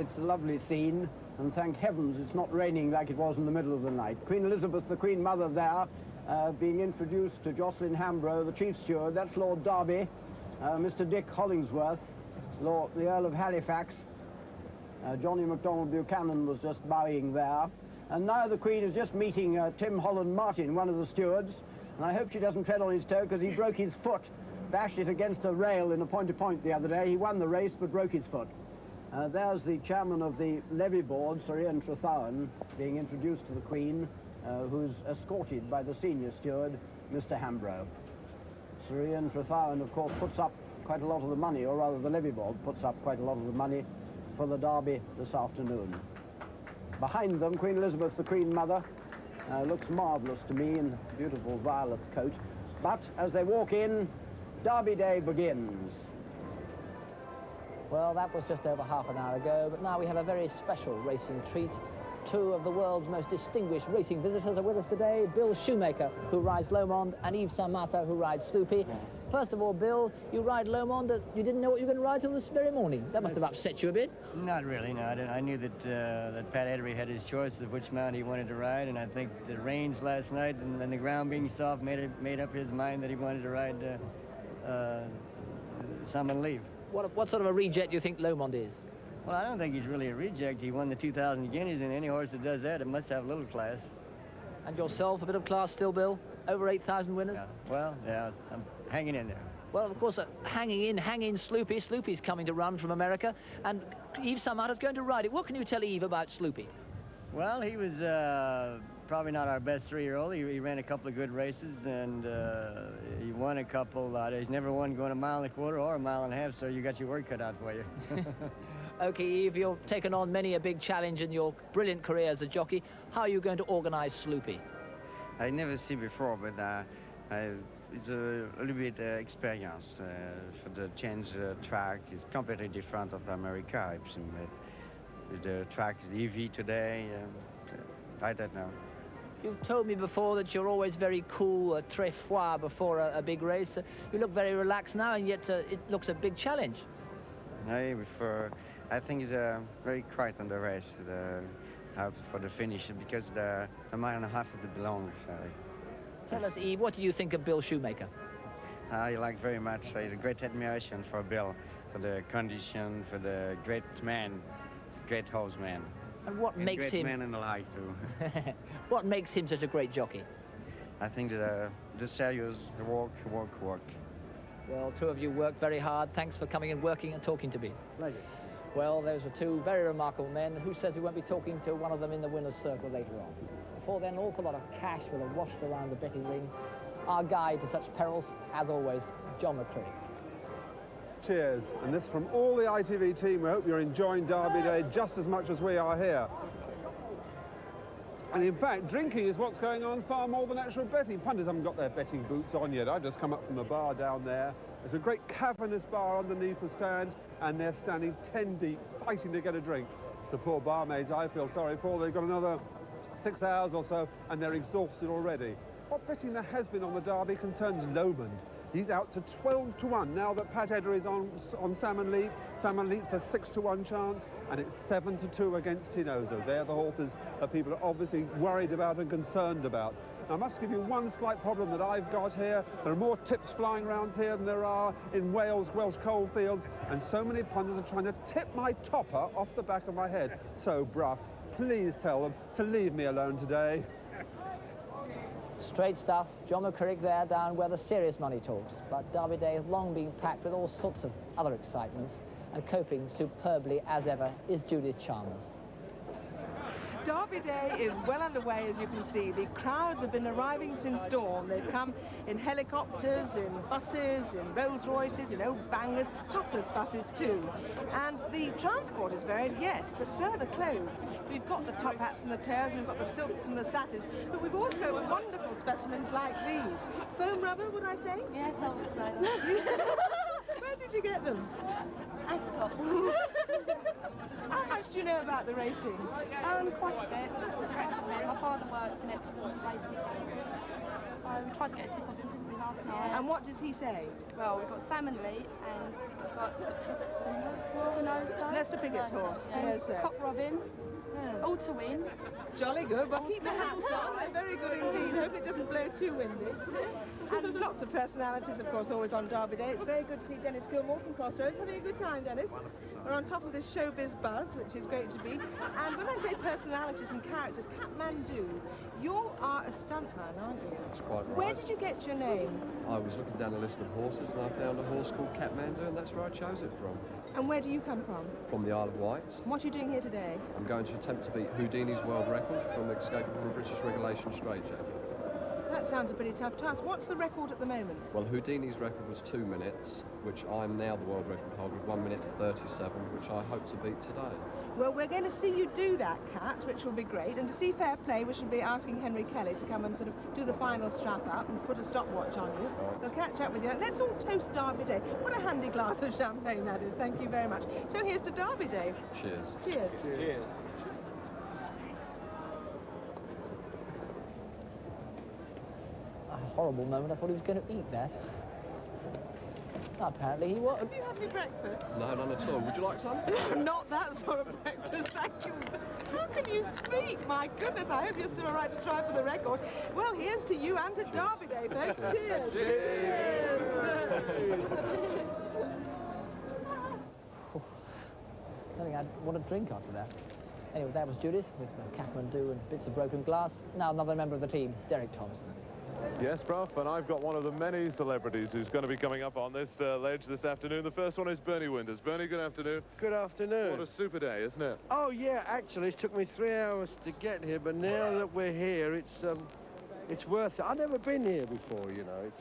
it's a lovely scene, and thank heavens it's not raining like it was in the middle of the night. Queen Elizabeth, the Queen Mother there, being introduced to Jocelyn Hambro, the Chief Steward. That's Lord Derby, Mr. Dick Hollingsworth, the Earl of Halifax. Johnny MacDonald Buchanan was just bowing there. And now the Queen is just meeting Tim Holland Martin, one of the stewards, and I hope she doesn't tread on his toe, because he broke his foot, bashed it against a rail in a point-to-point the other day. He won the race but broke his foot. There's the chairman of the levy board, Surrey Trethowan, being introduced to the Queen, who's escorted by the senior steward, Mr. Hambro. Surrey Trethowan, of course, puts up quite a lot of the money, or rather the levy board puts up quite a lot of the money for the Derby this afternoon. Behind them, Queen Elizabeth, the Queen Mother, looks marvellous to me in a beautiful violet coat. But as they walk in, Derby Day begins. Well, that was just over half an hour ago, but now we have a very special racing treat. Two of the world's most distinguished racing visitors are with us today, Bill Shoemaker, who rides Lomond, and Yves Samata, who rides Sloopy. First of all, Bill, you ride Lomond, you didn't know what you were going to ride till this very morning. That must have upset you a bit. Not really, no. I knew that that Pat Edery had his choice of which mount he wanted to ride, and I think the rains last night and the ground being soft made up his mind that he wanted to ride Summon Leave. What sort of a reject do you think Lomond is? Well, I don't think he's really a reject. He won the 2,000 guineas, and any horse that does that, it must have a little class. And yourself, a bit of class still, Bill? Over 8,000 winners? Yeah. Well, yeah, I'm hanging in there. Well, of course, hang in Sloopy. Sloopy's coming to run from America, and Yves Samata's going to ride it. What can you tell Yves about Sloopy? Well, he was probably not our best 3-year-old. He ran a couple of good races, and he won a couple. He's never won going a mile and a quarter or a mile and a half, so you got your work cut out for you. OK, Yves, you've taken on many a big challenge in your brilliant career as a jockey. How are you going to organise Sloopy? I never seen before, but it's a little bit experience for the change track. It's completely different of America. With the track, the EV today, I don't know. You've told me before that you're always very cool, très froid before a big race. You look very relaxed now, and yet it looks a big challenge. I think it's very quiet on the race for the finish, because the mile and a half is the long. Tell us, Yves, what do you think of Bill Shoemaker? I like very much. I have a great admiration for Bill, for the condition, for the great man, great horseman. And what makes him... Great man in the life, too. What makes him such a great jockey? I think the serious, work. Well, two of you work very hard. Thanks for coming and working and talking to me. Pleasure. Well, those are two very remarkable men. Who says we won't be talking to one of them in the winner's circle later on? Before then, an awful lot of cash will have washed around the betting ring. Our guide to such perils, as always, John McCreary. Cheers. And this from all the ITV team. We hope you're enjoying Derby Day just as much as we are here. And in fact, drinking is what's going on far more than actual betting. Punters haven't got their betting boots on yet. I've just come up from the bar down there. There's a great cavernous bar underneath the stand, and they're standing 10 deep, fighting to get a drink. It's the poor barmaids I feel sorry for. They've got another 6 hours or so, and they're exhausted already. What betting there has been on the Derby concerns Lomond. He's out to 12-1 now that Pat Edery is on Salmon Leap. Salmon Leap's a 6-1 chance, and it's 7-2 against Tinozo. They're the horses that people are obviously worried about and concerned about. Now, I must give you one slight problem that I've got here. There are more tips flying around here than there are in Wales, Welsh coalfields, and so many punters are trying to tip my topper off the back of my head. So, Brough, please tell them to leave me alone today. Straight stuff. John McCreary there down where the serious money talks. But Derby Day has long been packed with all sorts of other excitements, and coping superbly as ever is Judith Chalmers. Derby Day is well underway, as you can see. The crowds have been arriving since dawn. They've come in helicopters, in buses, in Rolls Royces, in old bangers, topless buses too. And the transport is varied, yes, but so are the clothes. We've got the top hats and the tails, we've got the silks and the satins, but we've also got wonderful specimens like these. Foam rubber, would I say? Yes, I would say that. Where did you get them? Ascot. How much do you know about the racing? Quite a bit, actually. My father works next to the racing stable. So we tried to get a tip off him last night. And what does he say? Well, we've got Salmon Leap and Lester Pickett's horse, Tinoso. Cock Robin. All to win. Jolly good. Well, keep the hats on. They're very good indeed. Hope it doesn't blow too windy. And lots of personalities, of course, always on Derby Day. It's very good to see Dennis Gilmore from Crossroads. Having a good time, Dennis? We're on top of this showbiz buzz, which is great to be. And when I say personalities and characters, Kathmandu, you are a stuntman, aren't you? That's quite right. Where did you get your name? I was looking down a list of horses and I found a horse called Kathmandu, and that's where I chose it from. And where do you come from? From the Isle of Wight. What are you doing here today? I'm going to attempt to beat Houdini's world record from escaping from a British regulation straitjacket. That sounds a pretty tough task. What's the record at the moment? Well, Houdini's record was 2 minutes, which I'm now the world record holder of 1 minute 37, which I hope to beat today. Well, we're going to see you do that, Kat, which will be great. And to see fair play, we should be asking Henry Kelly to come and sort of do the final strap up and put a stopwatch on you. Right. We'll catch up with you. Let's all toast Derby Day. What a handy glass of champagne that is. Thank you very much. So here's to Derby Day. Cheers. Cheers. Cheers. A horrible moment. I thought he was going to eat that. Apparently he was. Have you had any breakfast? No, none at all. Would you like some? Not that sort of breakfast, thank you. How can you speak? My goodness, I hope you're still all right to try for the record. Well, here's to you and to Derby Day, folks. Cheers. Cheers. I think I'd want a drink after that. Anyway, that was Judith with Kathmandu and bits of broken glass. Now another member of the team, Derek Thompson. Yes, Brough, and I've got one of the many celebrities who's going to be coming up on this ledge this afternoon. The first one is Bernie Winders. Bernie, good afternoon. Good afternoon. What a super day, isn't it? Oh, yeah, actually, it took me 3 hours to get here, but now that we're here, it's worth it. I've never been here before, you know.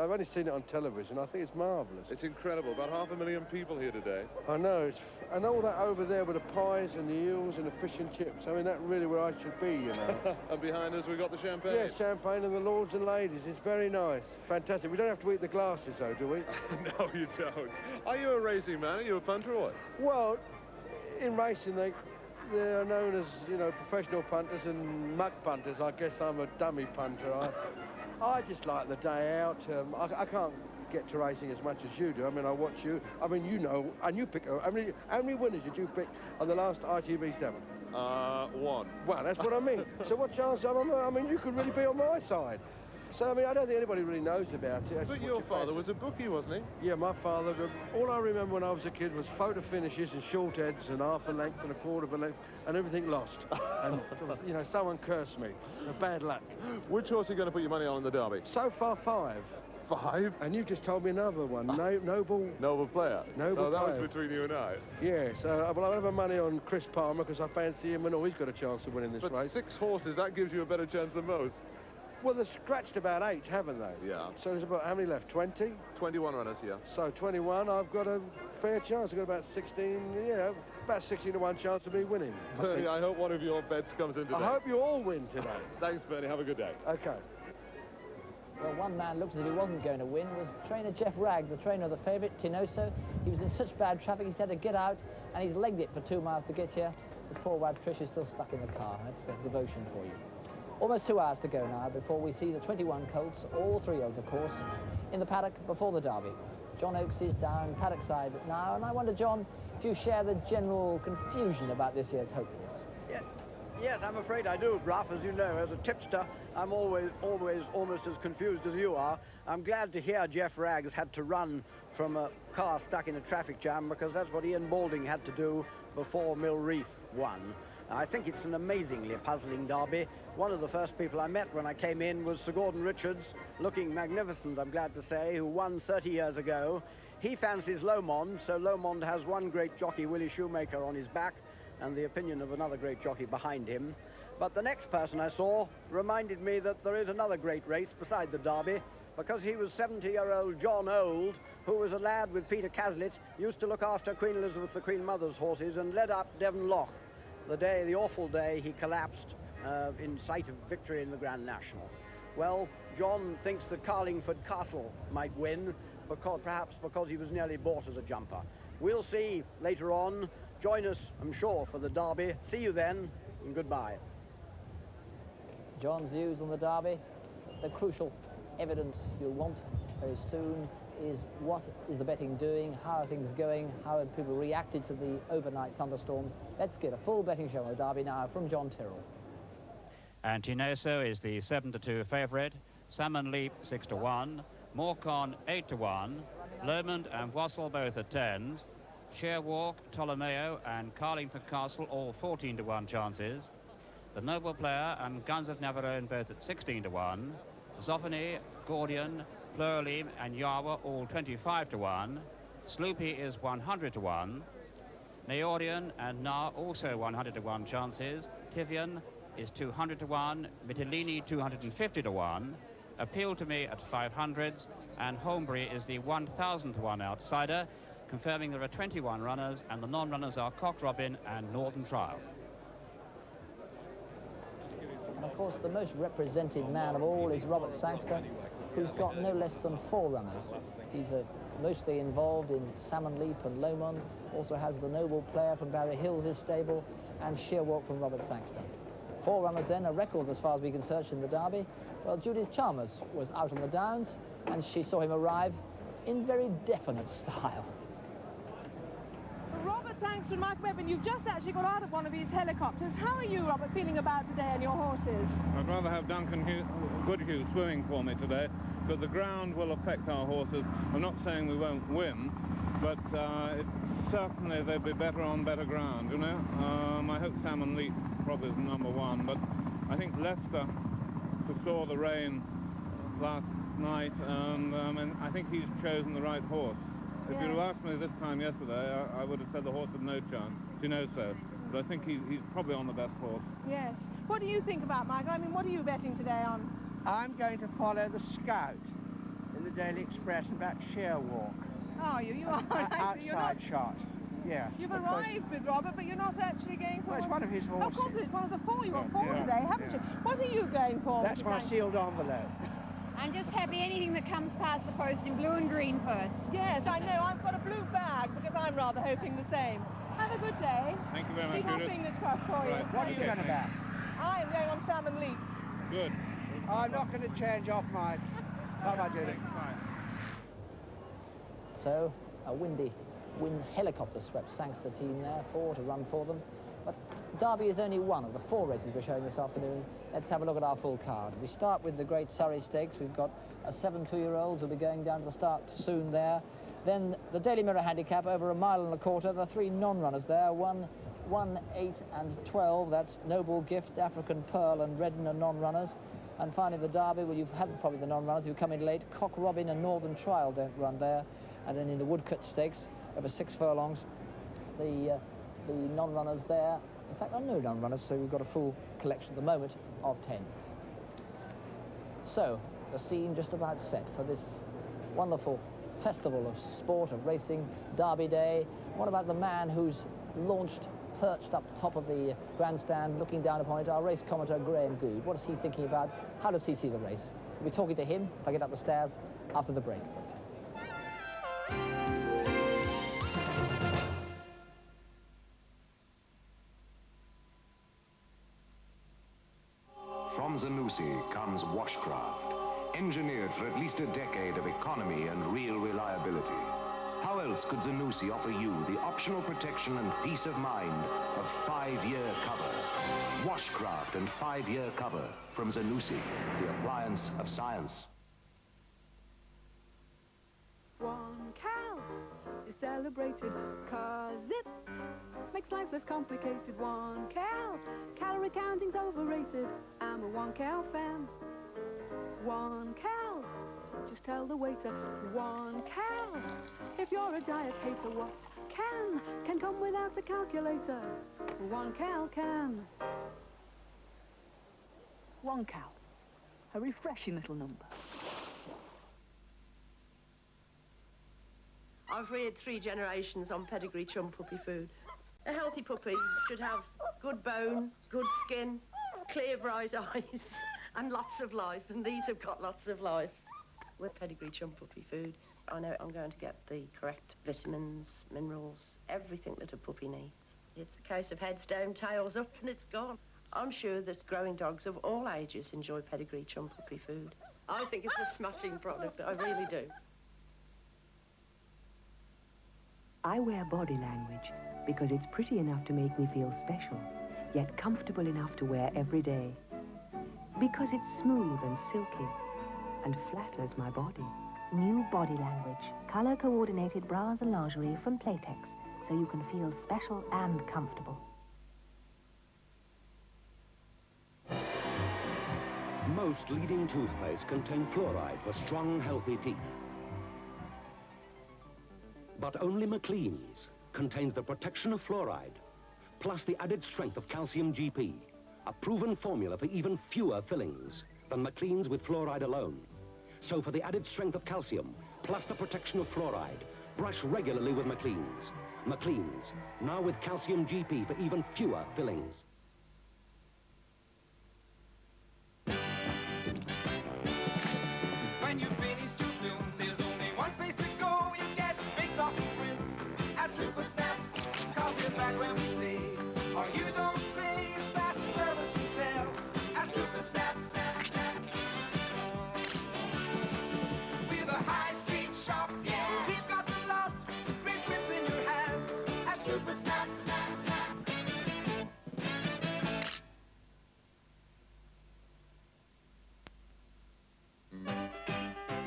I've only seen it on television. I think it's marvellous. It's incredible. About 500,000 people here today. I know. And all that over there with the pies and the eels and the fish and chips. I mean, that's really where I should be, you know. And behind us, we've got the champagne. Yeah, champagne and the lords and ladies. It's very nice. Fantastic. We don't have to eat the glasses, though, do we? No, you don't. Are you a racing man? Are you a punter or what? Well, in racing, they're known as, you know, professional punters and muck punters. I guess I'm a dummy punter. I just like the day out. I can't get to racing as much as you do. I mean, I watch you. I mean, you know, and you pick. How many winners did you pick on the last ITV 7? 1. Well, that's what I mean. So what chance am I? I mean, you could really be on my side. So, I mean, I don't think anybody really knows about it. But your father was a bookie, wasn't he? Yeah, my father. All I remember when I was a kid was photo finishes and short heads and half a length and a quarter of a length and everything lost. And, you know, someone cursed me. Bad luck. Which horse are you going to put your money on in the Derby? So far, 5. 5? And you've just told me another one. Noble Player. Noble No, that player. was between you and I. Yes. Well, I'll have my money on Chris Palmer because I fancy him and he's got a chance of winning this But race. 6 horses, that gives you a better chance than most. Well, they've scratched about 8, haven't they? Yeah. So there's about, how many left? 20? 21 runners here. So 21, I've got a fair chance. I've got about 16, yeah, about 16 to 1 chance of me winning. Bernie, I hope one of your bets comes in today. I hope you all win today. Thanks, Bernie. Have a good day. Okay. Well, one man looked as if he wasn't going to win was trainer Jeff Ragg, the trainer of the favourite, Tinoso. He was in such bad traffic, he's had to get out, and he's legged it for 2 miles to get here. His poor wife Trish is still stuck in the car. That's devotion for you. Almost 2 hours to go now before we see the 21 colts, all 3-year-olds, of course, in the paddock before the Derby. John Oakes is down paddock side now, and I wonder, John, if you share the general confusion about this year's hopefuls. Yes, I'm afraid I do, Brough. As you know, as a tipster, I'm always almost as confused as you are. I'm glad to hear Jeff Raggs had to run from a car stuck in a traffic jam, because that's what Ian Balding had to do before Mill Reef won. I think it's an amazingly puzzling derby. One of the first people I met when I came in was Sir Gordon Richards, looking magnificent, I'm glad to say, who won 30 years ago. He fancies Lomond, so Lomond has one great jockey, Willie Shoemaker, on his back, and the opinion of another great jockey behind him. But the next person I saw reminded me that there is another great race beside the Derby, because he was 70-year-old John Old, who was a lad with Peter Caslett, used to look after Queen Elizabeth, the Queen Mother's horses, and led up Devon Loch. The awful day he collapsed in sight of victory in the Grand National. Well, John thinks that Carlingford Castle might win, perhaps because he was nearly bought as a jumper. We'll see later on. Join us, I'm sure, for the Derby. See you then, and goodbye. John's views on the Derby, the crucial evidence you'll want very soon. is what is the betting doing, how are things going, how have people reacted to the overnight thunderstorms. Let's get a full betting show on the Derby now from John Tyrrel. Antinoso is the 7-2 favourite, Salmon Leap 6-1, Morcon 8-1, Lomond and Wassel both at 10s, Sherwalk, Ptolomeo and Carlingford Castle all 14-1 chances, The Noble Player and Guns of Navarone both at 16-1, Zoffany, Gordian, Plurilim and Yawa all 25-1, Sloopy is 100-1, Neorian and Na also 100-1 chances, Tivian is 200-1, Mytilene 250-1, Appeal to Me at 500s, and Holmbury is the 1,000-1 outsider, confirming there are 21 runners, and the non-runners are Cock Robin and Northern Trial. And of course, the most represented man of all is Robert Sangster, who's got no less than 4 runners. He's mostly involved in Salmon Leap and Lomond, also has the Noble Player from Barry Hills' stable, and Sherwalk from Robert Sangster. 4 runners then, a record as far as we can search in the Derby. Well, Judith Chalmers was out on the downs, and she saw him arrive in very definite style. Robert Sangster and Mike Webber, you've just actually got out of one of these helicopters. How are you, Robert, feeling about today and your horses? I'd rather have Duncan Goodhue swimming for me today, but the ground will affect our horses. I'm not saying we won't win, but certainly they'd be better on better ground, you know. I hope Salmon Leap probably is #1, but I think Leicester foresaw the rain last night, and I think he's chosen the right horse. If you'd have asked me this time yesterday, I would have said the horse had no chance. You know so. But I think he's probably on the best horse. Yes. What do you think about Michael? I mean, what are you betting today on? I'm going to follow the Scout in the Daily Express and back Sherwalk. Are you? You are. Outside shot. Yes. You've arrived with Robert, but you're not actually going for... Well, it's one of his horses. Of course, it's one of the 4. You've got 4 today, haven't you? What are you going for? That's my sealed envelope. I'm just happy anything that comes past the post in blue and green first. Yes, I know. I've got a blue bag because I'm rather hoping the same. Have a good day. Thank you very much, Keep our Judith. fingers crossed for you. What are you going to bet? I am going on Salmon Leap. Good. I'm not going to change off mine. Bye-bye, Judith. So, a windy helicopter swept Sangster team there, 4 to run for them. But Derby is only one of the 4 races we're showing this afternoon. Let's have a look at our full card. We start with the great Surrey Stakes. We've got a 7 2-year-olds who'll be going down to the start soon there. Then the Daily Mirror Handicap over 1.25 miles. There are 3 non-runners there, 1, 8 and 12. That's Noble Gift, African Pearl and Redden are non-runners. And finally the Derby, well, you've had probably the non-runners who come in late. Cock Robin and Northern Trial don't run there. And then in the Woodcote Stakes over 6 furlongs, the non-runners there. In fact, there are no non-runners, so we've got a full collection at the moment of 10. So, the scene just about set for this wonderful festival of sport, of racing, Derby Day. What about the man who's launched, perched up top of the grandstand, looking down upon it, our race commentator, Graham Goode. What is he thinking about? How does he see the race? We'll be talking to him, if I get up the stairs, after the break. From Zanussi comes Washcraft, engineered for at least a decade of economy and real reliability. How else could Zanussi offer you the optional protection and peace of mind of 5-year cover? Washcraft and 5-year cover from Zanussi, the appliance of science. One cow is celebrated 'cause it makes life less complicated. One cow, calorie counting's overrated. I'm a one cow fan. One cow, just tell the waiter. One cow, if you're a diet hater, what can come without a calculator. One cow can. One cow, a refreshing little number. I've reared 3 generations on pedigree chum puppy food. A healthy puppy should have good bone, good skin, clear bright eyes and lots of life, and these have got lots of life. With pedigree chum puppy food, I know I'm going to get the correct vitamins, minerals, everything that a puppy needs. It's a case of heads down, tails up, and it's gone. I'm sure that growing dogs of all ages enjoy pedigree chum puppy food. I think it's a smashing product, I really do. I wear body language because it's pretty enough to make me feel special, yet comfortable enough to wear every day. Because it's smooth and silky and flatters my body. New body language. Color-coordinated bras and lingerie from Playtex, so you can feel special and comfortable. Most leading toothpaste contain fluoride for strong, healthy teeth. But only McLean's contains the protection of fluoride, plus the added strength of calcium GP, a proven formula for even fewer fillings than McLean's with fluoride alone. So for the added strength of calcium, plus the protection of fluoride, brush regularly with McLean's. McLean's, now with calcium GP for even fewer fillings. When you finish two films, there's only one place to go. You get big glossy prints at Super Snaps. Call you back when we say, or you don't pay. It's fast service we sell at Super Snaps. We're the high street shop, yeah. We've got the lot, great prints in your hand at Super Snaps.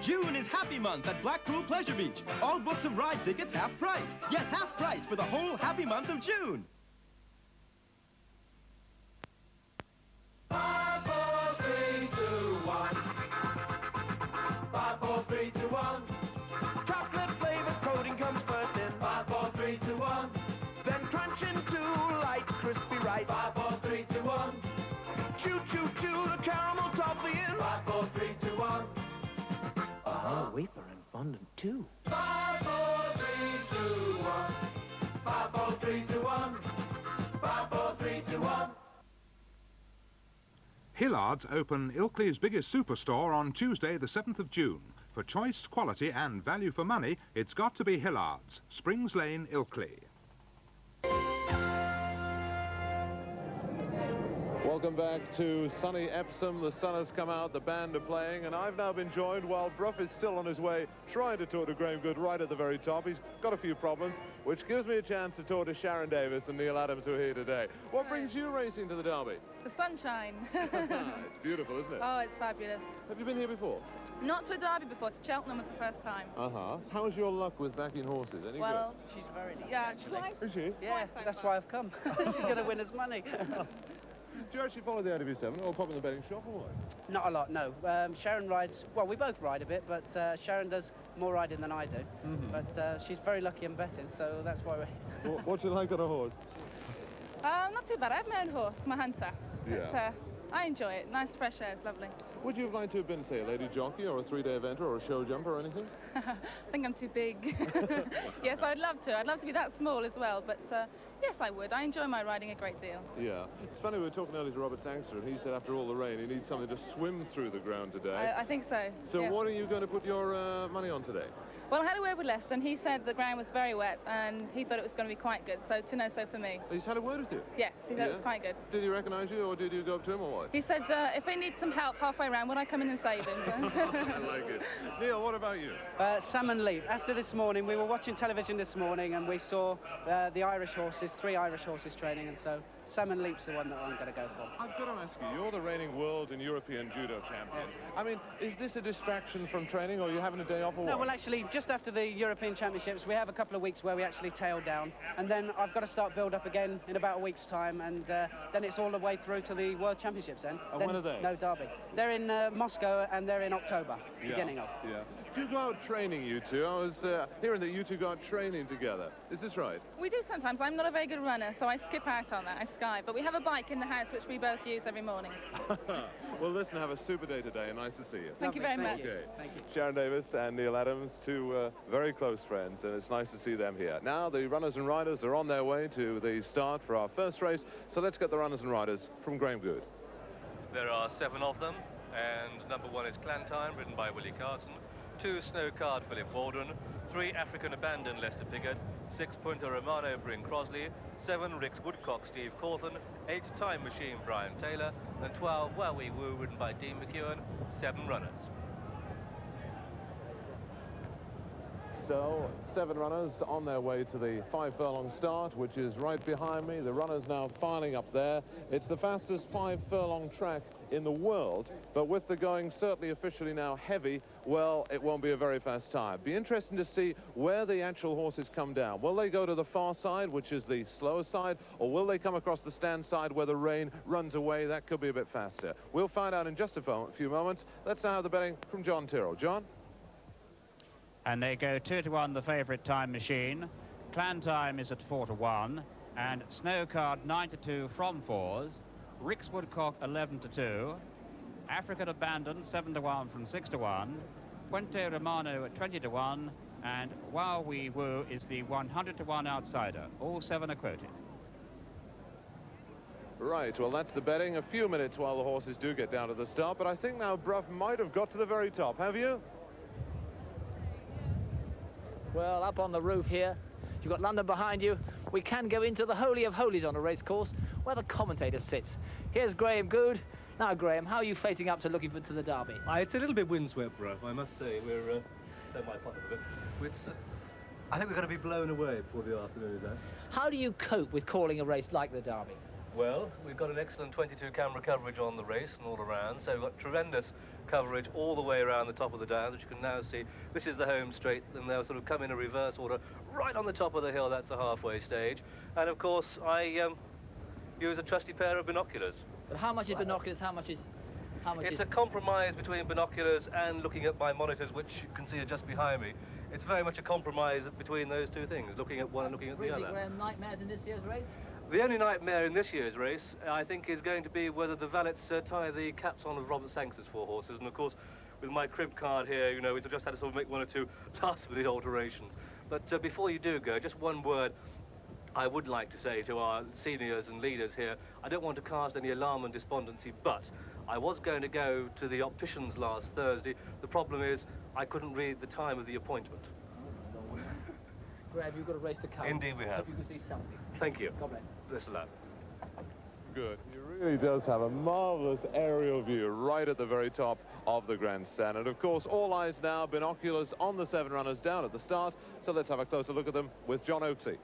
June is Happy Month at Blackpool Pleasure Beach. All books of ride tickets half price. Yes, half price for the whole happy month of June. 5, 4, 3, 2, 1. 5, 4, 3, 2, 1. Chocolate flavored coating comes first in. 5, 4, 3, 2, 1. Then crunch into light crispy rice. 5, 4, 3, 2, 1. Chew, chew, chew the caramel toffee in. 5, 4, 3, 2, 1. Oh, wafer and fondant too. 5, 4, 3, 2, 1. 5, 4, 3, 2, 1. 5, 4, 3, 2, 1. Hillard's open Ilkley's biggest superstore on Tuesday the 7th of June. For choice, quality and value for money, it's got to be Hillard's, Springs Lane, Ilkley. Welcome back to sunny Epsom. The sun has come out, the band are playing, and I've now been joined while Brough is still on his way, trying to talk to Graham Goode right at the very top. He's got a few problems, which gives me a chance to talk to Sharon Davis and Neil Adams, who are here today. What brings you racing to the Derby? The sunshine. It's beautiful, isn't it? Oh, it's fabulous. Have you been here before? Not to a Derby before, to Cheltenham was the first time. Uh-huh. How is your luck with backing horses? Any Well, she's very lucky. Yeah, actually. Is she? Yeah, that's why I've come. She's going to win us money. Do you actually follow the ITV7 or pop in the betting shop or what? Not a lot, no. Sharon rides, well, we both ride a bit, but Sharon does more riding than I do. But she's very lucky in betting, so that's why we're here. What do you like on a horse? Not too bad. I have my own horse, my Hunter. Yeah. But I enjoy it. Nice fresh air, it's lovely. Would you have liked to have been, say, a lady jockey or a three-day eventer or a show jumper or anything? I think I'm too big. Yes, I'd love to. I'd love to be that small as well, but yes, I would. I enjoy my riding a great deal. Yeah. It's funny, we were talking earlier to Robert Sangster, and he said after all the rain, he needs something to swim through the ground today. I think so. So yeah. what are you going to put your money on today? Well, I had a word with Lester, and he said the ground was very wet, and he thought it was going to be quite good, so to know so for me. He's had a word with you? Yes, he said it was quite good. Did he recognise you, or did you go up to him, or what? He said if he needs some help halfway around, would I come in and save him? So. I like it. Neil, what about you? Salmon Leap. After this morning, we were watching television this morning, and we saw the Irish horses, 3 Irish horses training, and so Salmon Leap's the one that I'm going to go for. I've got to ask you, you're the reigning world and European judo champion. Yes. I mean, is this a distraction from training, or are you having a day off or No, what? well, actually, just after the European Championships, we have a couple of weeks where we actually tail down, and then I've got to start build-up again in about a week's time, and then it's all the way through to the World Championships then. And when are they? No Derby. They're in Moscow, and they're in October, beginning of. Yeah. Do you go out training, you two? I was hearing that you two go out training together. Is this right? We do sometimes. I'm not a very good runner, so I skip out on that. I sky. But we have a bike in the house, which we both use every morning. Well, listen, have a super day today, and nice to see you. Thank you very much. Okay. Thank you. Sharon Davis and Neil Adams, two very close friends, and it's nice to see them here. Now, the runners and riders are on their way to the start for our first race, so let's get the runners and riders from Graham Goode. There are 7 of them, and number 1 is Clantine, ridden by Willie Carson. 2 Snow Card, Philip Waldron. 3 African Abandon, Lester Piggott. 6 Punta Romano, Bryn Crosley. 7 Rick's Woodcock, Steve Cawthon. 8 Time Machine, Brian Taylor. And 12 Wowie Woo, ridden by Dean McEwen. 7 runners. So 7 runners on their way to the 5 furlong start, which is right behind me. The runners now filing up there. It's the fastest 5 furlong track in the world, but with the going certainly officially now heavy, well, it won't be a very fast time. Be interesting to see where the actual horses come down. Will they go to the far side, which is the slower side, or will they come across the stand side where the rain runs away? That could be a bit faster. We'll find out in just a few moments. Let's now have the betting from John Tyrrel. John? And they go 2-1, the favourite Time Machine. Clan Time is at 4-1, and Snowcard 9-2 from 4s. Rick's Woodcote 11-2. African Abandon 7-1 from 6-1. Puente Romano at 20-1, and Wow Wee Woo is the 100-1 outsider. All 7 are quoted. Right, well, that's the betting. A few minutes while the horses do get down to the start, but I think now Brough might have got to the very top. Have you? Well, up on the roof here, you've got London behind you. We can go into the Holy of Holies on a race course where the commentator sits. Here's Graham Goode. Now, Graham, how are you facing up to looking to the Derby? It's a little bit windswept, Brough, I must say. We're, don't mind pot a bit. I think we're going to be blown away before the afternoon is out. How do you cope with calling a race like the Derby? Well, we've got an excellent 22 camera coverage on the race and all around, so we've got tremendous coverage all the way around the top of the downs, which you can now see. This is the home straight, and they'll sort of come in a reverse order right on the top of the hill. That's the halfway stage. And of course, I use a trusty pair of binoculars. But how much is binoculars? How much is... It's a compromise between binoculars and looking at my monitors, which you can see are just behind me. It's very much a compromise between those two things, looking at one and looking at the other. Graham, nightmares in this year's race? The only nightmare in this year's race, I think, is going to be whether the valets tie the caps on of Robert Sangster's 4 horses. And of course, with my crib card here, you know, we've just had to sort of make 1 or 2 last-minute alterations. But before you do go, just one word I would like to say to our seniors and leaders here. I don't want to cast any alarm and despondency, but I was going to go to the opticians last Thursday. The problem is I couldn't read the time of the appointment. Graham, you've got a race to come. Indeed we have. Hope you can see something. Thank you. God bless. Bless a lot. Good. He really does have a marvellous aerial view right at the very top of the grandstand. And of course, all eyes now, binoculars on the 7 runners down at the start. So let's have a closer look at them with John Oaksey.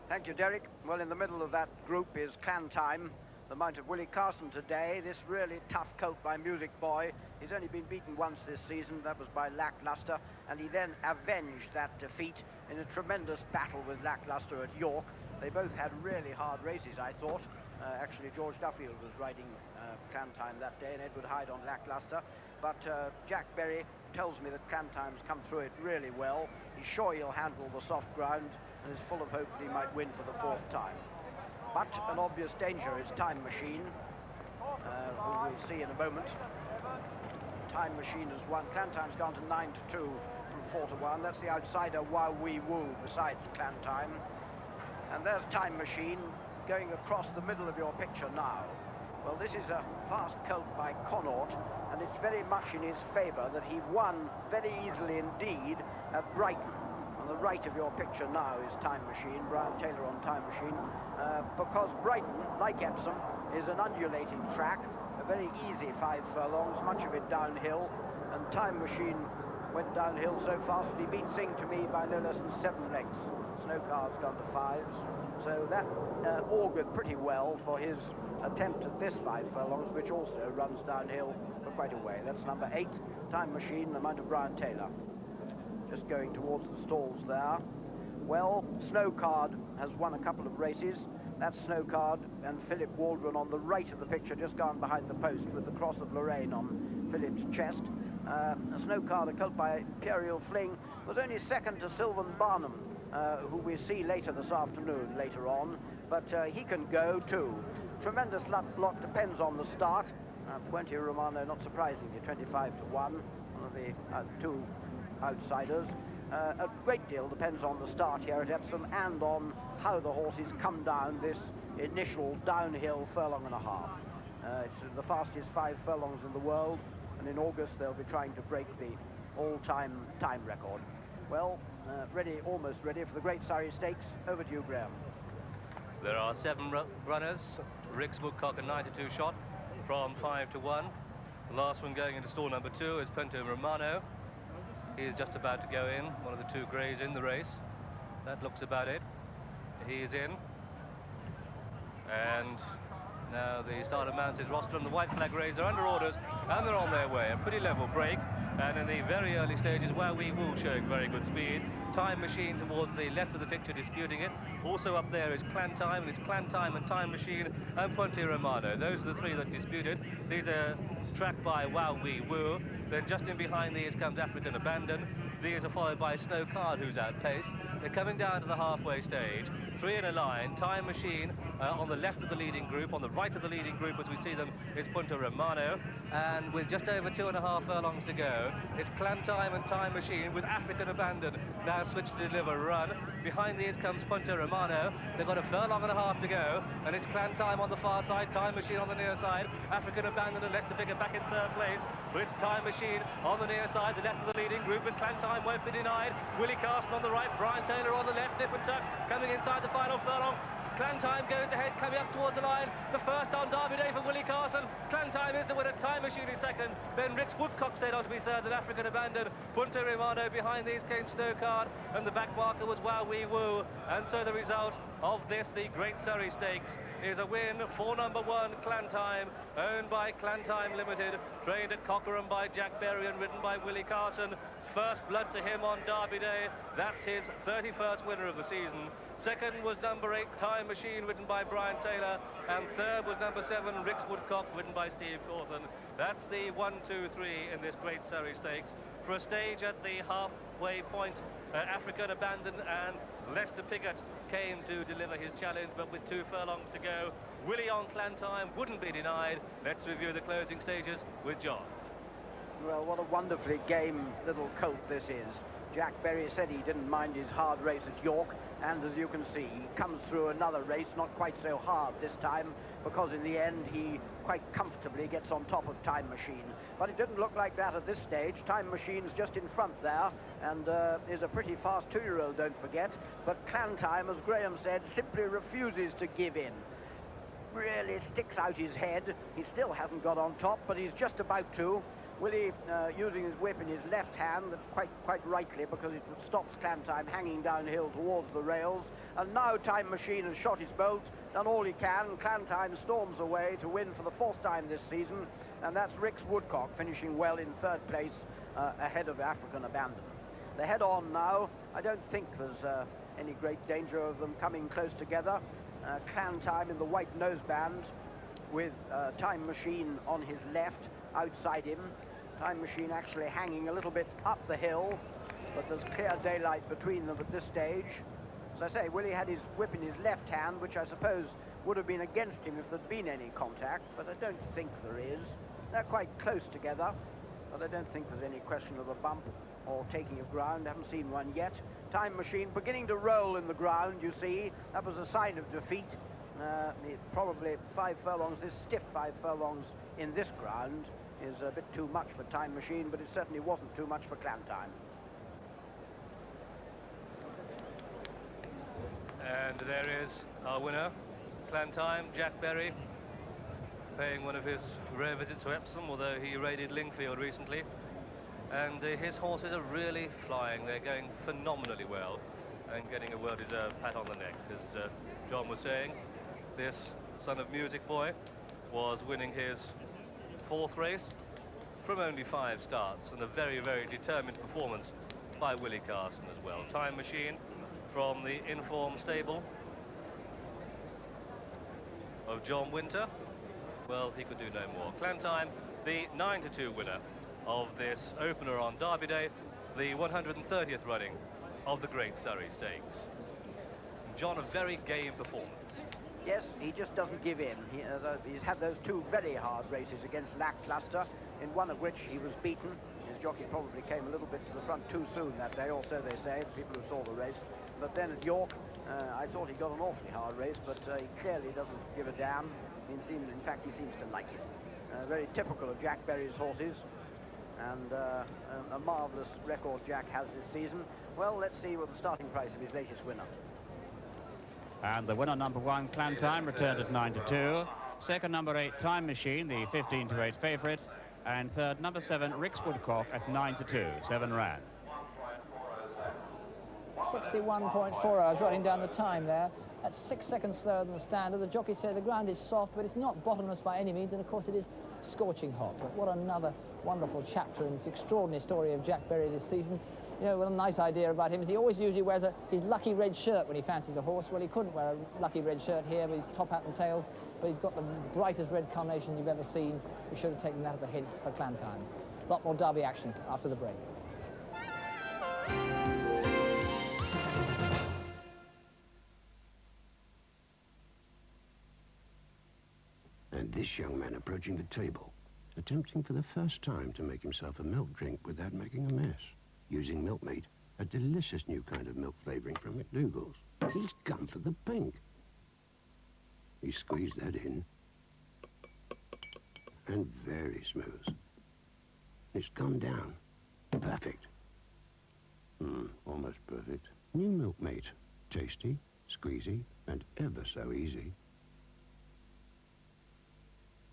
Thank you, Derek. Well, in the middle of that group is Clan Time, the mount of Willie Carson today. This really tough colt by Music Boy. He's only been beaten once this season. That was by Lackluster, and he then avenged that defeat in a tremendous battle with Lackluster at York. They both had really hard races, I thought. Actually, George Duffield was riding Clan Time that day, and Edward Hyde on Lackluster. But Jack Berry tells me that Clan Time's come through it really well. He's sure he'll handle the soft ground, and is full of hope that he might win for the 4th time. But an obvious danger is Time Machine, who we'll see in a moment. Time Machine has won. Clan Time's gone to 9-2 from 4-1. That's the outsider Wow Wee Woo besides Clan Time. And there's Time Machine going across the middle of your picture now. Well, this is a fast colt by Connaught, and it's very much in his favour that he won very easily indeed at Brighton. On the right of your picture now is Time Machine, Brian Taylor on Time Machine, because Brighton, like Epsom, is an undulating track, a very easy 5 furlongs, much of it downhill, and Time Machine went downhill so fast that he beat Sing to Me by no less than 7 lengths. Snowcard's gone to 5s, so that augured pretty well for his attempt at this 5 furlongs, which also runs downhill for quite a way. That's number 8, Time Machine, the mount of Brian Taylor. Just going towards the stalls there. Well, Snowcard has won a couple of races. That's Snowcard and Philip Waldron on the right of the picture, just gone behind the post with the Cross of Lorraine on Philip's chest. Snowcard, a colt by Imperial Fling, was only second to Sylvan Barnum, who we see later this afternoon, later on, but he can go too. Tremendous luck depends on the start. Puente Romano, not surprisingly, 25-1, one of the 2 outsiders. A great deal depends on the start here at Epsom and on how the horses come down this initial downhill furlong and a half. It's the fastest 5 furlongs in the world, and in August they'll be trying to break the all-time time record. Well, ready, almost ready for the Great Surrey Stakes. Over to you, Graham. There are 7 runners. Rick's Woodcote a 9-2 shot from 5-1. The last one going into stall number 2 is Puente Romano. He's just about to go in, one of the two greys in the race. That looks about it. He's in. And now the starter mounts his rostrum. The white flag greys are under orders and they're on their way. A pretty level break. And in the very early stages, Wow Wee Woo showing very good speed. Time Machine towards the left of the picture disputing it. Also up there is Clan Time, and it's Clan Time and Time Machine and Puente Romano. Those are the three that disputed. These are tracked by Wow Wee Woo. Then just in behind these comes African Abandon. These are followed by Snow Card, who's outpaced. They're coming down to the halfway stage. Three in a line. Time Machine on the left of the leading group. On the right of the leading group, as we see them, is Puente Romano. And with just over 2.5 furlongs to go, it's Clan Time and Time Machine with African Abandon now switched to deliver run. Behind these comes Puente Romano. They've got 1.5 furlongs to go, and it's Clan Time on the far side, Time Machine on the near side. African Abandon and Leicester Picker back in third place. But it's Time Machine on the near side, the left of the leading group, and Clan Time won't be denied. Willie Carson on the right, Brian Taylor on the left, nip and tuck, coming inside the final furlong. Clan Time goes ahead, coming up toward the line. The first on Derby Day for Willie Carson. Clan Time is the winner, Time Machine is second. Then Rick's Woodcote stayed on to be third, and African Abandon. Puente Romano behind these came Snow Card, and the back marker was Wow Wee Woo. And so the result of this, the Great Surrey Stakes, is a win for number 1, Clan Time, owned by Clan Time Limited, trained at Cockerham by Jack Berry and ridden by Willie Carson. First blood to him on Derby Day. That's his 31st winner of the season. Second was number 8, Time Machine, ridden by Brian Taylor. And third was number 7, Rick's Woodcote, ridden by Steve Cawthon. That's the 1, 2, 3 in this Great Surrey Stakes. For a stage at the halfway point, African Abandon and Leicester Piggott came to deliver his challenge, but with 2 furlongs to go, Willie on Clan Time wouldn't be denied. Let's review the closing stages with John. Well, what a wonderfully game little colt this is. Jack Berry said he didn't mind his hard race at York, and as you can see, he comes through another race, not quite so hard this time, because in the end he quite comfortably gets on top of Time Machine. But it didn't look like that at this stage. Time Machine's just in front there, and is a pretty fast 2-year-old, don't forget. But Clan Time, as Graham said, simply refuses to give in. Really sticks out his head. He still hasn't got on top, but he's just about to. Willie using his whip in his left hand, quite rightly, because it stops Clan Time hanging downhill towards the rails. And now Time Machine has shot his bolt, done all he can. Clan Time storms away to win for the 4th time this season, and that's Rick's Woodcote finishing well in 3rd place ahead of African Abandon. They head on now. I don't think there's any great danger of them coming close together. Clan Time in the white noseband with Time Machine on his left, outside him. Time Machine actually hanging a little bit up the hill, but there's clear daylight between them at this stage. As I say, Willie had his whip in his left hand, which I suppose would have been against him if there'd been any contact, but I don't think there is. They're quite close together, but I don't think there's any question of a bump or taking of ground. I haven't seen one yet. Time Machine beginning to roll in the ground, you see. That was a sign of defeat. Probably 5 furlongs, this stiff 5 furlongs in this ground is a bit too much for Time Machine, but it certainly wasn't too much for Clan Time. And there is our winner, Clan Time, Jack Berry, paying one of his rare visits to Epsom, although he raided Lingfield recently. And his horses are really flying. They're going phenomenally well and getting a well-deserved pat on the neck. As John was saying, this son of Music Boy was winning his 4th race from only 5 starts, and a very, very determined performance by Willie Carson as well. Time Machine from the Inform stable of John Winter. Well, he could do no more. Clan Time, the 9-2 winner of this opener on Derby Day, the 130th running of the Great Surrey Stakes. John, a very game performance. Yes, he just doesn't give in. He's had those 2 very hard races against Lackluster, in one of which he was beaten. His jockey probably came a little bit to the front too soon that day, or so they say, people who saw the race. But then at York, I thought he got an awfully hard race, but he clearly doesn't give a damn. In fact, he seems to like it. Very typical of Jack Berry's horses, and a marvellous record Jack has this season. Well, let's see what the starting price of his latest winner. And the winner, number 1, Clan Time, returned at 9-2. Second, number 8, Time Machine, the 15-8 favourite. And third, number 7, Rick's Woodcote at 9-2, 7 ran. 61.4. I was writing down the time there. That's 6 seconds slower than the standard. The jockeys say the ground is soft, but it's not bottomless by any means, and of course it is scorching hot. But what another wonderful chapter in this extraordinary story of Jack Berry this season. You know, what a nice idea about him is he always usually wears his lucky red shirt when he fancies a horse. Well, he couldn't wear a lucky red shirt here with his top hat and tails, but he's got the brightest red carnation you've ever seen. We should have taken that as a hint for Clan Time. A lot more Derby action after the break. And this young man approaching the table, attempting for the first time to make himself a milk drink without making a mess, using milk meat, a delicious new kind of milk flavouring from McDougall's. He's gone for the pink. He squeezed that in, and very smooth. It's gone down. Perfect. Almost perfect. New milk meat. Tasty, squeezy, and ever so easy.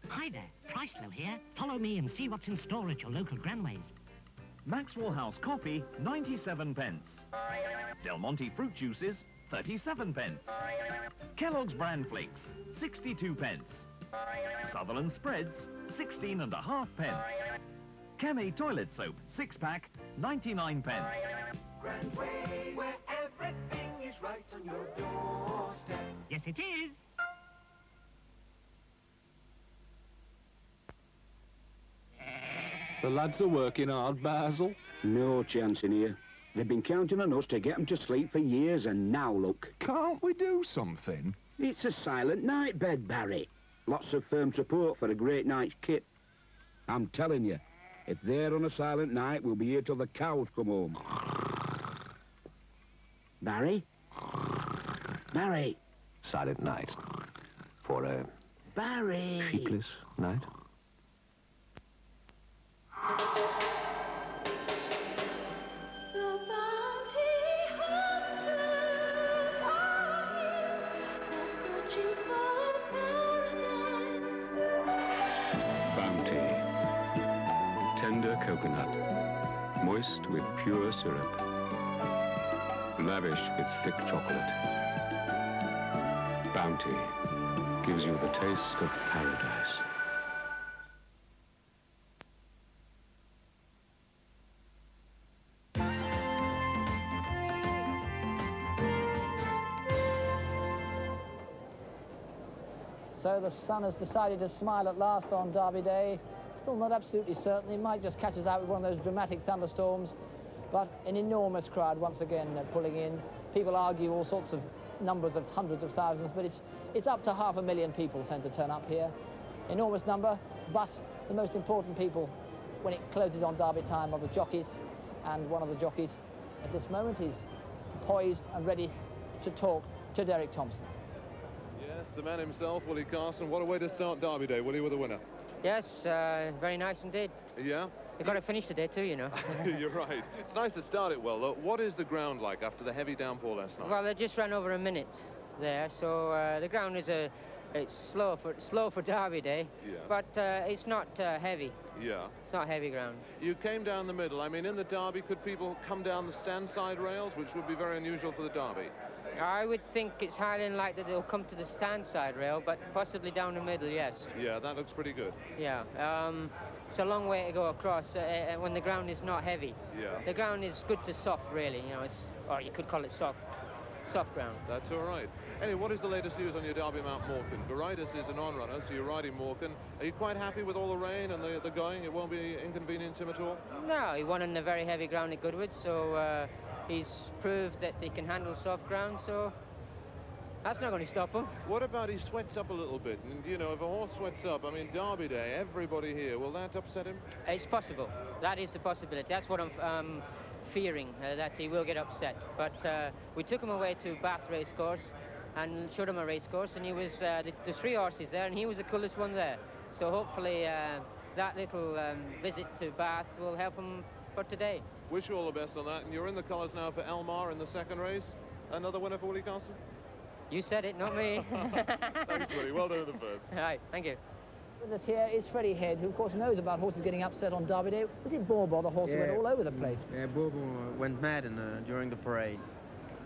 Hi there, Pricelo here. Follow me and see what's in store at your local Granways. Maxwell House coffee, 97 pence. Del Monte fruit juices, 37 pence. Kellogg's brand flakes, 62 pence. Sutherland spreads, 16.5 pence. Camay toilet soap, 6-pack, 99 pence. Granways, where everything is right on your doorstep. Yes, it is. The lads are working hard, Basil. No chance in here. They've been counting on us to get them to sleep for years, and now look. Can't we do something? It's a silent night bed, Barry. Lots of firm support for a great night's kit. I'm telling you, if they're on a silent night, we'll be here till the cows come home. Barry? Barry? Silent night. For a Barry! sheepless night. Tender coconut, moist with pure syrup, lavish with thick chocolate. Bounty gives you the taste of paradise. So the sun has decided to smile at last on Derby Day. Still not absolutely certain. It might just catch us out with one of those dramatic thunderstorms. But an enormous crowd once again pulling in. People argue all sorts of numbers of hundreds of thousands, but it's up to 500,000 people tend to turn up here. Enormous number, but the most important people when it closes on Derby time are the jockeys. And one of the jockeys at this moment is poised and ready to talk to Derek Thompson. Yes, the man himself, Willie Carson. What a way to start Derby Day. Willie with the winner. Yes, very nice indeed. Yeah? You've got to finish the day too, you know. You're right. It's nice to start it well, though. What is the ground like after the heavy downpour last night? Well, they just ran over a minute there, so the ground is it's slow for Derby Day, Yeah. but it's not heavy. Yeah. It's not heavy ground. You came down the middle. I mean, in the Derby, could people come down the stand-side rails, which would be very unusual for the Derby? I would think it's highly unlikely that they'll come to the stand-side rail, but possibly down the middle, yes. Yeah, that looks pretty good. Yeah. It's a long way to go across when the ground is not heavy. Yeah. The ground is good to soft, really. You know, or you could call it soft ground. That's all right. Anyway, what is the latest news on your Derby Mount Morecambe? Garitas is an on-runner, so you're riding Morecambe. Are you quite happy with all the rain and the going? It won't be inconvenient him at all? No, he won on the very heavy ground at Goodwood, so he's proved that he can handle soft ground, so that's not going to stop him. What about he sweats up a little bit? And, you know, if a horse sweats up, I mean, Derby Day, everybody here, will that upset him? It's possible. That is the possibility. That's what I'm fearing, that he will get upset. But we took him away to Bath Racecourse and showed him a racecourse, and he was, the 3 horses there, and he was the coolest one there. So hopefully that little visit to Bath will help him for today. Wish you all the best on that. And you're in the colours now for Elmar in the second race. Another winner for Willie Carson? You said it, not me. Thanks, Willie. Well done in the first. All right, thank you. With us here is Freddie Head, who of course knows about horses getting upset on Derby Day. Was it Bobo, the horse who went all over the place? Yeah, Bobo went mad during the parade.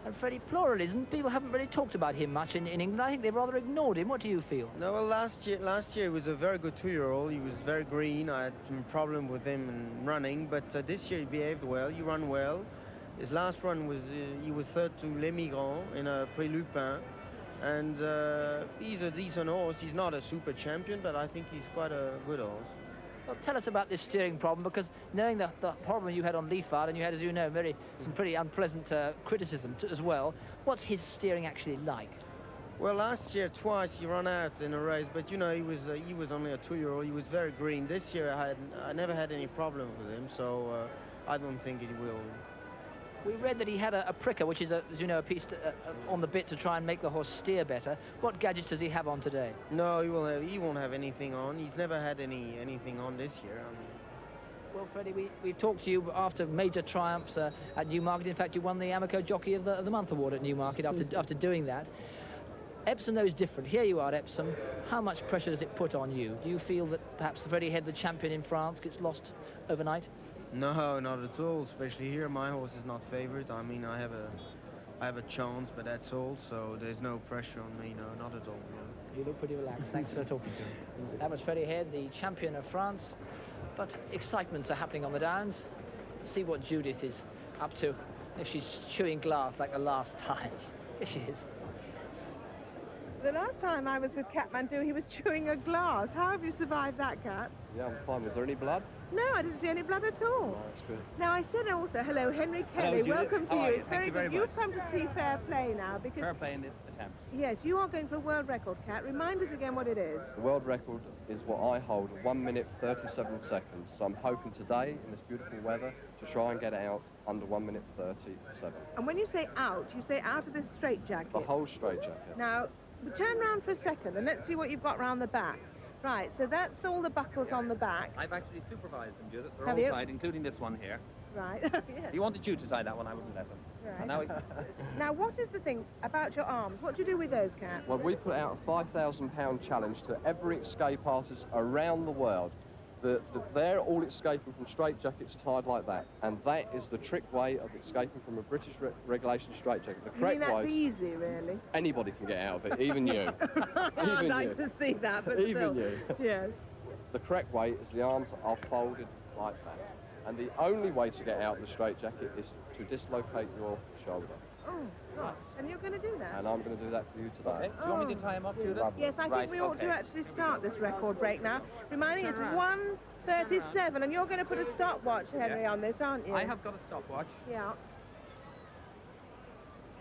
And Freddie, pluralism, people haven't really talked about him much in England. I think they've rather ignored him. What do you feel? No, well, last year he was a very good 2-year-old. He was very green. I had some problem with him in running, but this year he behaved well. He ran well. His last run was, he was third to Les Migrants in a Prix Lupin. And he's a decent horse. He's not a super champion, but I think he's quite a good horse. Well, tell us about this steering problem, because knowing the problem you had on Leafard, and you had, as you know, some pretty unpleasant criticism as well, what's his steering actually like? Well, last year twice he ran out in a race, but you know he was only a 2-year-old. He was very green. This year I never had any problem with him, so I don't think he will. We read that he had a pricker, which is, as you know, a piece on the bit to try and make the horse steer better. What gadgets does he have on today? No, he won't have anything on. He's never had anything on this year. I mean. Well, Freddie, we've talked to you after major triumphs at Newmarket. In fact, you won the Amico Jockey of the Month award at Newmarket after doing that. Epsom, though, is different. Here you are, Epsom. How much pressure does it put on you? Do you feel that perhaps Freddie Head, the champion in France, gets lost overnight? No, not at all. Especially here, my horse is not favourite. I mean, I have a chance, but that's all. So there's no pressure on me. No, not at all. No. You look pretty relaxed. Thanks for talking to us. That was Freddie Head, the champion of France. But excitements are happening on the Downs. Let's see what Judith is up to. If she's chewing glass like the last time. Here she is. The last time I was with Kathmandu, he was chewing a glass. How have you survived that, Kat? Yeah, I'm fine. Was there any blood? No, I didn't see any blood at all. Oh, that's good. Now, I said also, hello, Henry Hello, Kelly. Judith. Welcome to How you. are you? It's Thank you very good. much. You've come to see fair play now because... Fair play in this attempt. Yes, you are going for a world record, Kat. Remind us again what it is. The world record is what I hold, 1 minute 37 seconds. So I'm hoping today, in this beautiful weather, to try and get it out under 1 minute 37. And when you say out of this straitjacket. The whole straitjacket. Now, turn round for a second and let's see what you've got round the back. Right, so that's all the buckles on the back. I've actually supervised them, Judith. They're Have all you? tied, including this one here. Right, yes. If you wanted you to tie that one, I wouldn't let them. Right. And now Now, what is the thing about your arms? What do you do with those, Kat? Well, we put out a £5,000 challenge to every escape artist around the world. They're all escaping from straitjackets tied like that, and that is the trick way of escaping from a British regulation straitjacket. The You mean correct that's way. easy, really? Anybody can get out of it, even you. I'd Even like you. to see that, but Even still. you. Yes. The correct way is the arms are folded like that, and the only way to get out of the straitjacket is to dislocate your shoulder. Oh, gosh. And you're going to do that? And I'm going to do that for you today. Okay. Do you want me to tie him up, Judith? Yes, I think Right, we ought to okay. actually start this record break now. Reminding it's Turn around. 1:37, and you're going to put a stopwatch, Henry, Yeah. on this, aren't you? I have got a stopwatch. Yeah.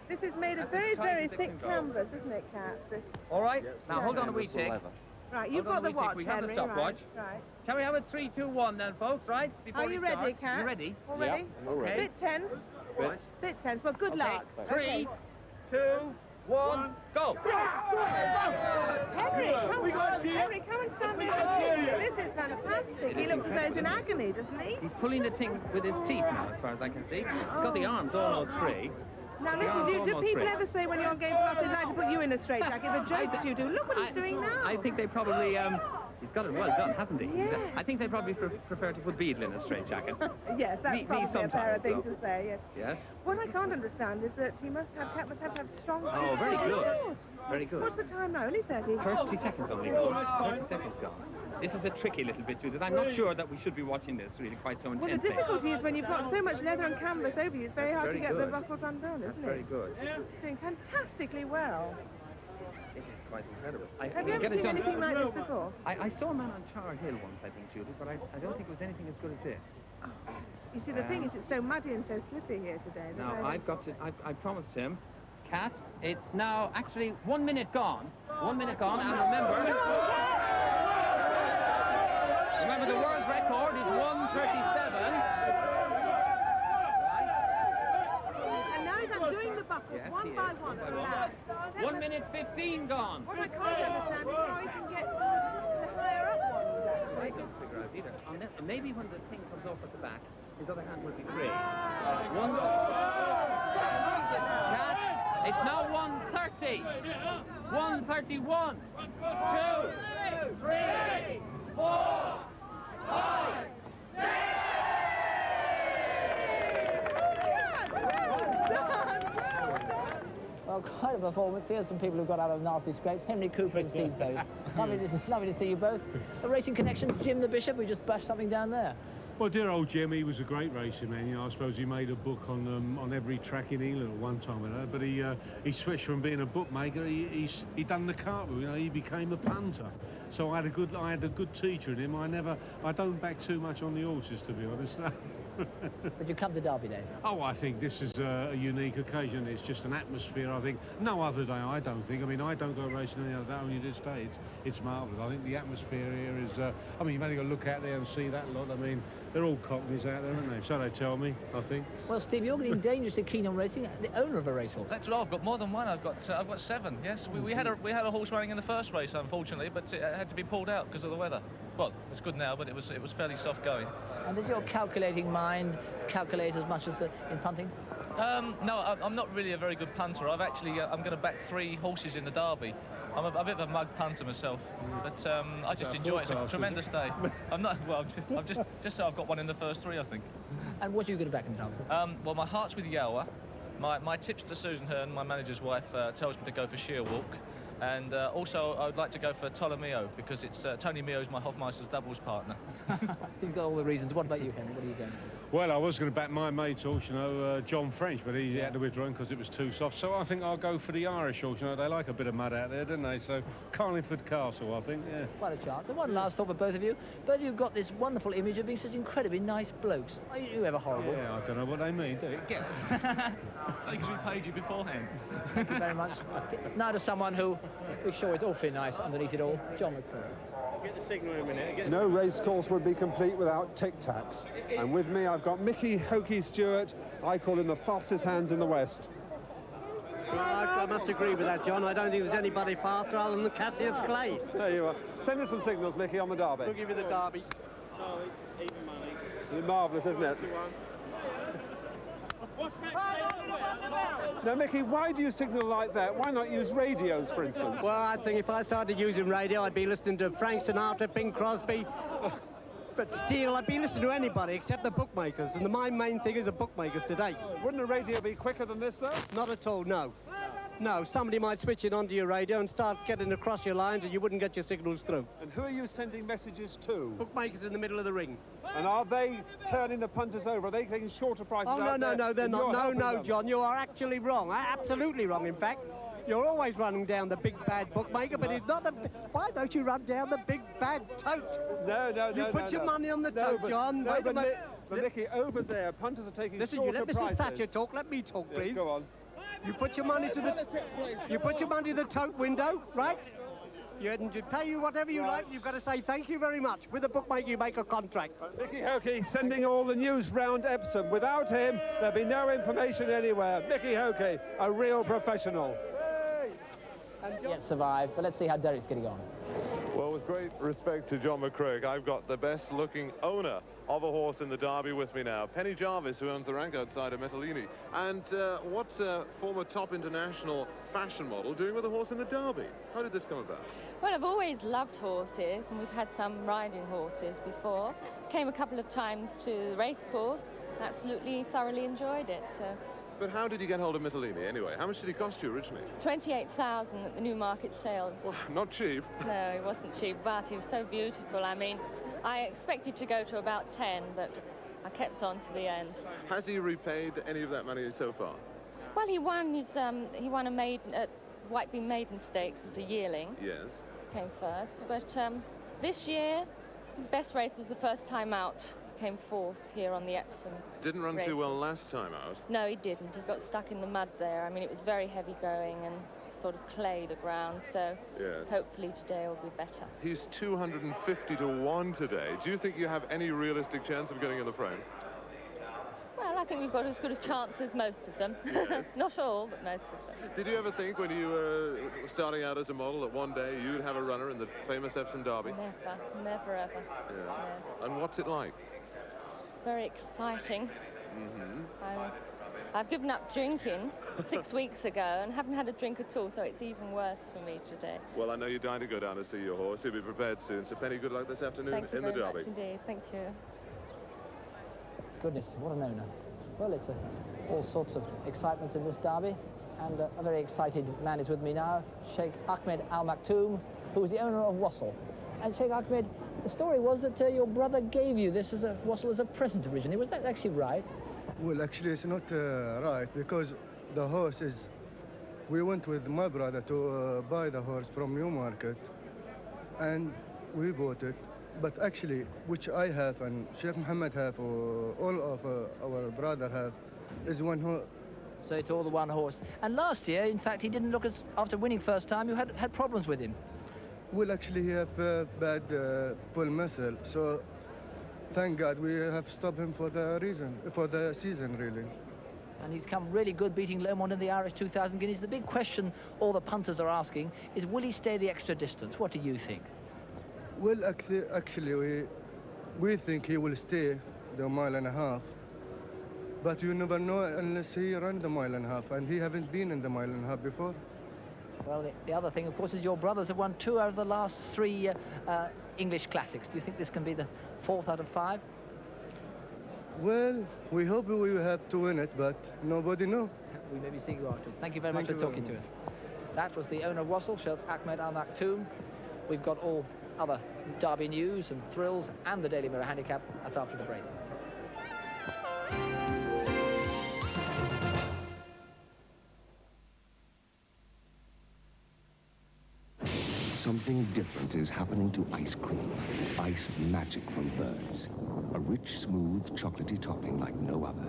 This is made of That's very, as tight very as it thick can go. canvas, isn't it, Kat? This... All right. Yes. Now, hold on a wee Canvas or tick. leather. Right, you've Hold on got a the wee tick. watch, We have the Henry. stopwatch. Right. Shall we have a 3, 2, 1 then, folks, right? Before Are we you start. ready, Kat? You ready? All ready? I'm all ready. Bit tense. Bit. Bit tense, but good luck. 3, 2, 1, go! Henry, come and stand there. This is fantastic. He looks as though he's in agony, doesn't he? He's pulling the thing with his teeth now, as far as I can see. He's got the arms almost free. Now The listen, arms do almost people free. ever say when you're going for they'd like to put you in a straitjacket? The jokes you do. Look what he's doing now. I think they probably, he's got it well done, hasn't he? I think they probably prefer to put Beadle in a straitjacket. Yes, that's Me probably a fair sometimes, thing though. to say, yes. Yes? What I can't understand is that Cat must have to have strong Oh, feet. very good. Yes. Very good. What's the time now? Only 30? 30 seconds only gone. 30 seconds gone. This is a tricky little bit, Judith. I'm not sure that we should be watching this really quite so Well, the intently. difficulty is when you've got so much leather and canvas over you, it's very That's hard to very get the good. ruffles undone, That's isn't very it? good. It's doing fantastically well. This is quite incredible. Have you ever seen anything like this before? I saw a man on Tower Hill once, I think, Judith, but I don't think it was anything as good as this. You see, the thing is, it's so muddy and so slippy here today. Now, I promised him, Kat, it's now actually 1 minute gone. 1 minute gone, and remember the world record is 1:37. And now he's undoing the buckles, Yes, one he by is, one. one by one. 1 minute 15 gone. What I can't understand is how he can get the higher up ones, I actually. don't figure out either. Maybe when the thing comes off at the back, his other hand will be free. Kat, it's now 1:30. 1:31. 2, 3, 4, 5, 6. Well done, well done. quite a performance. Here's some people who got out of nasty scrapes. Henry Cooper and Steve Post. Lovely to see you both. Racing Connections, Jim the Bishop, who just bashed something down there. Well, dear old Jim, he was a great racing man. You know, I suppose he made a book on every track in England at one time, you know, but he switched from being a bookmaker. He done the cartwheel. You know, he became a punter. So I had a good teacher in him. I don't back too much on the horses, to be honest. But you come to Derby Day? Oh, I think this is a unique occasion. It's just an atmosphere, I think. No other day, I don't think. I mean, I don't go racing any other day, only this day. It's marvellous. I think the atmosphere here is... I mean, you've only got to look out there and see that lot. I mean, they're all cockneys out there, aren't they? So they tell me, I think. Well, Steve, you're getting dangerously keen on racing, the owner of a racehorse. That's right, I've got more than one. I've got 7, yes. We had a horse running in the first race, unfortunately, but it had to be pulled out because of the weather. Well, it's good now, but it was fairly soft going. And does your calculating mind calculate as much as in punting? No, I'm not really a very good punter. I'm going to back 3 horses in the Derby. I'm a bit of a mug punter myself, but I just enjoy it. It's a tremendous day. I'm not, well, I'm just so I've got one in the first 3, I think. And what are you going to back in Derby? Well, my heart's with Yowa. My tips to Susan Hearn, my manager's wife, tells me to go for Sheer Walk. And also, I would like to go for Ptolomeo, because it's Tony Meo's my Hofmeister's doubles partner. He's got all the reasons. What about you, Henry? What are you going? Well, I was going to back my mate's horse, you know, John French, but he had to withdraw because it was too soft. So I think I'll go for the Irish horse. You know, they like a bit of mud out there, don't they? So Carlingford Castle, I think, yeah. Quite a chance. And one last thought for both of you. Both of you got this wonderful image of being such incredibly nice blokes. Are you ever horrible? Yeah, I don't know what they mean, do you? Get so because we paid you beforehand. Thank you very much. Now to someone who we're sure is awfully nice underneath it all, John McCurry. Get the signal in a minute. No racecourse would be complete without tic-tacs. And with me, I've got Mickey Hokey Stewart. I call him the fastest hands in the West. Well, I must agree with that, John. I don't think there's anybody faster other than Cassius Clay. There you are. Send us some signals, Mickey, on the Derby. We'll give you the Derby. Sorry, even money. It's marvellous, isn't it? Now, Mickey, why do you signal like that? Why not use radios, for instance? Well, I think if I started using radio, I'd be listening to Frank Sinatra, Bing Crosby. But still, I'd be listening to anybody except the bookmakers. And my main thing is the bookmakers today. Wouldn't a radio be quicker than this, though? Not at all, no. No, somebody might switch it onto your radio and start getting across your lines and you wouldn't get your signals through. And who are you sending messages to? Bookmakers in the middle of the ring. And are they turning the punters over? Are they taking shorter prices Oh, out there? no, they're not. No, them? John, you are actually wrong. Absolutely wrong, in fact. You're always running down the big bad bookmaker, but it's not a... Why don't you run down the big bad tote? No. You put your money on the tote, John. No, Wait a minute. but Nicky, over there, punters are taking Listen, shorter you let prices. Mrs. Thatcher talk. Let me talk, please. Go on. You put your money to the... You put your money to the tote window, right? You pay you whatever you like. You've got to say thank you very much. With the bookmaker, you make a contract. Mickey Hokey sending all the news round Epsom. Without him, there'd be no information anywhere. Mickey Hokey, a real professional. Yet survive, but let's see how Derek's getting on. Well, with great respect to John McCraig, I've got the best-looking owner of a horse in the Derby with me now, Penny Jarvis, who owns the rank outside of Metalini. And what's a former top international fashion model doing with a horse in the Derby? How did this come about? Well, I've always loved horses, and we've had some riding horses before. Came a couple of times to the racecourse, absolutely thoroughly enjoyed it. So. But how did you get hold of Metalini anyway? How much did he cost you originally? 28,000 at the Newmarket sales. Well, not cheap. No, he wasn't cheap, but he was so beautiful. I mean, I expected to go to about 10, but I kept on to the end. Has he repaid any of that money so far? Well, he won a maiden at Whiteby Maiden Stakes as a yearling. Yes. Came first, but this year his best race was the first time out. Came fourth here on the Epsom. Didn't run too well last time out. No, he didn't. He got stuck in the mud there. I mean, it was very heavy going and sort of clay, the ground, so yes. Hopefully today will be better. He's 250 to 1 today. Do you think you have any realistic chance of getting in the frame? Well, I think we've got as good a chance as most of them. Yes. Not all, but most of them. Did you ever think when you were starting out as a model that one day you'd have a runner in the famous Epsom Derby? Never, ever. Yeah. No. And what's it like? Very exciting. Mm-hmm. I've given up drinking 6 weeks ago and haven't had a drink at all, so it's even worse for me today. Well, I know you're dying to go down to see your horse. He'll be prepared soon. So, Penny, good luck this afternoon in the Derby. Thank you very much indeed. Thank you. Goodness, what an owner. Well, it's all sorts of excitements in this Derby. And a very excited man is with me now, Sheikh Ahmed Al Maktoum, who is the owner of Wassel. And Sheikh Ahmed, the story was that your brother gave you this as a Wassel as a present originally. Was that actually right? Well, actually, it's not right, because the horse is... We went with my brother to buy the horse from Newmarket, and we bought it. But actually, which I have and Sheikh Mohammed have, or all of our brother have, is one horse. So it's all the one horse. And last year, in fact, he didn't look as... After winning first time, you had problems with him. Well, actually, he have bad pull muscle, so thank God we have stopped him for the season, really. And he's come really good, beating Lomond in the Irish 2000 Guineas. The big question all the punters are asking is, will he stay the extra distance? What do you think? Well, actually, we think he will stay the 1.5 miles. But you never know unless he runs the 1.5 miles, and he haven't been in the 1.5 miles before. Well, the other thing, of course, is your brothers have won 2 out of the last 3 English classics. Do you think this can be the 4th out of 5? Well, we hope we will have to win it, but nobody knows. We may be seeing you afterwards. Thank you very much for talking to us. That was the owner of Wassel, Sheikh Ahmed Al Maktoum. We've got all other Derby news and thrills and the Daily Mirror Handicap. That's after the break. Something different is happening to ice cream. Ice magic from Birds. A rich, smooth, chocolatey topping like no other.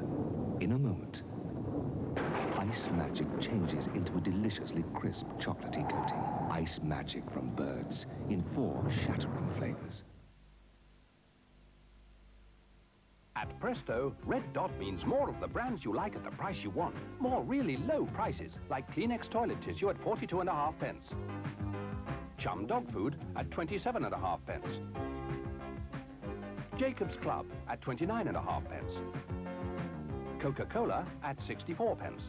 In a moment, ice magic changes into a deliciously crisp, chocolatey coating. Ice magic from Birds in 4 shattering flavors. At Presto, Red Dot means more of the brands you like at the price you want. More really low prices, like Kleenex toilet tissue at 42.5 pence. Chum dog food at 27.5 pence. Jacob's Club at 29.5 pence. Coca-Cola at 64 pence.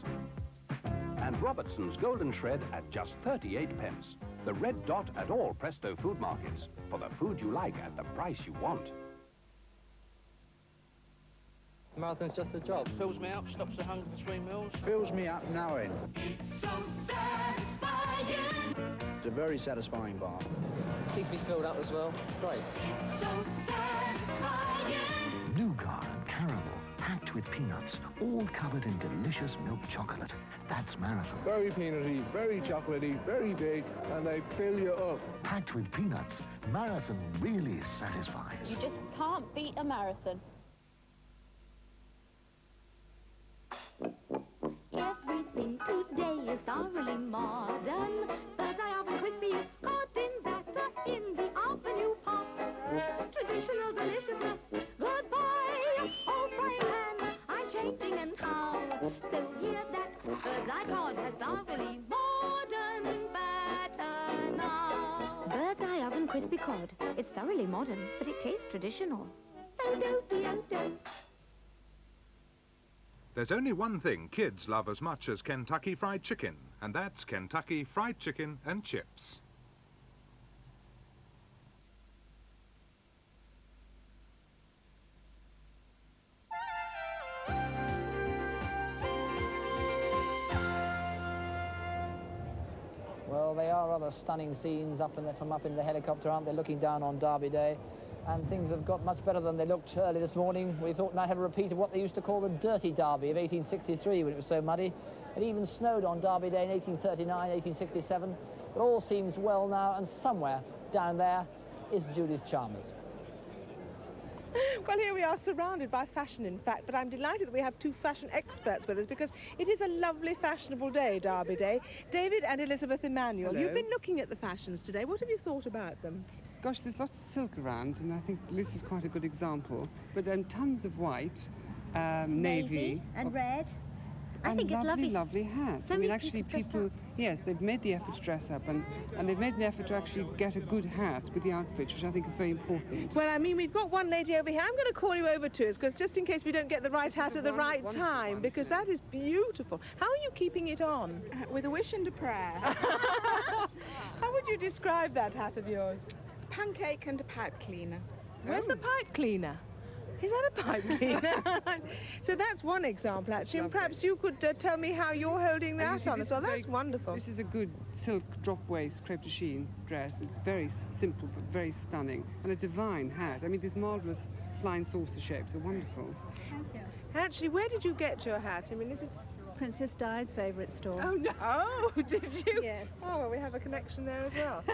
And Robertson's Golden Shred at just 38 pence. The Red Dot at all Presto food markets. For the food you like at the price you want. Marathon's just a job. Fills me up, stops the hunger between meals. Fills me up knowing. It's so satisfying. It's a very satisfying bar. Keeps me filled up as well. It's great. It's so satisfying. Nougat and caramel, packed with peanuts, all covered in delicious milk chocolate. That's Marathon. Very peanutty, very chocolatey, very big, and they fill you up. Packed with peanuts, Marathon really satisfies. You just can't beat a Marathon. Everything today is thoroughly modern. Bird's eye oven crispy is caught in batter in the oven you pop. Traditional deliciousness, goodbye. Oh, frying pan, I'm changing and how. So hear that bird's eye cod has thoroughly modern batter now. Bird's eye oven crispy cod. It's thoroughly modern, but it tastes traditional. Oh-do-de-oh-do. There's only one thing kids love as much as Kentucky Fried Chicken, and that's Kentucky Fried Chicken and Chips. Well, they are rather stunning scenes from up in the helicopter, aren't they, looking down on Derby Day? And things have got much better than they looked early this morning. We thought we might have a repeat of what they used to call the Dirty Derby of 1863 when it was so muddy. It even snowed on Derby Day in 1839, 1867. But all seems well now, and somewhere down there is Judith Chalmers. Well, here we are surrounded by fashion, in fact, but I'm delighted that we have 2 fashion experts with us because it is a lovely, fashionable day, Derby Day. David and Elizabeth Emanuel, Hello. You've been looking at the fashions today. What have you thought about them? Gosh, there's lots of silk around, and I think Liz is quite a good example. But tons of white, navy, and red. I think it's lovely, lovely hats. So I mean, many actually, people dress yes, they've made the effort to dress up, and they've made an effort to actually get a good hat with the outfit, which I think is very important. Well, I mean, we've got one lady over here. I'm going to call you over to us, because just in case we don't get the right hat at the right time, because that is beautiful. How are you keeping it on? With a wish and a prayer. How would you describe that hat of yours? Pancake and a pipe cleaner. Where's the pipe cleaner? Is that a pipe cleaner? So that's one example, actually. And perhaps you could tell me how you're holding that on as well. That's wonderful. This is a good silk drop waist crepe de chine dress. It's very simple but very stunning. And a divine hat. I mean, these marvellous flying saucer shapes are wonderful. Thank you. Actually, where did you get your hat? I mean, is it... Princess Di's favourite store. Oh, no. Oh, did you? Yes. Oh, well, we have a connection there as well.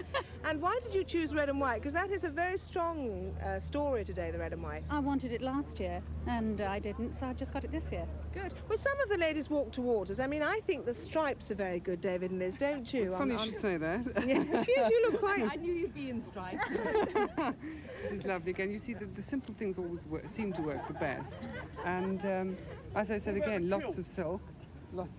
And why did you choose red and white? Because that is a very strong story today, the red and white. I wanted it last year, and I didn't, so I just got it this year. Good. Well, some of the ladies walk towards us. I mean, I think the stripes are very good, David and Liz, don't you? It's funny you should say that. Yes, you look quite... I knew you'd be in stripes. This is lovely. Again, you see the simple things always seem to work the best. And as I said again, lots of silk. Lots.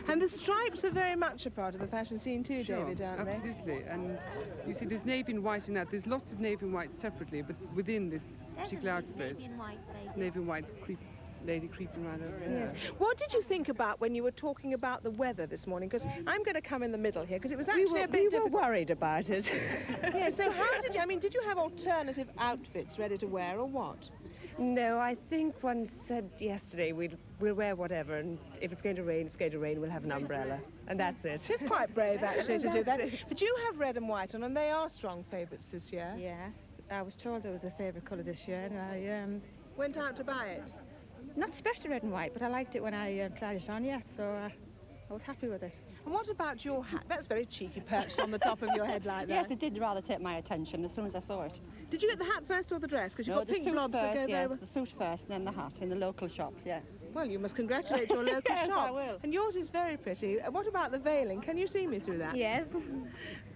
And the stripes are very much a part of the fashion scene too, Sure, David, aren't they? absolutely. And you see there's navy and white in that. There's lots of navy and white separately, but within this particular outfit, it's navy and white lady creeping right over there. Yes. What did you think about when you were talking about the weather this morning? Because I'm going to come in the middle here, because it was actually a bit difficult. We were worried about it. Yeah, so how did you, I mean, did you have alternative outfits ready to wear or what? No, I think one said yesterday we'll wear whatever, and if it's going to rain, it's going to rain. We'll have an umbrella, and that's it. It's quite brave, actually, to do that. But you have red and white on, and they are strong favourites this year. Yes, I was told there was a favourite colour this year, and I went out to buy it. Not especially red and white, but I liked it when I tried it on. Yes, so I was happy with it. And what about your hat? That's very cheeky, perched on the top of your head like that. Yes, it did rather take my attention as soon as I saw it. Did you get the hat first or the dress? Because you've got pink blobs that go yes, there. the suit first and then the hat in the local shop, yeah. Well, you must congratulate your local yes, shop. I will. And yours is very pretty. What about the veiling? Can you see me through that? Yes.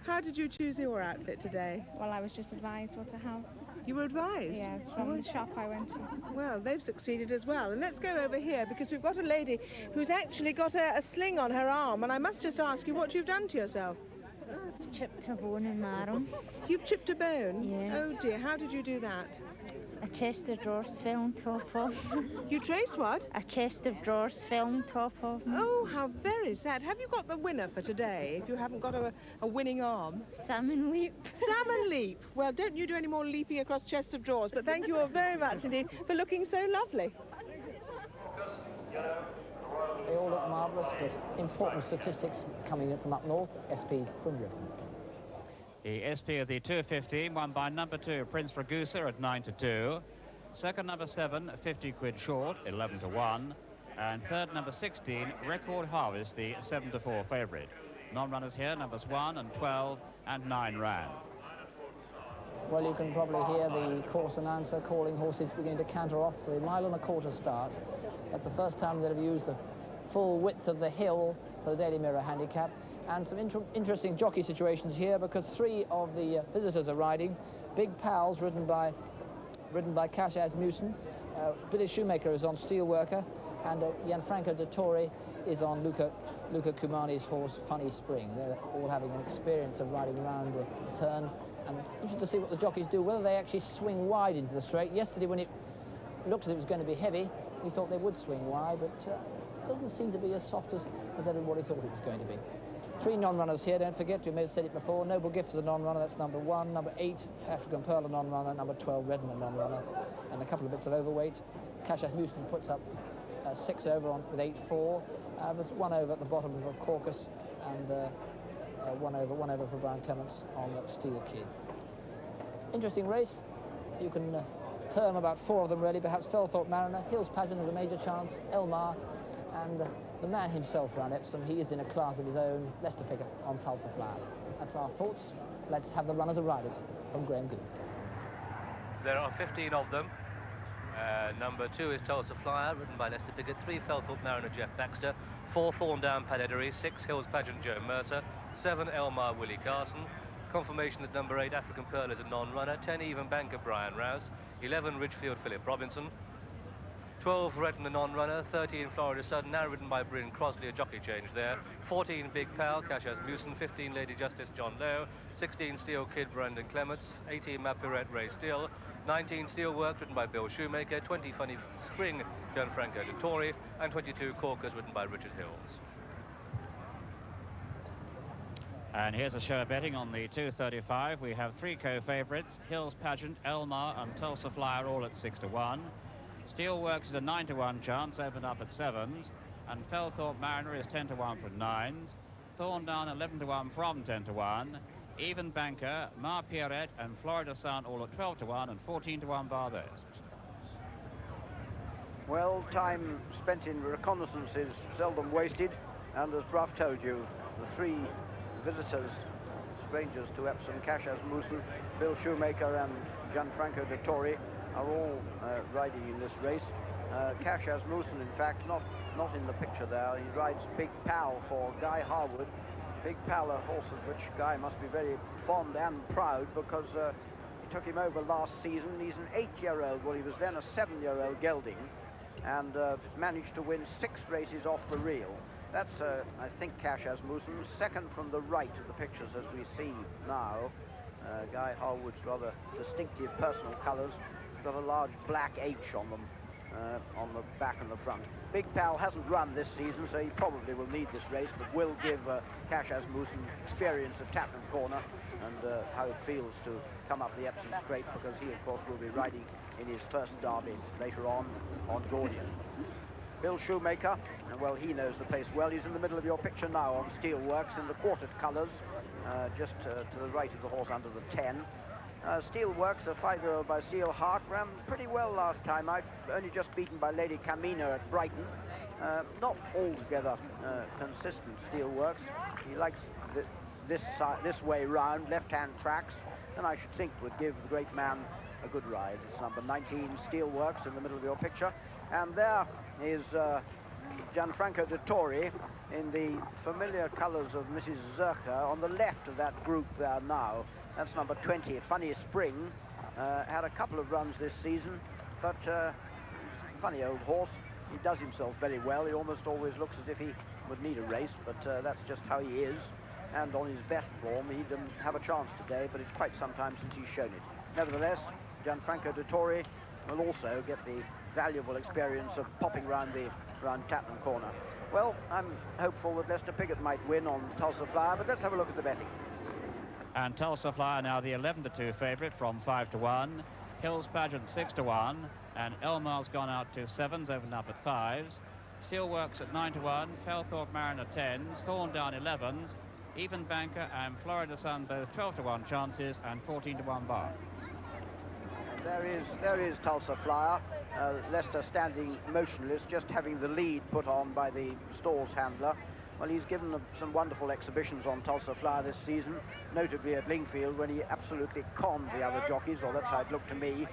How did you choose your outfit today? Well, I was just advised what to have. You were advised? Yes, from the shop I went to. Well, they've succeeded as well. And let's go over here, because we've got a lady who's actually got a sling on her arm. And I must just ask you what you've done to yourself. I've chipped a bone in my arm. You've chipped a bone? Yeah. Oh, dear. How did you do that? A chest of drawers fell on top of. You traced what? A chest of drawers fell on top of. Oh, how very sad. Have you got the winner for today, if you haven't got a winning arm? Salmon leap. Salmon leap. Well, don't you do any more leaping across chests of drawers, but thank you all very much indeed for looking so lovely. They all look marvellous, but important statistics coming in from up north. SP's from Britain. The SP of the 250, won by number 2, Prince Ragusa at 9-2. Second, number 7, 50 quid short, 11-1. And third, number 16, Record Harvest, the 7-4 favourite. Non-runners here, numbers 1 and 12 and 9 ran. Well, you can probably hear the course announcer calling horses beginning to canter off the 1.25 mile start. That's the first time they've used the full width of the hill for the Daily Mirror handicap. And some interesting jockey situations here, because 3 of the visitors are riding. Big Pals, ridden by Cash Asmussen. Billy Shoemaker is on Steelworker, and Gianfranco Dettori is on Luca Cumani's horse, Funny Spring. They're all having an experience of riding around the turn, and interested to see what the jockeys do, whether they actually swing wide into the straight. Yesterday, when it looked as if it was going to be heavy, we thought they would swing wide, but it doesn't seem to be as soft as everybody thought it was going to be. 3 non-runners here, don't forget, you may have said it before. Noble Gift is a non-runner, that's number 1. Number 8, African Pearl, a non-runner. Number 12, Redden, a non-runner. And a couple of bits of overweight. Cash Asmussen puts up 6 over on with 8-4. There's 1 over at the bottom of a Caucus, and 1 over for Brian Clements on Steel Kid. Interesting race. You can perm about 4 of them really, perhaps Felthorpe Mariner, Hills Pageant has a major chance, Elmar, and the man himself round Epsom. He is in a class of his own, Leicester Picker on Tulsa Flower. That's our thoughts. Let's have the runners and riders from Graham Goode. There are 15 of them. Number 2 is Tulsa Flyer, ridden by Leicester Piggott. 3, Felthorpe Mariner, Jeff Baxter. 4, Thorndown, Pat Edery. 6, Hills Pageant, Joe Mercer. 7, Elmar, Willie Carson. Confirmation that number 8, African Pearl, is a non-runner. 10, Even Banker, Brian Rouse. 11, Ridgefield, Philip Robinson. 12, Redden, a non-runner. 13, Florida Sun, now ridden by Bryn Crosley, a jockey change there. 14, Big Pal, Cash Asmussen. 15, Lady Justice, John Lowe. 16, Steel Kid, Brandon Clements. 18, Mapirette, Ray Steele. 19, Steelwork, ridden by Bill Shoemaker. 20, Funny Spring, Gianfranco Dettori. And 22, Caucus, ridden by Richard Hills. And here's a show of betting on the 235. We have three co-favourites: Hills Pageant, Elmar and Tulsa Flyer, all at 6 to 1. Steelworks is a 9 to 1 chance, opened up at 7s. And Felthorpe Mariner is 10 to 1 from 9s. Thorndown 11 to 1 from 10 to 1. Even Banker, Mar Pierrette and Florida Sun all at 12 to 1 and 14 to 1 bar those. Well, time spent in reconnaissance is seldom wasted, and as Brough told you, the three visitors, strangers to Epsom, Cash Asmussen, Bill Shoemaker and Gianfranco Dettori, are all riding in this race. Cash Asmussen, in fact, not in the picture there. He rides Big Pal for Guy Harwood. Big Pal, a horse of which Guy must be very fond and proud, because he took him over last season. He's an 8-year-old, well, he was then a 7-year-old gelding, and managed to win 6 races off the reel. That's, I think, Cash Asmussen, second from the right of the pictures as we see now. Guy Harwood's rather distinctive personal colours. Got a large black H on them, on the back and the front. Big Pal hasn't run this season, so he probably will need this race, but will give Cash Asmussen experience of Tattenham Corner and how it feels to come up the Epsom Straight, because he, of course, will be riding in his first derby later on Goode. Bill Shoemaker, and well, he knows the place well. He's in the middle of your picture now on Steelworks in the quartered colours, just to the right of the horse under the 10. Steelworks, a 5-year-old by Steel Hart, ran pretty well last time out, only just beaten by Lady Camina at Brighton. Not altogether consistent, Steelworks. He likes this way round, left-hand tracks, and I should think would give the great man a good ride. It's number 19, Steelworks, in the middle of your picture. And there is Gianfranco Dettori in the familiar colours of Mrs. Zerker on the left of that group there now. That's number 20, Funny Spring. Had a couple of runs this season, but funny old horse. He does himself very well. He almost always looks as if he would need a race, but that's just how he is. And on his best form, he didn't have a chance today, but it's quite some time since he's shown it. Nevertheless, Gianfranco Dettori will also get the valuable experience of popping round Tattenham Corner. Well, I'm hopeful that Lester Piggott might win on Tulsa Flyer, but let's have a look at the betting. And Tulsa Flyer now the 11 to 2 favourite from 5 to 1. Hills Pageant 6 to 1. And Elmar's gone out to 7s, opened up at 5s. Steelworks at 9 to 1. Felthorpe Mariner 10s. Thorndown 11s. Even Banker and Florida Sun both 12 to 1 chances and 14 to 1 bar. There is Tulsa Flyer. Leicester standing motionless, just having the lead put on by the stalls handler. Well, he's given some wonderful exhibitions on Tulsa Flyer this season, notably at Lingfield, when he absolutely conned the other jockeys, or that's how it looked to me.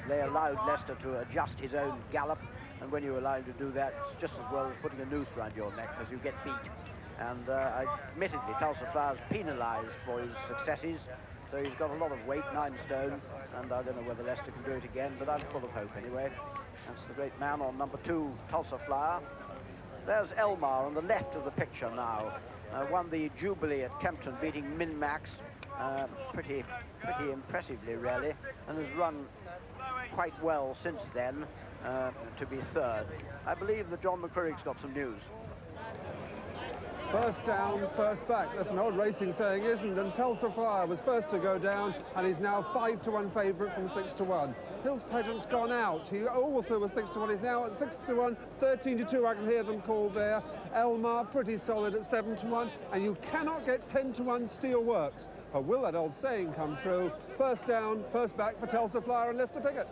They allowed Leicester to adjust his own gallop, and when you allow him to do that, it's just as well as putting a noose around your neck, because you get beat. And admittedly, Tulsa Flyer's penalised for his successes, so he's got a lot of weight, 9 stone, and I don't know whether Leicester can do it again, but I'm full of hope anyway. That's the great man on number 2, Tulsa Flyer. There's Elmar on the left of the picture now. Won the Jubilee at Kempton, beating Min-Max pretty impressively, really, and has run quite well since then to be 3rd. I believe that John McCririck's got some news. First down, first back. That's an old racing saying, isn't it? And Tulsa Flyer was first to go down, and he's now 5 to 1 favourite from 6 to 1. Hills Pageant's gone out. He also was 6 to 1. He's now at 6 to 1, 13 to 2. I can hear them called there. Elmar pretty solid at 7 to 1, and you cannot get 10 to 1 Steelworks. But will that old saying come true? First down, first back for Tulsa Flyer and Lester Piggott.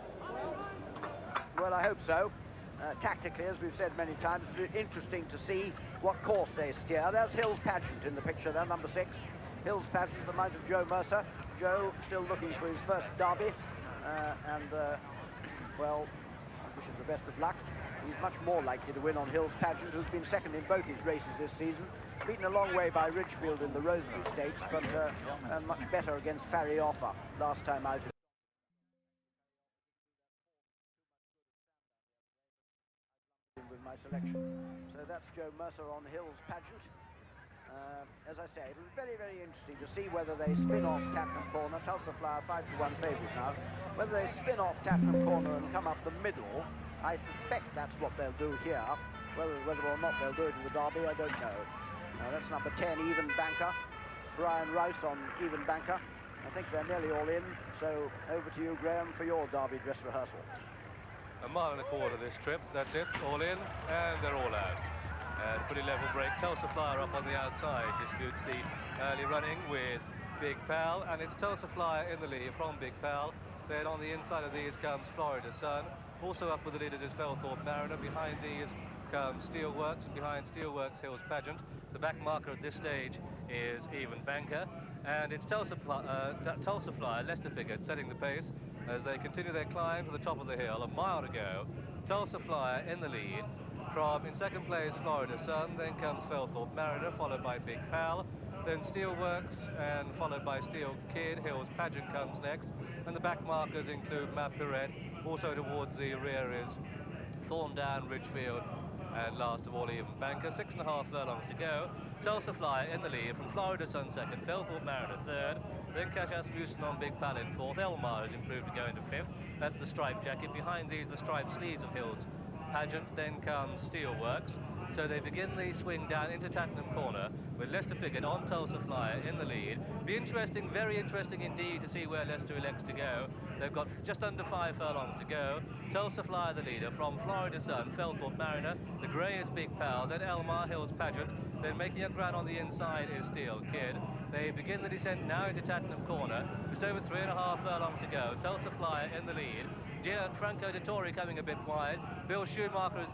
Well, I hope so. Tactically, as we've said many times, it'll be interesting to see what course they steer. There's Hills Pageant in the picture there, number 6. Hills Pageant, the mount of Joe Mercer. Joe still looking for his first derby, well, I wish him the best of luck. He's much more likely to win on Hills Pageant, who's been second in both his races this season. Beaten a long way by Ridgefield in the Rosebery Stakes, but much better against Farry Offer last time out. With my selection. So that's Joe Mercer on Hills Pageant. As I say, it was very, very interesting to see whether they spin off Tattenham Corner. Tulsa Flyer 5 to 1 favourite now. Whether they spin off Tattenham Corner and come up the middle, I suspect that's what they'll do here. Whether or not they'll do it in the Derby, I don't know. That's number 10, Even Banker. Brian Rice on even banker. I think they're nearly all in, so over to you, Graham, for your Derby dress rehearsal. 1.25 miles this trip, that's it, all in, and they're all out. And pretty level break. Tulsa Flyer up on the outside disputes the early running with Big Pal, and it's Tulsa Flyer in the lead from Big Pal. Then on the inside of these comes Florida Sun. Also up with the leaders is Felthorpe Mariner. Behind these comes Steelworks, and behind Steelworks Hills Pageant. The back marker at this stage is Even Banker, and it's Tulsa Flyer, Leicester Piggott setting the pace as they continue their climb to the top of the hill. 1 mile to go. Tulsa Flyer in the lead. From in second place Florida Sun, then comes Felthorpe Mariner, followed by Big Pal, then Steelworks, and followed by Steel Kid. Hills Pageant comes next, and the back markers include Map Pirette. Also towards the rear is Thorndown, Ridgefield, and last of all Even Banker. 6.5 furlongs to go. Tulsa Flyer in the lead, from Florida Sun second, Felthorpe Mariner third, then Cash Asmussen on Big Pal in fourth. Elmar has improved to go into fifth. That's the striped jacket. Behind these the striped sleeves of Hills Pageant. Then comes Steelworks. So they begin the swing down into Tattenham Corner with Leicester Piggott on Tulsa Flyer in the lead. Be interesting, very interesting indeed, to see where Leicester elects to go. They've got just under 5 furlongs to go. Tulsa Flyer the leader, from Florida Sun, Felthorpe Mariner. The grey is Big Pal, then Elmar, Hills Pageant. Then making up ground on the inside is Steel Kid. They begin the descent now into Tattenham Corner. Just over 3.5 furlongs to go. Tulsa Flyer in the lead. Franco Dettori coming a bit wide. Bill Shoemaker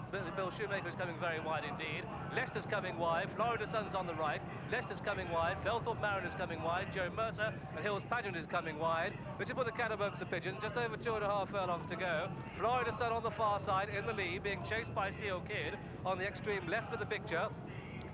is coming very wide indeed. Leicester's coming wide. Florida Sun's on the right. Leicester's coming wide. Felthorpe Mariner's coming wide. Joe Mercer and Hills Pageant is coming wide. Which is put the Catterbugs to pigeons. Just over 2.5 furlongs to go. Florida Sun on the far side in the lead, being chased by Steel Kid. On the extreme left of the picture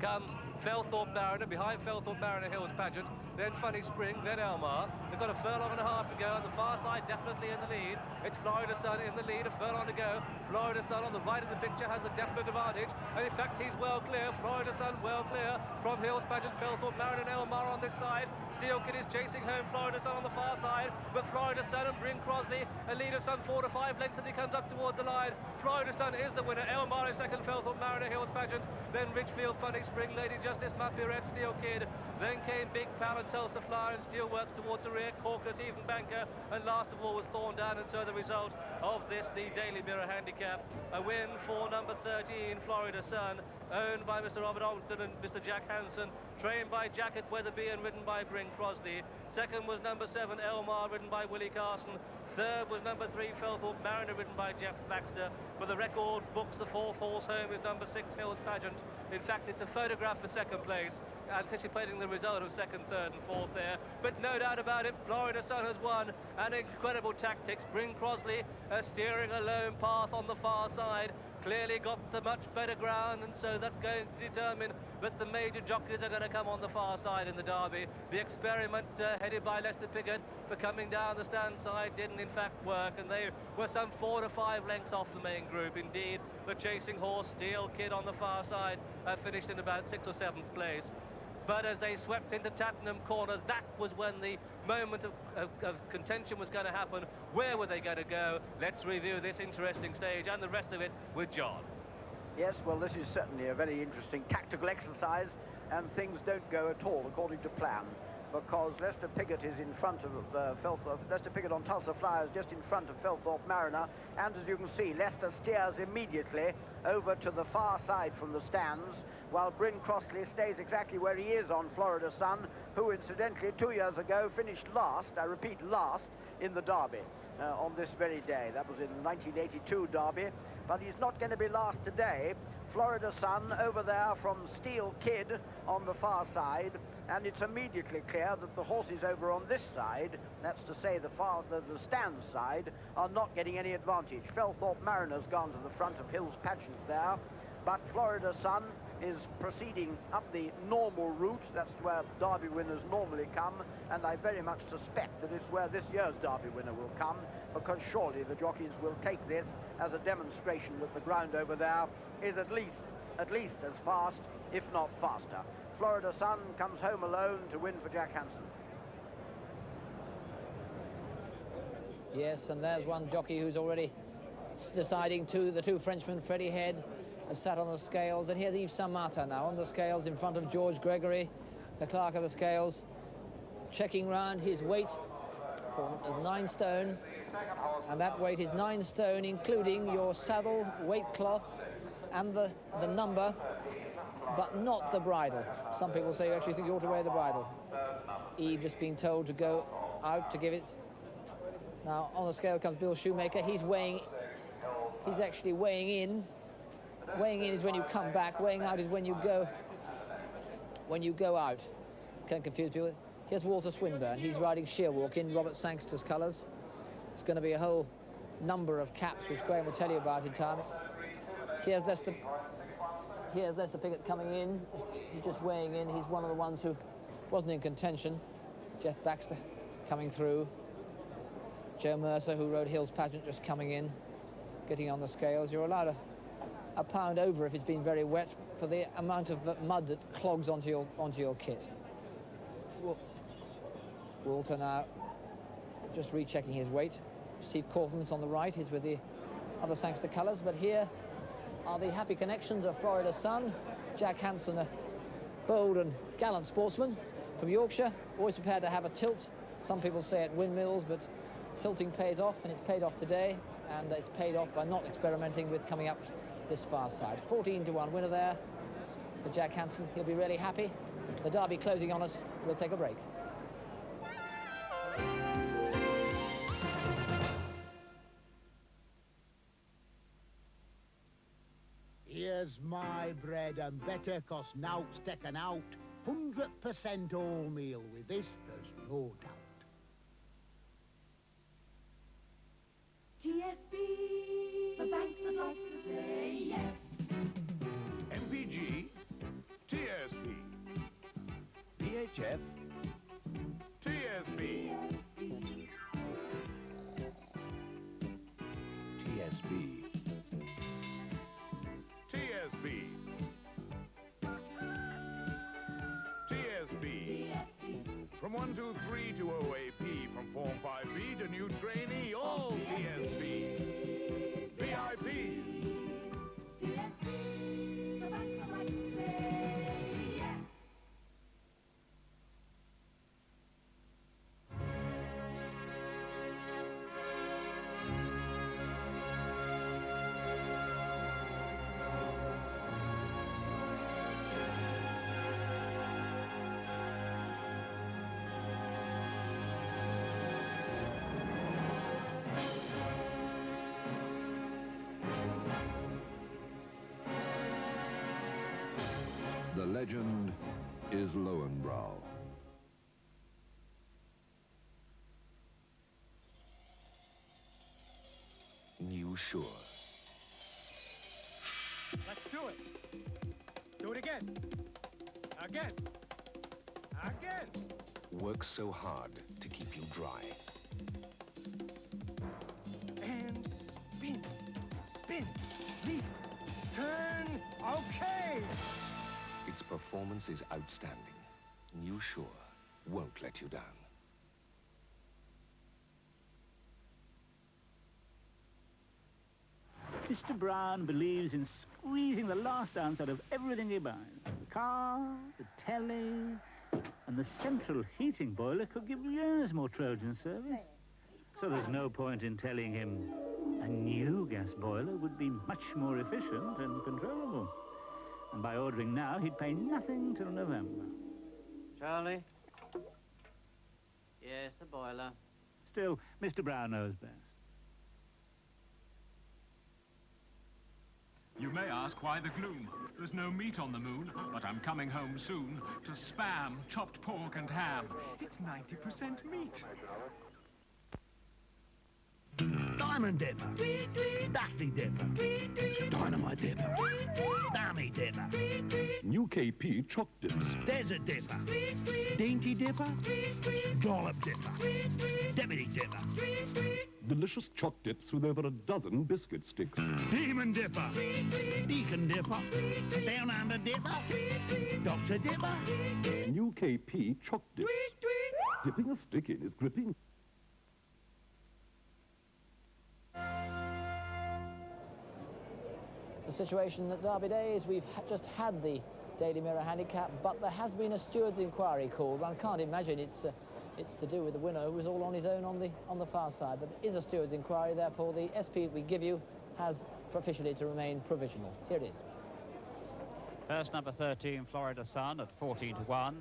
comes Felthorpe Mariner. Behind Felthorpe Mariner, Hills Pageant, then Funny Spring, then Elmar. They've got 1.5 furlongs to go. On the far side, definitely in the lead. It's Florida Sun in the lead, 1 furlong to go. Florida Sun on the right of the picture has a definite advantage, and in fact he's well clear. Florida Sun well clear from Hills Pageant, Felthorpe Mariner and Elmar on this side. Steel Kid is chasing home Florida Sun on the far side, but Florida Sun and Bryn Crosley a lead of some 4 to 5 lengths as he comes up towards the line. Florida Sun is the winner. Elmar is second, Felthorpe Mariner, Hills Pageant, then Ridgefield, Funny Spring, Lady Justice, Mapirette, Steel Kid. Then came Big Pal and Tulsa Flyer, and Steelworks towards the rear, Caucus, Even Banker, and last of all was Thorndown. And so the result of this, the Daily Mirror Handicap, a win for number 13, Florida Sun, owned by Mr. Robert Ogden and Mr. Jack Hansen, trained by Jack at Weatherby and ridden by Bryn Crosley. Second was number 7, Elmar, ridden by Willie Carson. Third was number 3, Felthorpe Mariner, ridden by Jeff Baxter. For the record books, the 4th horse home is number 6, Hills Pageant. In fact, it's a photograph for second place, anticipating the result of second, third and fourth there. But no doubt about it, Florida Sun has won, and incredible tactics. Bryn Crosley steering a lone path on the far side, clearly got the much better ground, and so that's going to determine that the major jockeys are going to come on the far side in the Derby. The experiment headed by Leicester Piggott for coming down the stand side didn't in fact work, and they were some 4 to 5 lengths off the main group. Indeed, the chasing horse Steel Kid on the far side finished in about 6th or 7th place. But as they swept into Tattenham Corner, that was when the moment of contention was going to happen. Where were they going to go? Let's review this interesting stage and the rest of it with John. Yes, well, this is certainly a very interesting tactical exercise, and things don't go at all according to plan, because Leicester Piggott is in front of Leicester Piggott on Tulsa Flyer is just in front of Felthorpe Mariner, and as you can see, Leicester steers immediately over to the far side from the stands, while Bryn Crosley stays exactly where he is on Florida Sun, who incidentally 2 years ago finished last, I repeat last, in the Derby on this very day. That was in the 1982 Derby, but he's not going to be last today. Florida Sun over there from Steel Kid on the far side, and it's immediately clear that the horses over on this side, that's to say the stand side, are not getting any advantage. Felthorpe Mariner's gone to the front of Hills Pageant there, but Florida Sun is proceeding up the normal route. That's where Derby winners normally come, and I very much suspect that it's where this year's Derby winner will come, because surely the jockeys will take this as a demonstration that the ground over there is at least as fast, if not faster. Florida Sun comes home alone to win for Jack Hansen. Yes, and there's one jockey who's already deciding the two Frenchmen. Freddie Head has sat on the scales, and here's Yves Samata now on the scales in front of George Gregory, the clerk of the scales. checking round his weight as 9 stone, and that weight is 9 stone, including your saddle, weight cloth, and the number, but not the bridle. Some people say you actually think you ought to wear the bridle. Eve just being told to go out to give it. Now on the scale comes Bill Shoemaker. He's actually weighing in. Weighing in is when you come back. Weighing out is when you go out. Can't confuse people. Here's Walter Swinburne. He's riding Sheerwalk in Robert Sangster's colours. It's going to be a whole number of caps, which Graham will tell you about in time. Here's Lester Piggott coming in. He's just weighing in. He's one of the ones who wasn't in contention. Jeff Baxter coming through. Joe Mercer, who rode Hill's Pageant, just coming in, getting on the scales. You're allowed a pound over if it's been very wet for the amount of mud that clogs onto your kit. Walter now just rechecking his weight. Steve Kaufman's on the right. He's with the other Sangster colours, but here are the happy connections of Florida Sun. Jack Hansen, a bold and gallant sportsman from Yorkshire, always prepared to have a tilt. Some people say at windmills, but tilting pays off, and it's paid off today, and it's paid off by not experimenting with coming up this far side. 14-1 winner there for Jack Hansen. He'll be really happy. The Derby closing on us. We'll take a break. Here's my bread and better, cos nout's taken out. 100% wholemeal. With this, there's no doubt. TSB, the bank that likes to say yes. MPG, TSB. VHF, TSB. TSB. TSB. TSB. From 123 to OAP, from Form 5B to new trainee, all TSB. VIPs. TSB, the bank that likes to say yes. The legend is Brough. New Sure. Let's do it. Do it again. Again. Again. Works so hard to keep you dry. And spin. Spin. Leap. Turn. Okay. Its performance is outstanding. New Sure won't let you down. Mr. Brown believes in squeezing the last ounce out of everything he buys. The car, the telly, and the central heating boiler could give years more Trojan service. So there's no point in telling him a new gas boiler would be much more efficient and controllable. And by ordering now, he'd pay nothing till November. Charlie? Yes, the boiler. Still, Mr. Brown knows best. You may ask why the gloom. There's no meat on the moon, but I'm coming home soon to spam, chopped pork and ham. It's 90% meat. Diamond Dipper, Dusty Dipper, Dynamite Dipper, Dummy Dipper, New KP Choc Dips. Desert Dipper, Dainty Dipper, Dollop Dipper, Deputy Dipper, Delicious choc dips with over a dozen biscuit sticks. Demon Dipper, Deacon Dipper, Down Under Dipper, Doctor Dipper. New KP Choc Dips. Dipping a stick in is gripping. The situation at Derby Day is we've just had the Daily Mirror Handicap, but there has been a steward's inquiry called. One can't imagine it's it's to do with the winner who was all on his own on the far side. But there is a steward's inquiry, therefore the SP we give you has officially to remain provisional. Here it is. First number 13, Florida Sun at 14-1.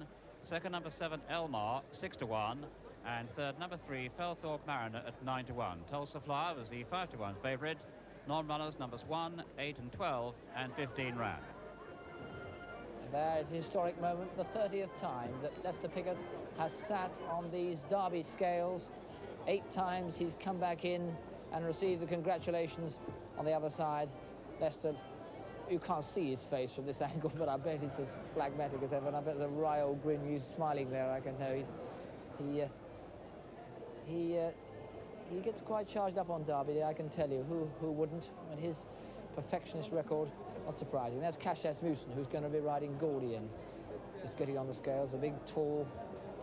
Second number 7, Elmar, 6-1. And third number 3, Felthorpe Mariner at 9-1. Tulsa Flyer was the 5-1 favourite. Non-runners numbers 1, 8 and 12 and 15 ran. There is a historic moment, the 30th time that Lester Piggott has sat on these Derby scales. 8 times he's come back in and received the congratulations on the other side. Lester, you can't see his face from this angle, but I bet it's as phlegmatic as ever, and I bet there's a wry old grin. He's smiling there, I can tell. He gets quite charged up on Derby Day, I can tell you. Who wouldn't? And his perfectionist record, not surprising. There's Cash Asmussen, who's going to be riding Goode in. Just getting on the scales, a big, tall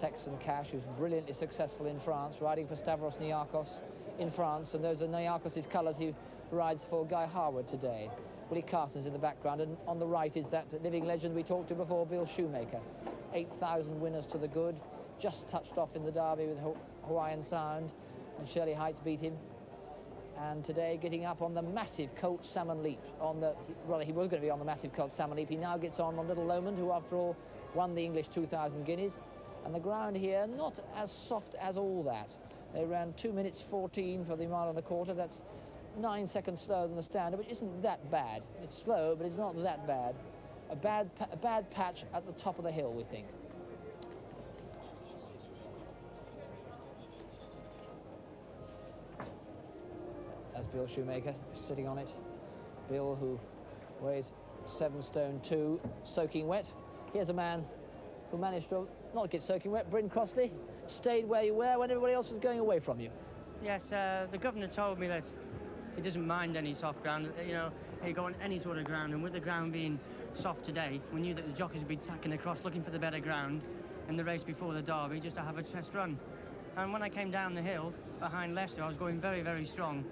Texan Cash, who's brilliantly successful in France, riding for Stavros Niarchos in France, and those are Niarchos' colours. He rides for Guy Harwood today. Willie Carson's in the background, and on the right is that living legend we talked to before, Bill Shoemaker. 8,000 winners to the good, just touched off in the Derby with Hawaiian Sound, and Shirley Heights beat him. And today getting up on the massive Colt Salmon Leap. He was going to be on the massive Colt Salmon Leap. He now gets on Little Lomond, who after all won the English 2,000 guineas. And the ground here, not as soft as all that. They ran 2 minutes 14 for the mile and a quarter. That's 9 seconds slower than the standard, which isn't that bad. It's slow, but it's not that bad. A bad patch at the top of the hill, we think. That's Bill Shoemaker sitting on it. Bill, who weighs 7 stone 2, soaking wet. Here's a man who managed to not get soaking wet. Bryn Crossley stayed where you were when everybody else was going away from you. Yes, the governor told me that he doesn't mind any soft ground. You know, he go on any sort of ground, and with the ground being soft today, we knew that the jockeys would be tacking across looking for the better ground in the race before the Derby, just to have a test run. And when I came down the hill behind Leicester, I was going very, very strong.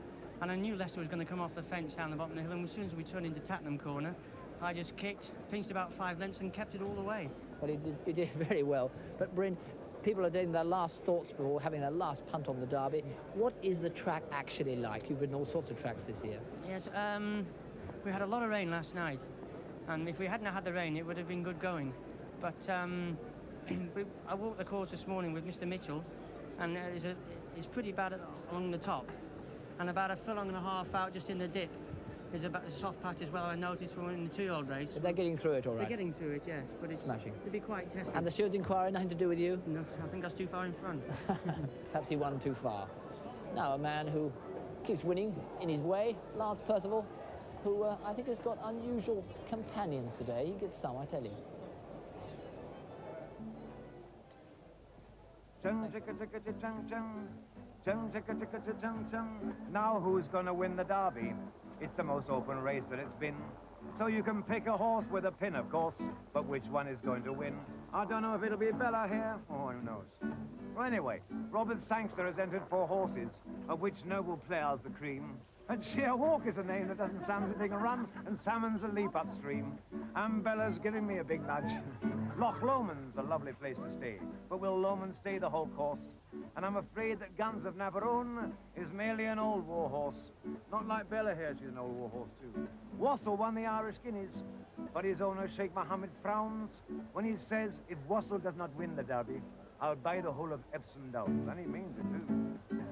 And I knew Leicester was going to come off the fence down the bottom of the hill, and as soon as we turned into Tattenham Corner, I just kicked, pinched about 5 lengths and kept it all the way. Well, he did very well. But Bryn, people are doing their last thoughts before having their last punt on the Derby. What is the track actually like? You've ridden all sorts of tracks this year. Yes, we had a lot of rain last night, and if we hadn't had the rain, it would have been good going. But I walked the course this morning with Mr. Mitchell, and it's pretty bad along the top. And about 1.5 furlongs out just in the dip is about a soft patch as well, I noticed when we were in the 2-year-old race. But they're getting through it all right? They're getting through it, yes. But it's smashing. It'll be quite testing. And the steward's inquiry, nothing to do with you? No, I think that's too far in front. Perhaps he won too far. Now a man who keeps winning in his way, Lance Percival, who I think has got unusual companions today. He gets some, I tell you. Now who's going to win the Derby? It's the most open race that it's been. So you can pick a horse with a pin, of course, but which one is going to win? I don't know if it'll be Bella here, or who knows. Well, anyway, Robert Sangster has entered 4 horses, of which Noble Player's the cream. And Sheer Walk is a name that doesn't sound as if they can run, and Salmon's a leap upstream. And Bella's giving me a big nudge. Loch Lomond's a lovely place to stay, but will Lomond stay the whole course? And I'm afraid that Guns of Navarone is merely an old war horse. Not like Bella here, she's an old war horse too. Wassell won the Irish Guineas, but his owner, Sheikh Mohammed, frowns when he says, if Wassell does not win the Derby, I'll buy the whole of Epsom Downs, and he means it too.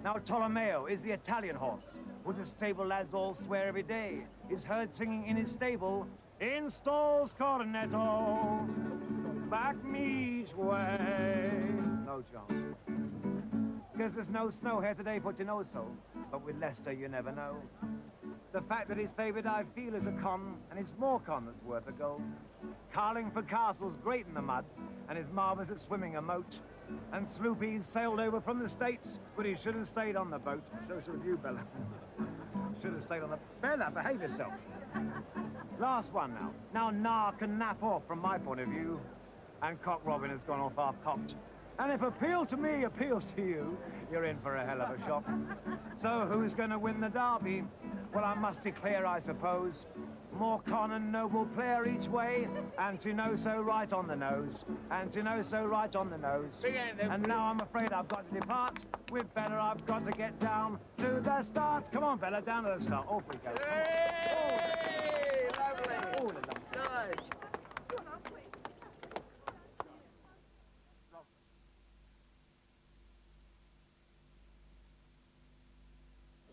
Now Tolomeo is the Italian horse, who the stable lads all swear every day is heard singing in his stable, installs cornetto, back me each way. No chance. Because there's no snow here today, but you know so. But with Leicester, you never know. The fact that he's favoured, I feel, is a con, and it's more con that's worth a go. Carlingford Castle's great in the mud, and is marvellous at swimming a moat. And Sloopy's sailed over from the States, but he should have stayed on the boat. So should have you, Bella. Should have stayed on the... Bella, behave yourself. Last one now. Now Nar can nap off from my point of view, and Cock Robin has gone off half-cocked. And if appeal to me appeals to you, you're in for a hell of a shock. So who's going to win the Derby? Well, I must declare, I suppose, More con and noble player each way, and to know so right on the nose, and to know so right on the nose. And now I'm afraid I've got to depart. With Bella, I've got to get down to the start. Come on, Bella, down to the start. Off we go. Hey, lovely. All of them. Nice.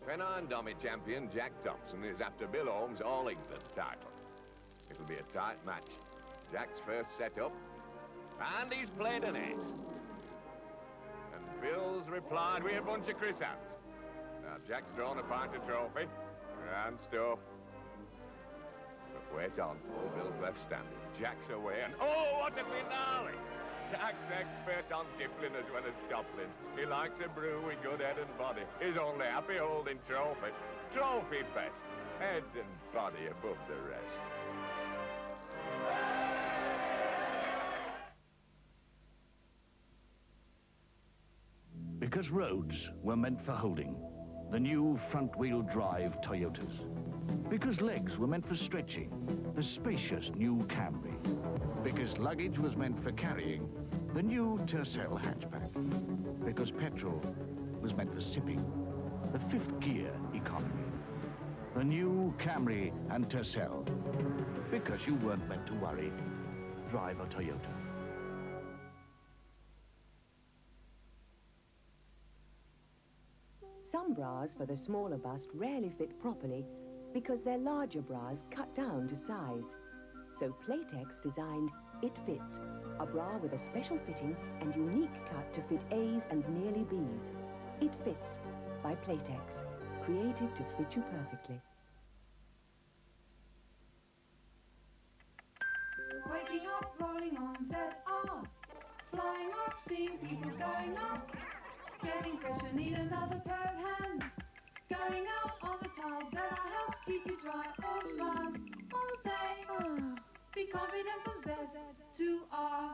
Pennine Dummy champion Jack Thompson is after Bill Holmes' All England title. It'll be a tight match. Jack's first set up, and he's played an ace. And Bill's replied with a bunch of crisants. Now Jack's drawn a pint of trophy and stuff. But wait on, old Bill's left standing. Jack's away, and oh, what a finale! Jack's expert on tippling as well as toppling. He likes a brew with good head and body. He's only happy holding trophy. Trophy best. Head and body above the rest. Because roads were meant for holding. The new front-wheel drive Toyotas. Because legs were meant for stretching. The spacious new Camry. Because luggage was meant for carrying. The new Tyrrel hatchback. Because petrol was meant for sipping. The fifth gear economy. The new Camry and Tyrrel. Because you weren't meant to worry. Drive a Toyota. Some bras for the smaller bust rarely fit properly because their larger bras cut down to size. So Playtex designed It Fits, a bra with a special fitting and unique cut to fit A's and nearly B's. It Fits by Playtex, created to fit you perfectly. Waking up, rolling on ZR, flying off, seeing people going up, getting fresher, need another pair of hands, going out on the tiles that our house keep you dry, all smiles, all day. Be confident from Z to R.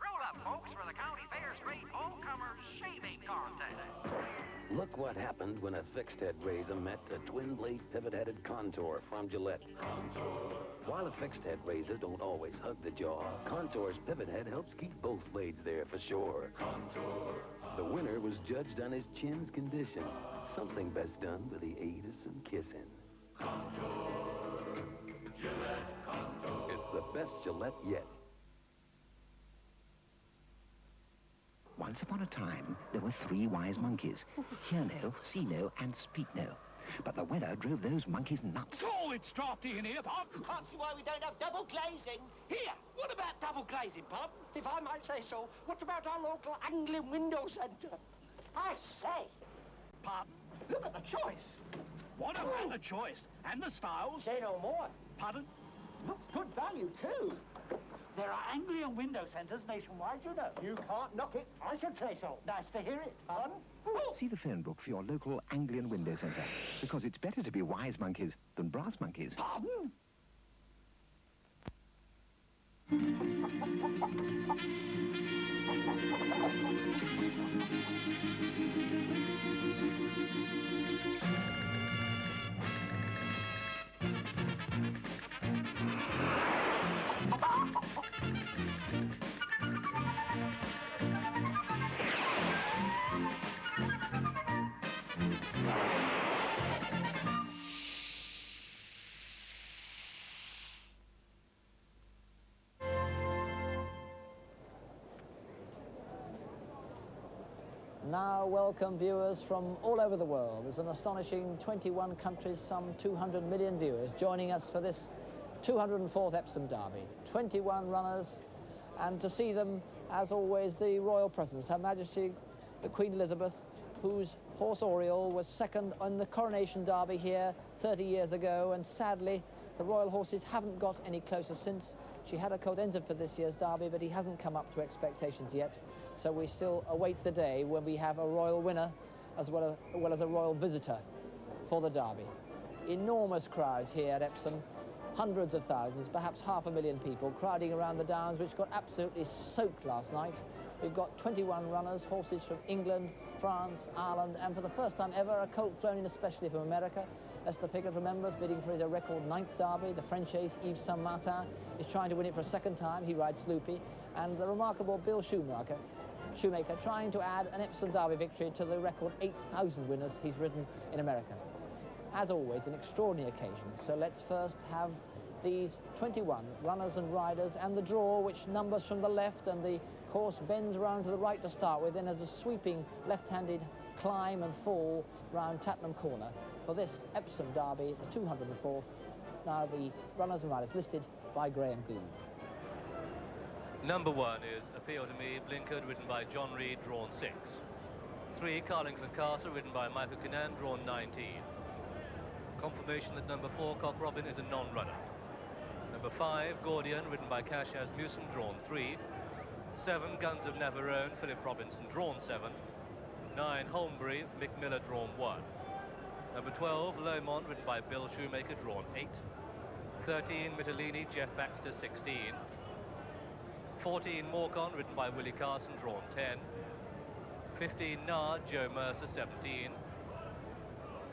Roll up, folks, for the County Fair Straight All-Comers Shaving Contest. Look what happened when a fixed-head razor met a twin-blade pivot-headed Contour from Gillette. Contour. While a fixed-head razor don't always hug the jaw, Contour's pivot head helps keep both blades there for sure. Contour. The winner was judged on his chin's condition, something best done with the aid of some kissing. Contour. Gillette Contour. It's the best Gillette yet. Once upon a time, there were 3 wise monkeys. Hear no, see no, and speak no. But the weather drove those monkeys nuts. Oh, it's drafty in here, Pop. Can't see why we don't have double glazing. Here, what about double glazing, Pop? If I might say so, what about our local Anglian window centre? I say, Pop, look at the choice. What about the choice? And the styles? Say no more. Pardon? Looks good value, too. There are Anglian window centres nationwide, you know. You can't knock it. I should say so. Nice to hear it. Pardon? See the phone book for your local Anglian window centre, because it's better to be wise monkeys than brass monkeys. Pardon? Now welcome viewers from all over the world. There's an astonishing 21 countries, some 200 million viewers joining us for this 204th Epsom Derby. 21 runners, and to see them, as always, the royal presence, Her Majesty the Queen Elizabeth, whose horse Oriole was second on the Coronation Derby here 30 years ago, and sadly the royal horses haven't got any closer since. She had a colt entered for this year's Derby, but he hasn't come up to expectations yet. So we still await the day when we have a royal winner as well as a royal visitor for the Derby. Enormous crowds here at Epsom, hundreds of thousands, perhaps 500,000 people crowding around the Downs, which got absolutely soaked last night. We've got 21 runners, horses from England, France, Ireland, and for the first time ever, a colt flown in especially from America. Lester Piggott remembers bidding for his record 9th Derby. The French ace Yves Samata is trying to win it for a second time. He rides Sloopy. And the remarkable Bill Shoemaker trying to add an Epsom Derby victory to the record 8,000 winners he's ridden in America. As always, an extraordinary occasion. So let's first have these 21 runners and riders and the draw, which numbers from the left, and the course bends round to the right to start with. Then there's a sweeping left-handed climb and fall round Tattenham Corner for this Epsom Derby, the 204th. Now the runners and riders listed by Graham Goode. Number 1 is Appeal to Me, Blinkered, ridden by John Reed, drawn 6. 3, Carlingford Castle, ridden by Michael Kinnan, drawn 19. Confirmation that number 4, Cock Robin, is a non-runner. Number 5, Gordian, ridden by Cash Asmussen, drawn 3. 7, Guns of Navarone, Philip Robinson, drawn 7. 9, Holmbury, Mick Miller, drawn 1. Number 12, Lomond, ridden by Bill Shoemaker, drawn 8. 13, Mittalini, Jeff Baxter, 16. 14, Morcon, ridden by Willie Carson, drawn 10. 15, Nard, Joe Mercer, 17.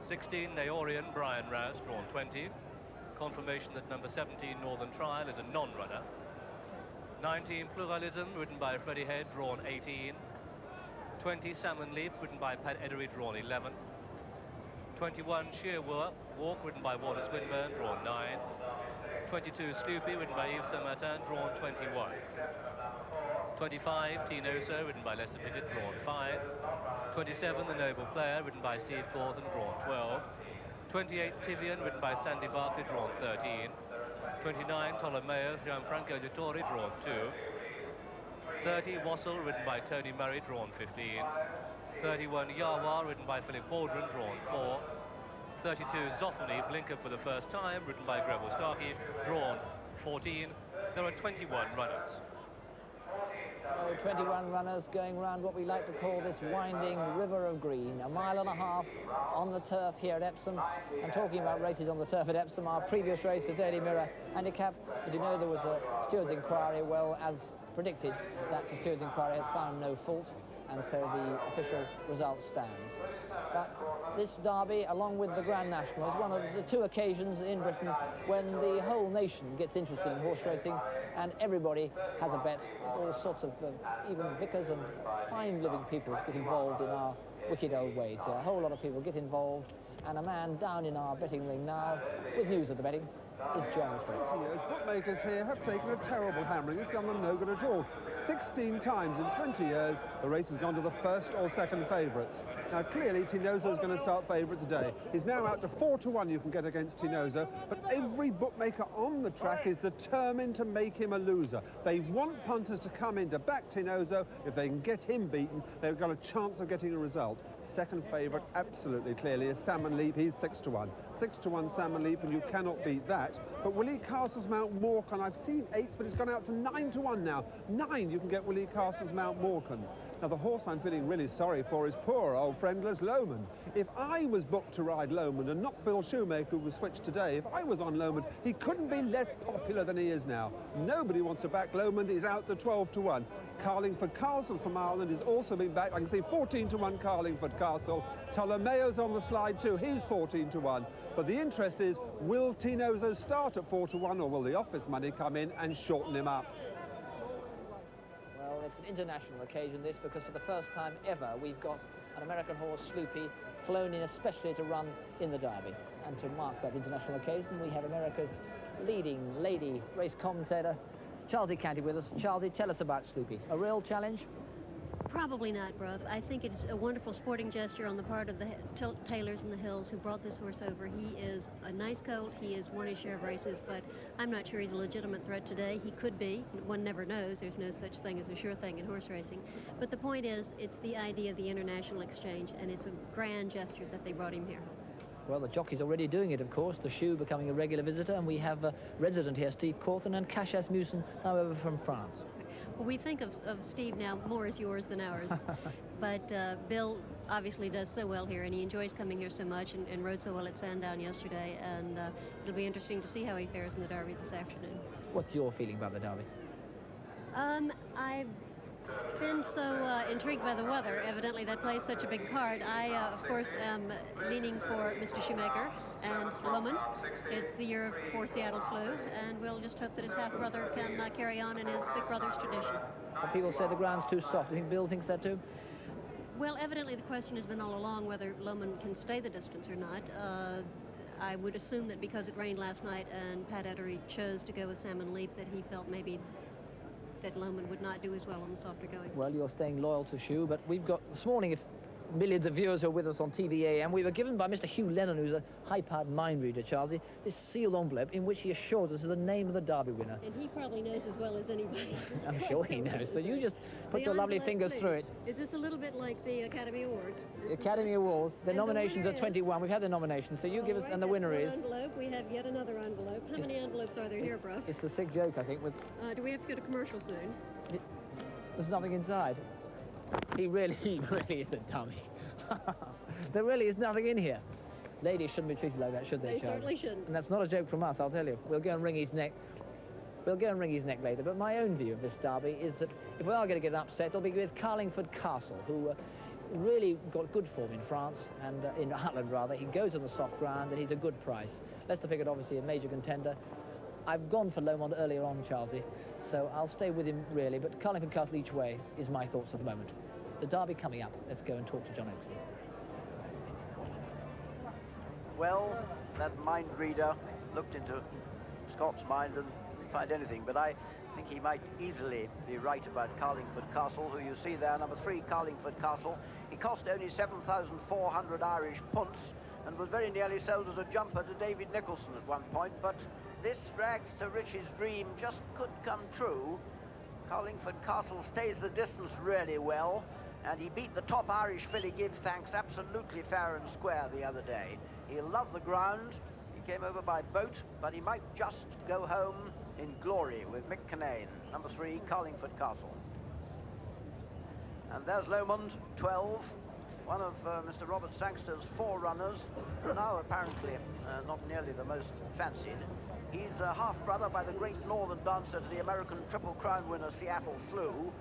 16, Naorian, Brian Rouse, drawn 20. Confirmation that number 17, Northern Trial, is a non-runner. 19, Pluralism, ridden by Freddie Head, drawn 18. 20, Salmon Leap, ridden by Pat Edery, drawn 11. 21, Sheer Walk, ridden by Walter Swinburne, drawn 9. 22, Sloopy, ridden by Yves Samata, drawn 21. 25, Tinoso, ridden by Lester Piggott, drawn 5. 27, The Noble Player, ridden by Steve Cawthon, drawn 12. 28, Tivian, ridden by Sandy Barker, drawn 13. 29, Tolomeo, Gianfranco de Torre, drawn 2. 30, Wassel, ridden by Tony Murray, drawn 15. 31, Yawa, ridden by Philip Waldron, drawn 4. 32, Zoffany, Blinker for the first time, ridden by Greville Starkey, drawn 14. There are 21 runners. 21 runners going round what we like to call this winding river of green, a mile and a half on the turf here at Epsom. And talking about races on the turf at Epsom, our previous race, the Daily Mirror Handicap, as you know, there was a steward's inquiry. Well, as predicted, that steward's inquiry has found no fault, and so the official result stands. But this derby, along with the Grand National, is one of the 2 occasions in Britain when the whole nation gets interested in horse racing, and everybody has a bet. All sorts of, even vicars and fine living people get involved in our wicked old ways here. A whole lot of people get involved, and a man down in our betting ring now with news of the betting is John Woodcote. Years, bookmakers here have taken a terrible hammering. It's done them no good at all. 16 times in 20 years, the race has gone to the first or second favourites. Now, clearly, Tinozo's going to start favourite today. He's now out to 4-1 you can get against Tinozo, but every bookmaker on the track is determined to make him a loser. They want punters to come in to back Tinozo. If they can get him beaten, they've got a chance of getting a result. Second favourite, absolutely clearly, is Salmon Leap. He's 6-1. 6-1 Salmon Leap, and you cannot beat that. But Willie Castle's Mount Morecambe, I've seen 8s, but it's gone out to 9-1 now. 9, you can get Willie Castle's Mount Morecambe. Now, the horse I'm feeling really sorry for is poor old friendless Lomond. If I was booked to ride Lomond, and not Bill Shoemaker, who was switched today, if I was on Lomond, he couldn't be less popular than he is now. Nobody wants to back Lomond. He's out to 12-1. Carlingford Castle from Ireland has also been backed. I can see 14-1 Carlingford Castle. Ptolomeo's on the slide too. He's 14-1. But the interest is, will Tinozo start at 4-1, or will the office money come in and shorten him up? Well, it's an international occasion, this, because for the first time ever, we've got an American horse, Sloopy, flown in especially to run in the Derby. And to mark that international occasion, we have America's leading lady race commentator, Charlesy Canty, with us. Charlesy, tell us about Sloopy. A real challenge? Probably not, Brough. I think it's a wonderful sporting gesture on the part of the Taylors in the Hills who brought this horse over. He is a nice colt. He has won his share of races, but I'm not sure he's a legitimate threat today. He could be. One never knows. There's no such thing as a sure thing in horse racing. But the point is, it's the idea of the international exchange, and it's a grand gesture that they brought him here. Well, the jockey's already doing it, of course. The Shoe becoming a regular visitor, and we have a resident here, Steve Cawthon, and Cash Asmussen, now over from France. Well, we think of Steve now more as yours than ours. But Bill obviously does so well here, and he enjoys coming here so much, and rode so well at Sandown yesterday, and it'll be interesting to see how he fares in the Derby this afternoon. What's your feeling about the Derby? been so intrigued by the weather. Evidently, that plays such a big part. I, of course, am leaning for Mr. Shoemaker and Lomond. It's the year for Seattle Slew, and we'll just hope that his half-brother can carry on in his big brother's tradition. But people say the ground's too soft. Do you think Bill thinks that too? Well, evidently the question has been all along whether Lomond can stay the distance or not. I would assume that because it rained last night and Pat Edery chose to go with Salmon Leap, that he felt maybe that Lomond would not do as well on the softer going. Well, you're staying loyal to Shoe, but we've got this morning, if millions of viewers who are with us on TVA, and we were given by Mr. Hugh Lennon, who's a high-powered mind reader, Charlesy, this sealed envelope in which he assures us of the name of the Derby winner. And he probably knows as well as anybody. I'm sure he knows. So you just put your lovely fingers through it. Is this a little bit like the Academy Awards? Academy Awards, the nominations are 21. We've had the nominations, so you give us, and the winner is... Envelope. We have yet another envelope. How many envelopes are there here, Brough? It's the sick joke, I think. With do we have to go to commercial soon? There's nothing inside. He really is a dummy. There really is nothing in here. Ladies shouldn't be treated like that, should they, They Charlie? certainly shouldn't. And that's not a joke from us, I'll tell you. We'll go and wring his neck. We'll go and wring his neck later. But my own view of this derby is that if we are going to get upset, it'll be with Carlingford Castle, who really got good form in France, and in Ireland, rather. He goes on the soft ground, and he's a good price. Leicester Piggott, obviously, a major contender. I've gone for Lomond earlier on, Charlesy, so I'll stay with him, really. But Carlingford Castle each way is my thoughts at the moment. The derby coming up. Let's go and talk to John Oaksley. Well, that mind reader looked into Scott's mind and didn't find anything, but I think he might easily be right about Carlingford Castle, who you see there, number 3, Carlingford Castle. He cost only 7,400 Irish punts and was very nearly sold as a jumper to David Nicholson at one point, but this rags to riches dream just could come true. Carlingford Castle stays the distance really well, and he beat the top Irish filly Give Thanks absolutely fair and square the other day. He'll love the ground. He came over by boat, but he might just go home in glory with Mick Kinane, number 3, Carlingford Castle. And there's Lomond, 12, one of Mr. Robert Sangster's 4 runners, now apparently not nearly the most fancied. He's a half-brother by the great northern dancer to the American Triple Crown winner Seattle Slew.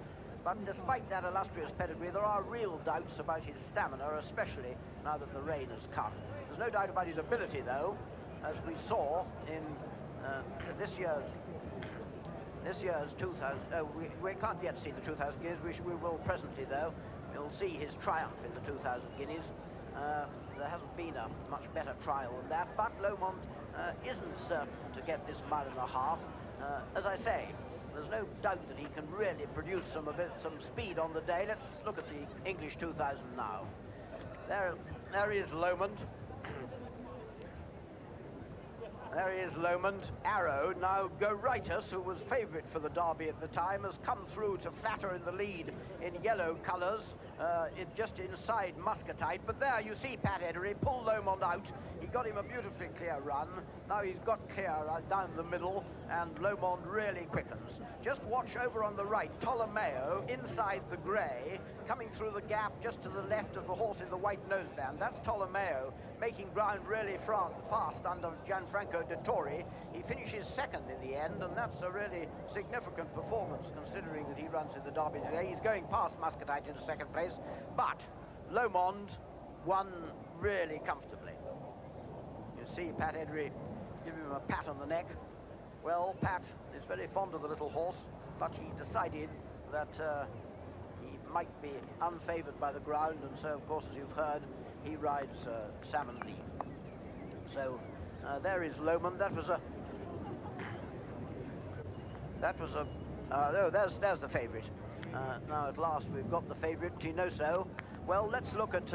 But despite that illustrious pedigree, there are real doubts about his stamina, especially now that the rain has come. There's no doubt about his ability, though, as we saw in this year's 2000. We can't yet see the 2,000 guineas. We will presently, though. We'll see his triumph in the 2,000 guineas. There hasn't been a much better trial than that, but Lomond isn't certain to get this 1.5 miles. As I say, there's no doubt that he can really produce some speed on the day. Let's look at the English 2000 now. There is Lomond. There is Lomond. Arrow, now Go Rightus, who was favourite for the Derby at the time, has come through to flatter in the lead in yellow colours, just inside Muscatite. But there you see Pat Edery pull Lomond out. He got him a beautifully clear run. Now he's got clear down the middle, and Lomond really quickens. Just watch over on the right, Ptolomeo inside the grey, coming through the gap just to the left of the horse in the white noseband. That's Ptolomeo, making ground really fast under Gianfranco Dettori. He finishes second in the end, and that's a really significant performance considering that he runs in the Derby today. He's going past Muscatite into second place, but Lomond won really comfortably. You see Pat Edery give him a pat on the neck. Well, Pat is very fond of the little horse, but he decided that he might be unfavoured by the ground, and so, of course, as you've heard, he rides Salmon Leap. So there is Lomond. There's the favourite. Now at last we've got the favourite, Tinoso. Well, let's look at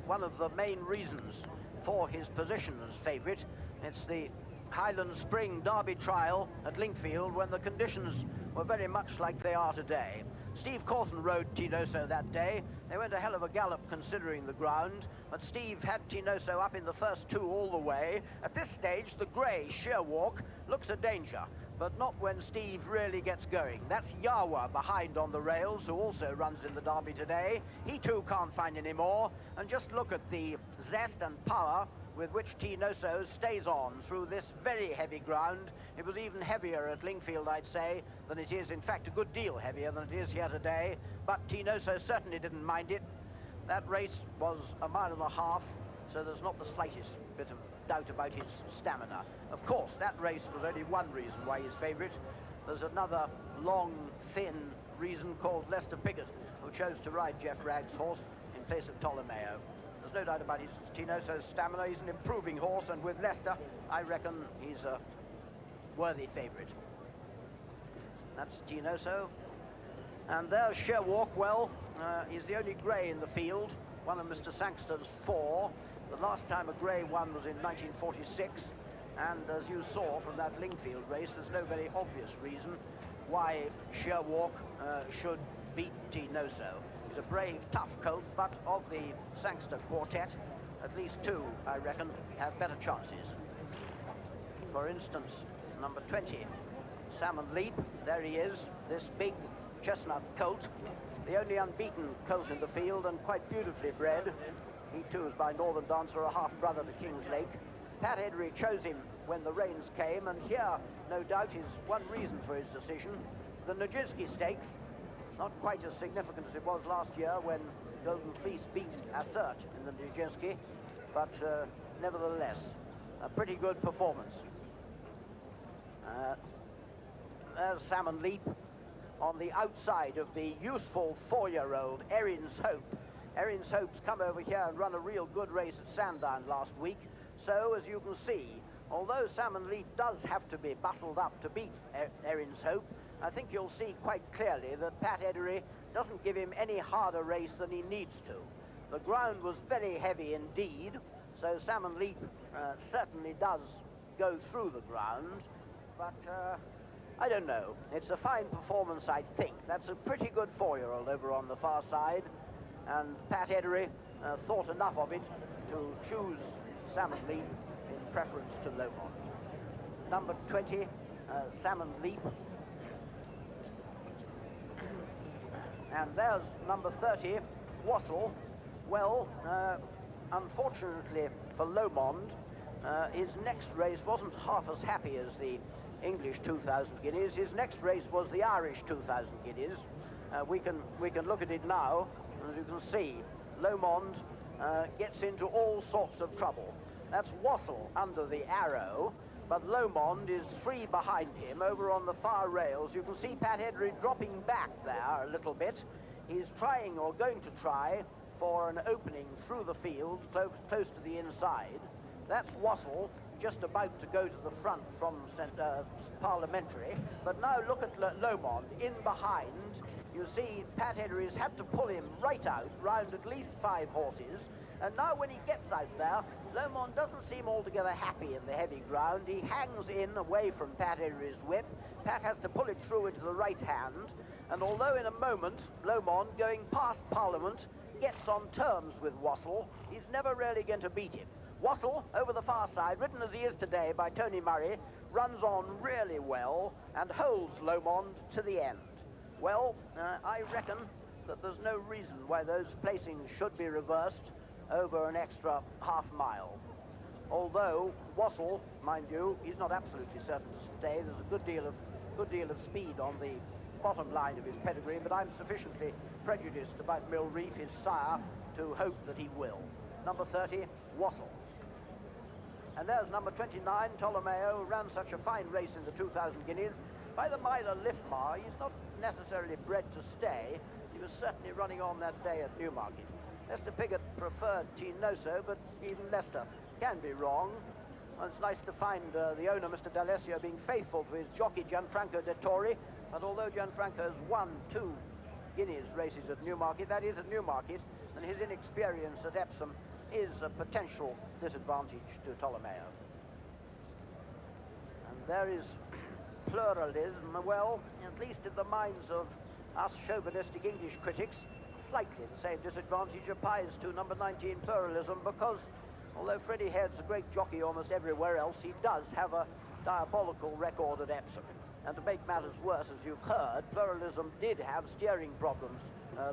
one of the main reasons for his position as favourite. It's the Highland Spring Derby trial at Linkfield, when the conditions were very much like they are today. Steve Cawthon rode Tinoso that day. They went a hell of a gallop considering the ground, but Steve had Tinoso up in the first 2 all the way. At this stage, the grey sheer walk looks a danger, but not when Steve really gets going. That's Yawa behind on the rails, who also runs in the Derby today. He too can't find any more, and just look at the zest and power with which Tinoso stays on through this very heavy ground. It was even heavier at Lingfield, I'd say, than it is, in fact, a good deal heavier than it is here today, but Tinoso certainly didn't mind it. That race was a mile and a half, so there's not the slightest bit of doubt about his stamina. Of course, that race was only one reason why he's favourite. There's another long, thin reason called Lester Piggott, who chose to ride Jeff Ragg's horse in place of Ptolomeo. There's no doubt about his Tinoso's stamina. He's an improving horse, and with Lester, I reckon he's a worthy favourite. That's Tinoso. And there's Sherwalk. Well, he's the only grey in the field, one of Mr. Sangster's 4. The last time a grey won was in 1946, and as you saw from that Lingfield race, there's no very obvious reason why Sherwalk should beat Tinoso. He's a brave, tough colt, but of the Sangster quartet, at least 2, I reckon, have better chances. For instance, number 20, Salmon Leap. There he is, this big chestnut colt, the only unbeaten colt in the field and quite beautifully bred. He too is by Northern Dancer, a half-brother to Kingslake. Pat Eddery chose him when the rains came, and here, no doubt, is one reason for his decision. The Jockeys Stakes, not quite as significant as it was last year when Golden Fleece beat Assert in the Jockeys, but nevertheless, a pretty good performance. There's Salmon Leap on the outside of the useful 4-year-old Erin's Hope. Erin's Hope's come over here and run a real good race at Sandown last week. So, as you can see, although Salmon Leap does have to be bustled up to beat Erin's Hope, I think you'll see quite clearly that Pat Eddery doesn't give him any harder race than he needs to. The ground was very heavy indeed, so Salmon Leap certainly does go through the ground, but I don't know. It's a fine performance, I think. That's a pretty good 4-year-old over on the far side, and Pat Eddery thought enough of it to choose Salmon Leap in preference to Lomond. Number 20, Salmon Leap. And there's number 30, Wassel. Well, unfortunately for Lomond, his next race wasn't half as happy as the English 2,000 guineas. His next race was the Irish 2,000 guineas. We can look at it now. As you can see, Lomond gets into all sorts of trouble. That's Wassel under the arrow, but Lomond is 3 behind him over on the far rails. You can see Pat Eddery dropping back there a little bit. He's trying, or going to try, for an opening through the field, close to the inside. That's Wassel just about to go to the front from Parliamentary. But now look at Lomond in behind. You see Pat Eddery's had to pull him right out, round at least 5 horses. And now when he gets out there, Lomond doesn't seem altogether happy in the heavy ground. He hangs in away from Pat Eddery's whip. Pat has to pull it through into the right hand. And although in a moment, Lomond, going past Parliament, gets on terms with Wassel, he's never really going to beat him. Wassel, over the far side, ridden as he is today by Tony Murray, runs on really well and holds Lomond to the end. Well, I reckon that there's no reason why those placings should be reversed over an extra half-mile. Although Wassel, mind you, he's not absolutely certain to stay. There's a good deal of speed on the bottom line of his pedigree, but I'm sufficiently prejudiced about Mill Reef, his sire, to hope that he will. Number 30, Wassel. And there's number 29, Ptolomeo, who ran such a fine race in the 2,000 guineas. By the Myler Liftmar, he's not necessarily bred to stay. He was certainly running on that day at Newmarket. Lester Piggott preferred Tinoso, but even Lester can be wrong. Well, it's nice to find the owner, Mr. D'Alessio, being faithful to his jockey, Gianfranco Dettori. But although Gianfranco has won 2 Guineas races at Newmarket, that is at Newmarket, and his inexperience at Epsom is a potential disadvantage to Ptolomeo. And there is pluralism. Well, at least in the minds of us chauvinistic English critics, slightly the same disadvantage applies to number 19, Pluralism, because although Freddie Head's a great jockey almost everywhere else, he does have a diabolical record at Epsom. And to make matters worse, as you've heard, Pluralism did have steering problems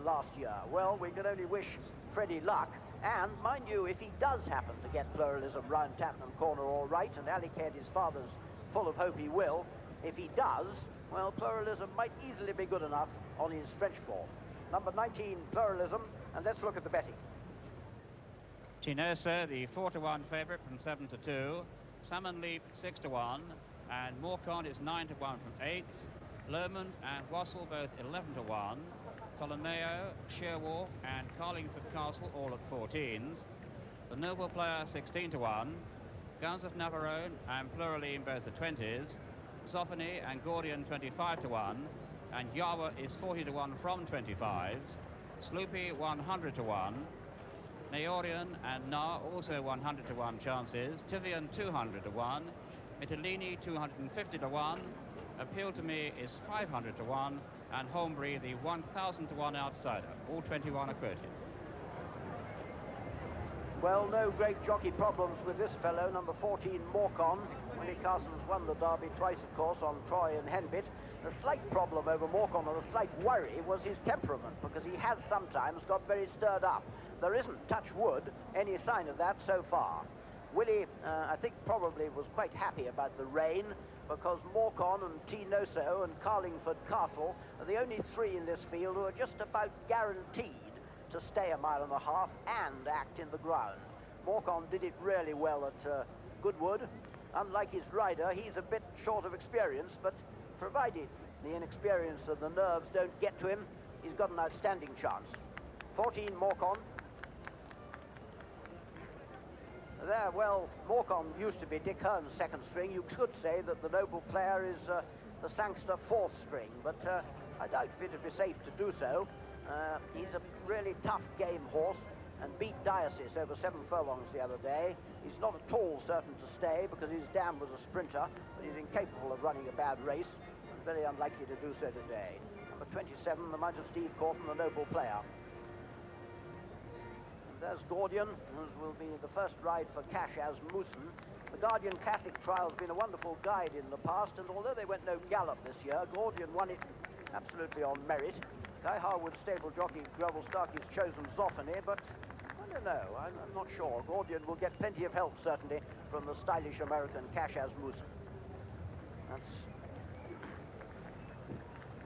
last year. Well, we can only wish Freddie luck. And, mind you, if he does happen to get Pluralism round Tattenham Corner all right, and Alicate, his father's full of hope he will, if he does, well, Pluralism might easily be good enough on his French form. Number 19, Pluralism, and let's look at the betting. Tinosa, the 4-to-1 favourite from 7 to 2. Salmon Leap 6 to 1, and Morcon is 9 to 1 from 8s. Lomond and Wassel both 11 to 1. Ptolomeo, Sherwalk and Carlingford Castle all at 14s. The Noble Player 16 to 1. Guns of Navarone and Pluraline both at 20s. Zophany and Gordian 25 to 1. And Yawa is 40 to 1 from 25s. Sloopy 100 to 1. Naorian and Na also 100 to 1 chances. Tivian 200 to 1. Mitalini 250 to 1. Appeal to Me is 500 to 1. And Holmbury the 1,000 to 1 outsider. All 21 are quoted. Well, no great jockey problems with this fellow, number 14, Morcon. Willie Carson's won the Derby twice, of course, on Troy and Henbit. The slight problem over Morcon, or the slight worry, was his temperament, because he has sometimes got very stirred up. There isn't, touch wood, any sign of that so far. Willie, I think, probably was quite happy about the rain, because Morcon and Tinoso and Carlingford Castle are the only three in this field who are just about guaranteed to stay a mile and a half and act in the ground. Morcon did it really well at Goodwood. Unlike his rider, he's a bit short of experience, but provided the inexperience and the nerves don't get to him, he's got an outstanding chance. 14, Morcon. There, well, Morcon used to be Dick Hearn's second string. You could say that the Noble Player is the Sangster fourth string, but I doubt if it'd be safe to do so. He's a really tough game horse and beat Diocese over 7 furlongs the other day. He's not at all certain to stay because his dam was a sprinter, but he's incapable of running a bad race and very unlikely to do so today. Number 27, the Mount of Steve Cawthon, the Noble Player. And there's Gordian, who will be the first ride for Cash Asmussen. The Guardian Classic Trial has been a wonderful guide in the past, and although they went no gallop this year, Gordian won it absolutely on merit. Guy Harwood's stable jockey, Gravel Starkey's chosen Zophany, but I don't know, I'm not sure. Gordian will get plenty of help, certainly, from the stylish American Cash Asmussen.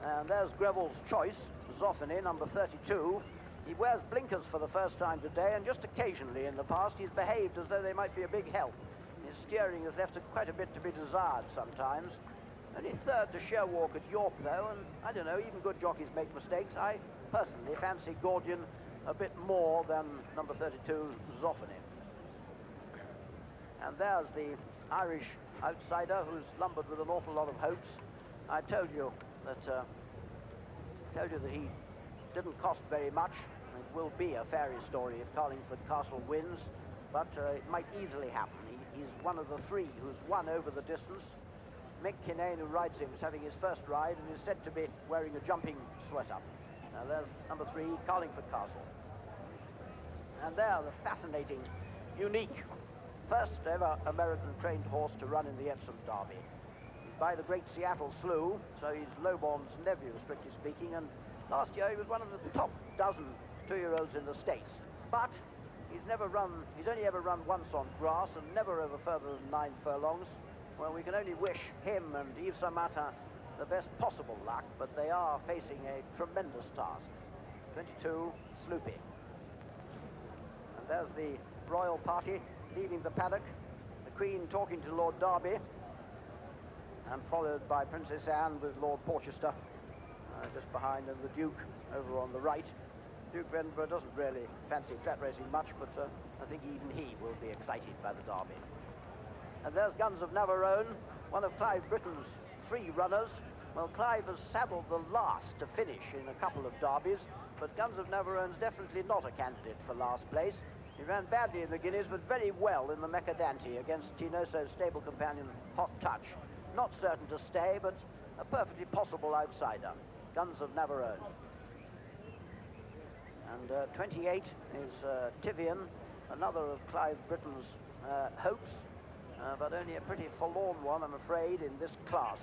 And there's Gravel's choice, Zophany, number 32. He wears blinkers for the first time today, and just occasionally in the past he's behaved as though they might be a big help. His steering has left quite a bit to be desired sometimes. Only third to Sherwalk at York, though, and I don't know, even good jockeys make mistakes. I personally fancy Gordian a bit more than number 32, Zophany. And there's the Irish outsider who's lumbered with an awful lot of hopes. I told you that he didn't cost very much. It will be a fairy story if Carlingford Castle wins, but it might easily happen. He's one of the three who's won over the distance. Mick Kinane, who rides him, is having his first ride and is said to be wearing a jumping sweater. Now there's number 3, Carlingford Castle. And there, the fascinating, unique, first ever American trained horse to run in the Epsom Derby. He's by the great Seattle Slew, so he's Lobon's nephew, strictly speaking, and last year he was one of the top dozen 2-year-olds in the States. But he's only ever run once on grass and never over further than 9 furlongs. Well, we can only wish him and Yves Samata the best possible luck, but they are facing a tremendous task. 22, Sloopy. And there's the royal party leaving the paddock. The Queen talking to Lord Derby, and followed by Princess Anne with Lord Porchester just behind, and the Duke over on the right. Duke of Edinburgh doesn't really fancy flat racing much, but I think even he will be excited by the Derby. And there's Guns of Navarone, one of Clive Britton's 3 runners. Well, Clive has saddled the last to finish in a couple of derbies, but Guns of Navarone's definitely not a candidate for last place. He ran badly in the Guineas, but very well in the Mercadante against Tinoso's stable companion, Hot Touch. Not certain to stay, but a perfectly possible outsider. Guns of Navarone. And 28 is Tivian, another of Clive Britton's hopes. But only a pretty forlorn one, I'm afraid, in this class.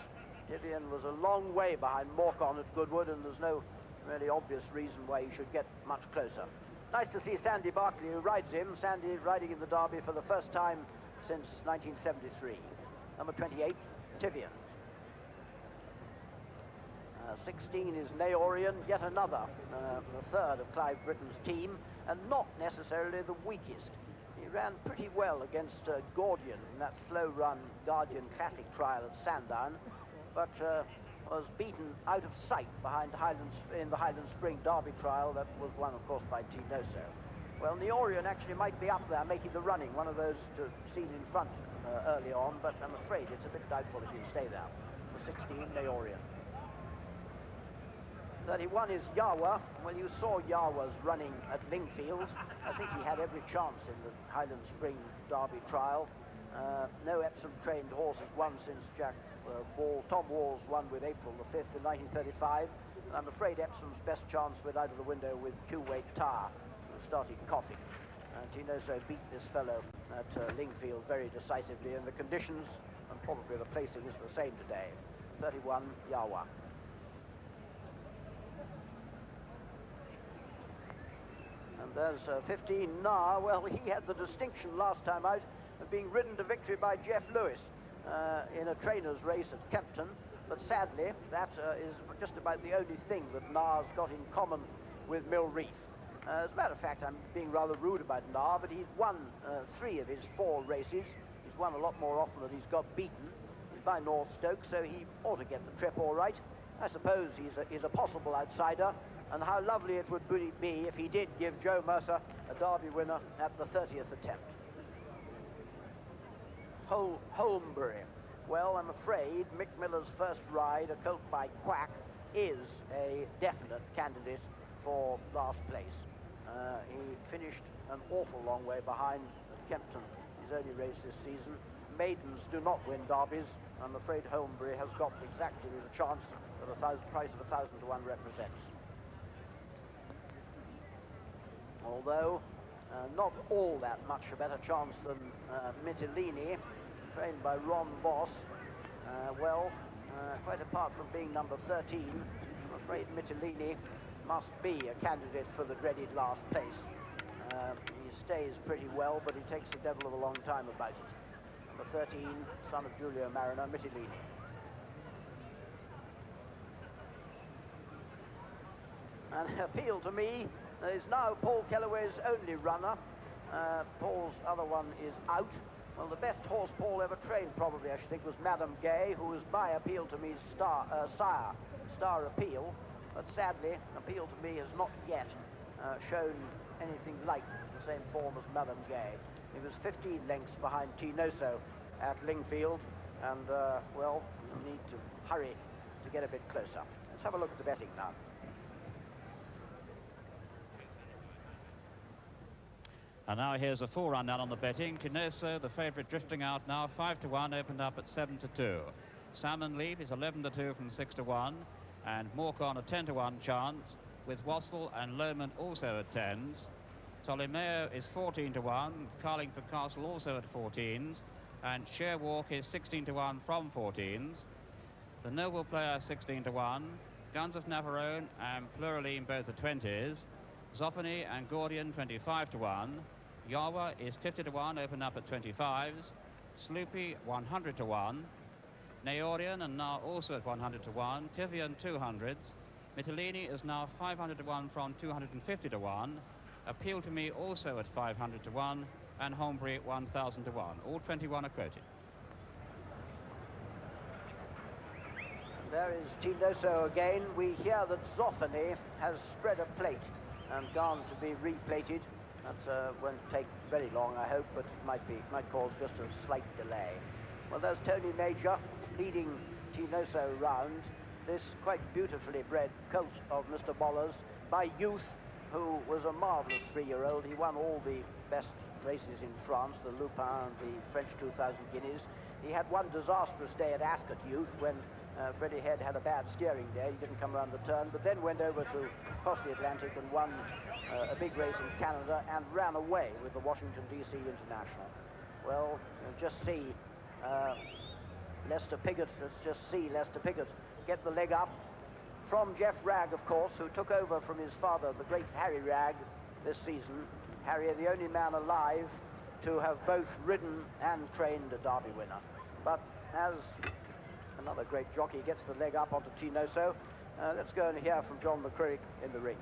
Tivian was a long way behind Morcon at Goodwood, and there's no really obvious reason why he should get much closer. Nice to see Sandy Barkley, who rides him. Sandy riding in the Derby for the first time since 1973. Number 28, Tivian. 16 is Naorian, yet another, the third of Clive Britton's team, and not necessarily the weakest. He ran pretty well against Gordian in that slow-run Guardian Classic trial at Sandown, but was beaten out of sight behind in the Highland Spring Derby trial that was won, of course, by Tinoso. Well, Naorian actually might be up there making the running, one of those seen in front early on, but I'm afraid it's a bit doubtful if he'll stay there. The 16, Naorian. 31 is Yawa. Well, you saw Yawa's running at Lingfield. I think he had every chance in the Highland Spring Derby trial. No Epsom-trained horse has won since Tom Walls won with April the 5th in 1935. And I'm afraid Epsom's best chance went out of the window with Kuwait Tar, who started coughing. Tinoso beat this fellow at Lingfield very decisively, and the conditions and probably the placing is the same today. 31, Yawa. And there's 15, Nah. Well, he had the distinction last time out of being ridden to victory by Jeff Lewis in a trainer's race at Kempton. But sadly, that is just about the only thing that Nah's got in common with Mill Reef. As a matter of fact, I'm being rather rude about Nah, but he's won 3 of his 4 races. He's won a lot more often than he's got beaten. He's by North Stoke, so he ought to get the trip all right. I suppose he's a possible outsider. And how lovely it would be if he did give Joe Mercer a Derby winner at the 30th attempt. Holmbury. Well, I'm afraid Mick Miller's first ride, a colt by Quack, is a definite candidate for last place. He finished an awful long way behind at Kempton, his only race this season. Maidens do not win derbies. I'm afraid Holmbury has got exactly the chance that the price of 1,000 to 1 represents. Although not all that much a better chance than Mitilini, trained by Ron Voss. Quite apart from being number 13, I'm afraid Mitilini must be a candidate for the dreaded last place. He stays pretty well, but he takes the devil of a long time about it. Number 13, son of Giulio Mariner, Mitilini. And Appeal to Me is now Paul Kellaway's only runner. Paul's other one is out. Well, the best horse Paul ever trained, probably, I should think, was Madame Gay, who was by Appeal to Me's sire, Star Appeal. But sadly, Appeal to Me has not yet shown anything like the same form as Madame Gay. He was 15 lengths behind Tinoso at Lingfield, and, well, you need to hurry to get a bit closer. Let's have a look at the betting now. And now here's a full rundown on the betting. Tinoso, the favourite, drifting out now, 5 to 1, opened up at 7 to 2. Salmon Leap is 11 to 2 from 6 to 1, and Morcon a 10 to 1 chance, with Wassel and Lomond also at 10s. Ptolemeo is 14 to 1, with Carlingford Castle also at 14s, and Sherwalk is 16 to 1 from 14s. The Noble Player 16 to 1, Guns of Navarone and Pluraline both at 20s. Zoffany and Gordian 25 to 1. Yawa is 50 to 1, open up at 25s. Sloopy 100 to 1. Naorian and now also at 100 to 1. Tivian 200s. Mitilini is now 500 to 1 from 250 to 1. Appeal to Me also at 500 to 1. And Holmbury 1,000 to 1. All 21 are quoted. There is Tinoso again. We hear that Zoffany has spread a plate and gone to be replated. That won't take very long, I hope, but it might cause just a slight delay. Well, there's Tony Major leading Tinoso round. This quite beautifully bred colt of Mr. Boller's by Youth, who was a marvellous 3-year-old. He won all the best races in France, the Lupin, the French 2,000 guineas. He had one disastrous day at Ascot, Youth, when Freddie Head had a bad steering day. He didn't come around the turn, but then went over to across the Atlantic and won a big race in Canada and ran away with the Washington, D.C. International. Well, just see Lester Piggott. Let's just see Lester Piggott get the leg up from Jeff Ragg, of course, who took over from his father, the great Harry Ragg, this season. Harrier, the only man alive to have both ridden and trained a Derby winner. But as another great jockey gets the leg up onto Tinoso, let's go and hear from John McCrick in the ring.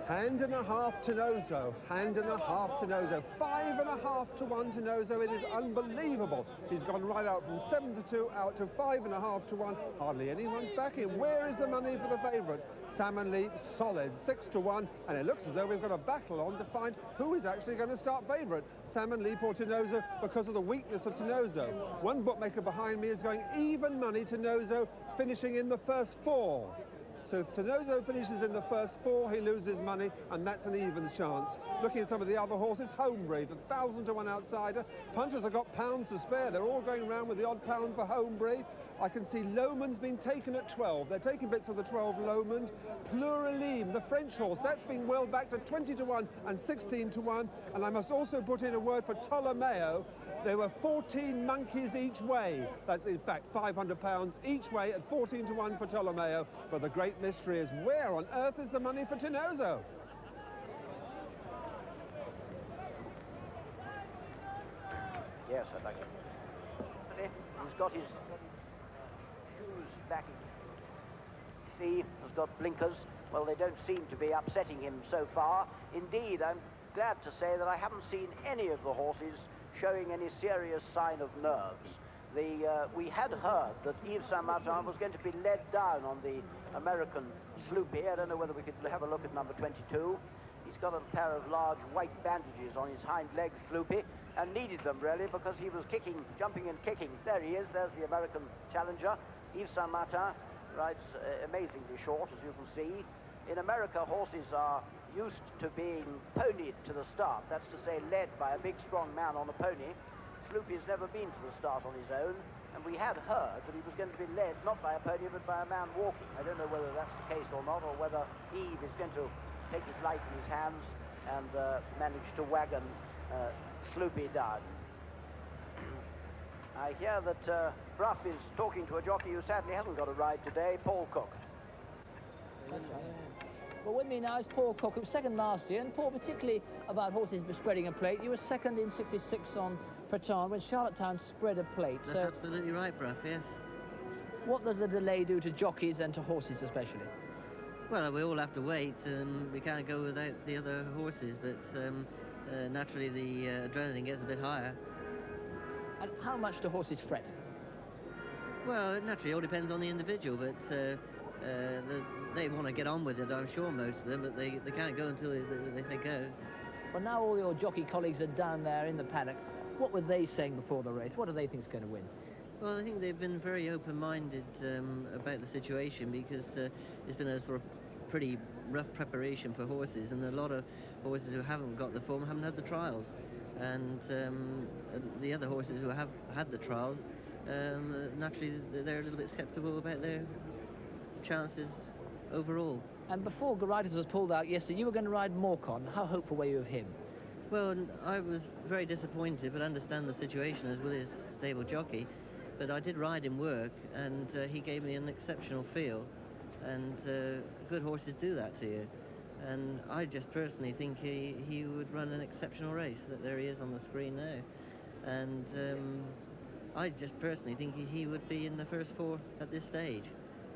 Hand and a half to Nozo, hand and a half to Nozo, 5.5 to 1 to Nozo. It is unbelievable. He's gone right out from 7 to 2 out to 5.5 to 1. Hardly anyone's backing. Where is the money for the favourite? Salmon Leap, solid, 6 to 1, and it looks as though we've got a battle on to find who is actually going to start favourite, Salmon Leap or Tinoso, because of the weakness of Tinoso. One bookmaker behind me is going even money to Tinoso, finishing in the first 4. So if Tinoso finishes in the first 4, he loses money, and that's an evens chance. Looking at some of the other horses, Homebreed, 1,000 to 1 outsider. Punters have got pounds to spare. They're all going around with the odd pound for Homebreed. I can see Lomond's been taken at 12. They're taking bits of the 12 Lomond. Plurilim, the French horse, that's been well back to 20 to 1 and 16 to 1. And I must also put in a word for Ptolomeo. There were 14 monkeys each way. That's in fact £500 each way at 14 to 1 for Ptolomeo. But the great mystery is, where on earth is the money for Tinoso? Yes, I'd like it. He's got his shoes back. See, has got blinkers. Well, they don't seem to be upsetting him so far. Indeed, I'm glad to say that I haven't seen any of the horses showing any serious sign of nerves. We had heard that Yves Saint-Martin was going to be led down on the American Sloopy. I don't know whether we could have a look at number 22. He's got a pair of large white bandages on his hind legs, Sloopy, and needed them really because he was kicking, jumping and kicking. There he is, there's the American challenger. Yves Saint-Martin rides amazingly short, as you can see. In America, horses are used to being ponied to the start. That's to say, led by a big, strong man on a pony. Sloopy's never been to the start on his own, and we had heard that he was going to be led not by a pony, but by a man walking. I don't know whether that's the case or not, or whether Yves is going to take his life in his hands and manage to wagon Sloopy down. I hear that Brough is talking to a jockey who sadly hasn't got a ride today, Paul Cook. That's right. Well, with me now is Paul Cook, who was second last year, and Paul, particularly about horses spreading a plate. You were second in 66 on Preton when Charlottetown spread a plate. That's absolutely right, Brough, yes. What does the delay do to jockeys and to horses especially? Well, we all have to wait, and we can't go without the other horses, but naturally the adrenaline gets a bit higher. And how much do horses fret? Well, naturally, it all depends on the individual, but they want to get on with it, I'm sure, most of them, but they can't go until they say go. Well, now all your jockey colleagues are down there in the paddock. What were they saying before the race? What do they think is going to win? Well, I think they've been very open-minded about the situation, because it's been a sort of pretty rough preparation for horses, and a lot of horses who haven't got the form haven't had the trials. And the other horses who have had the trials, naturally they're a little bit sceptical about their chances overall. And before Garitas was pulled out yesterday, you were going to ride Morcon. How hopeful were you of him? Well, I was very disappointed, but understand the situation as well as stable jockey. But I did ride him work, and he gave me an exceptional feel. And good horses do that to you. And I just personally think he would run an exceptional race. That there he is on the screen now. And I just personally think he would be in the first 4 at this stage.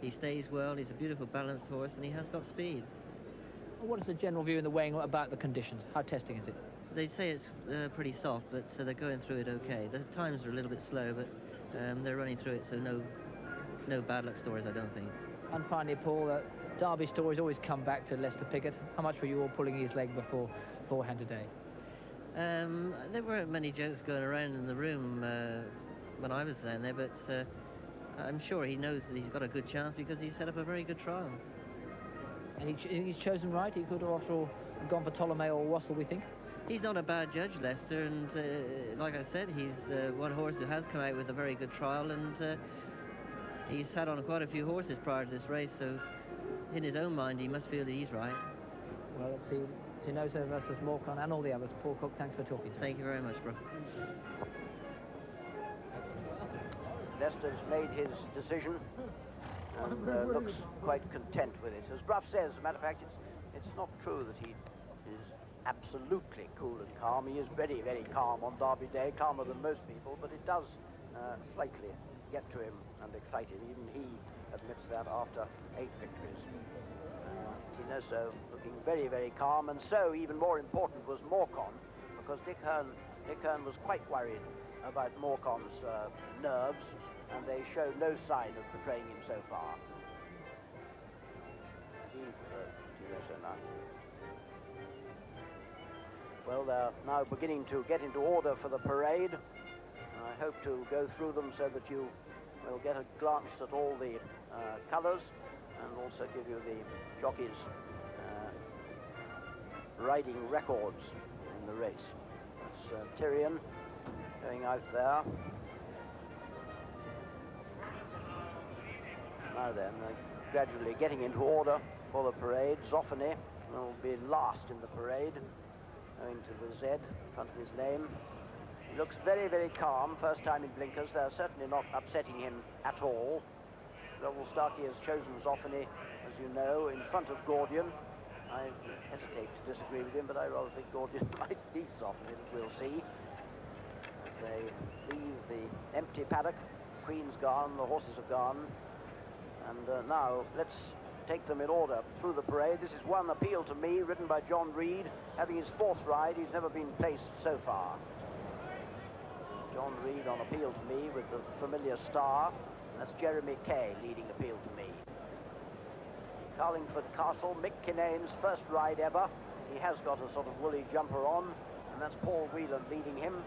He stays well, he's a beautiful balanced horse, and he has got speed. What is the general view in the weighing about the conditions? How testing is it? They say it's pretty soft, but they're going through it okay. The times are a little bit slow, but they're running through it, so no bad luck stories, I don't think. And finally, Paul, Derby stories always come back to Lester Piggott. How much were you all pulling his leg beforehand today? There weren't many jokes going around in the room when I was down there, but I'm sure he knows that he's got a good chance because he set up a very good trial. And he's chosen right? He could have, after all, gone for Ptolomeo or Wassel, we think? He's not a bad judge, Lester, and like I said, he's one horse who has come out with a very good trial, and he's sat on quite a few horses prior to this race, so in his own mind, he must feel that he's right. Well, let's see. Tinoso versus Morcon and all the others. Paul Cook, thanks for talking to us. Thank you very much, bro. Lester's made his decision and looks quite content with it. As Brough says, as a matter of fact, it's it's not true that he is absolutely cool and calm. He is very, very calm on Derby Day, calmer than most people, but it does slightly get to him and excite him. Even he admits that after 8 victories. Tinoso looking very, very calm, and so even more important was Morcon, because Dick Hearn was quite worried about Morcon's nerves, and they show no sign of betraying him so far. Tinoso now. Well, they're now beginning to get into order for the parade. I hope to go through them so that you will get a glance at all the colours and also give you the jockeys' riding records in the race. That's Tyrion going out there. Now then, gradually getting into order for the parade. Zoffany will be last in the parade, owing to the Z in front of his name. He looks very, very calm, first time in blinkers. They're certainly not upsetting him at all. Starkey has chosen Zoffany, as you know, in front of Gordian. I hesitate to disagree with him, but I rather think Gordian might beat Zoffany, but we'll see. As they leave the empty paddock, Queen's gone, the horses have gone. And now, let's take them in order through the parade. This is One Appeal to Me, ridden by John Reed, having his 4th ride. He's never been placed so far. John Reed on Appeal to Me with the familiar star. That's Jeremy Kay leading Appeal to Me. Carlingford Castle, Mick Kinane's first ride ever. He has got a sort of woolly jumper on, and that's Paul Whelan leading him.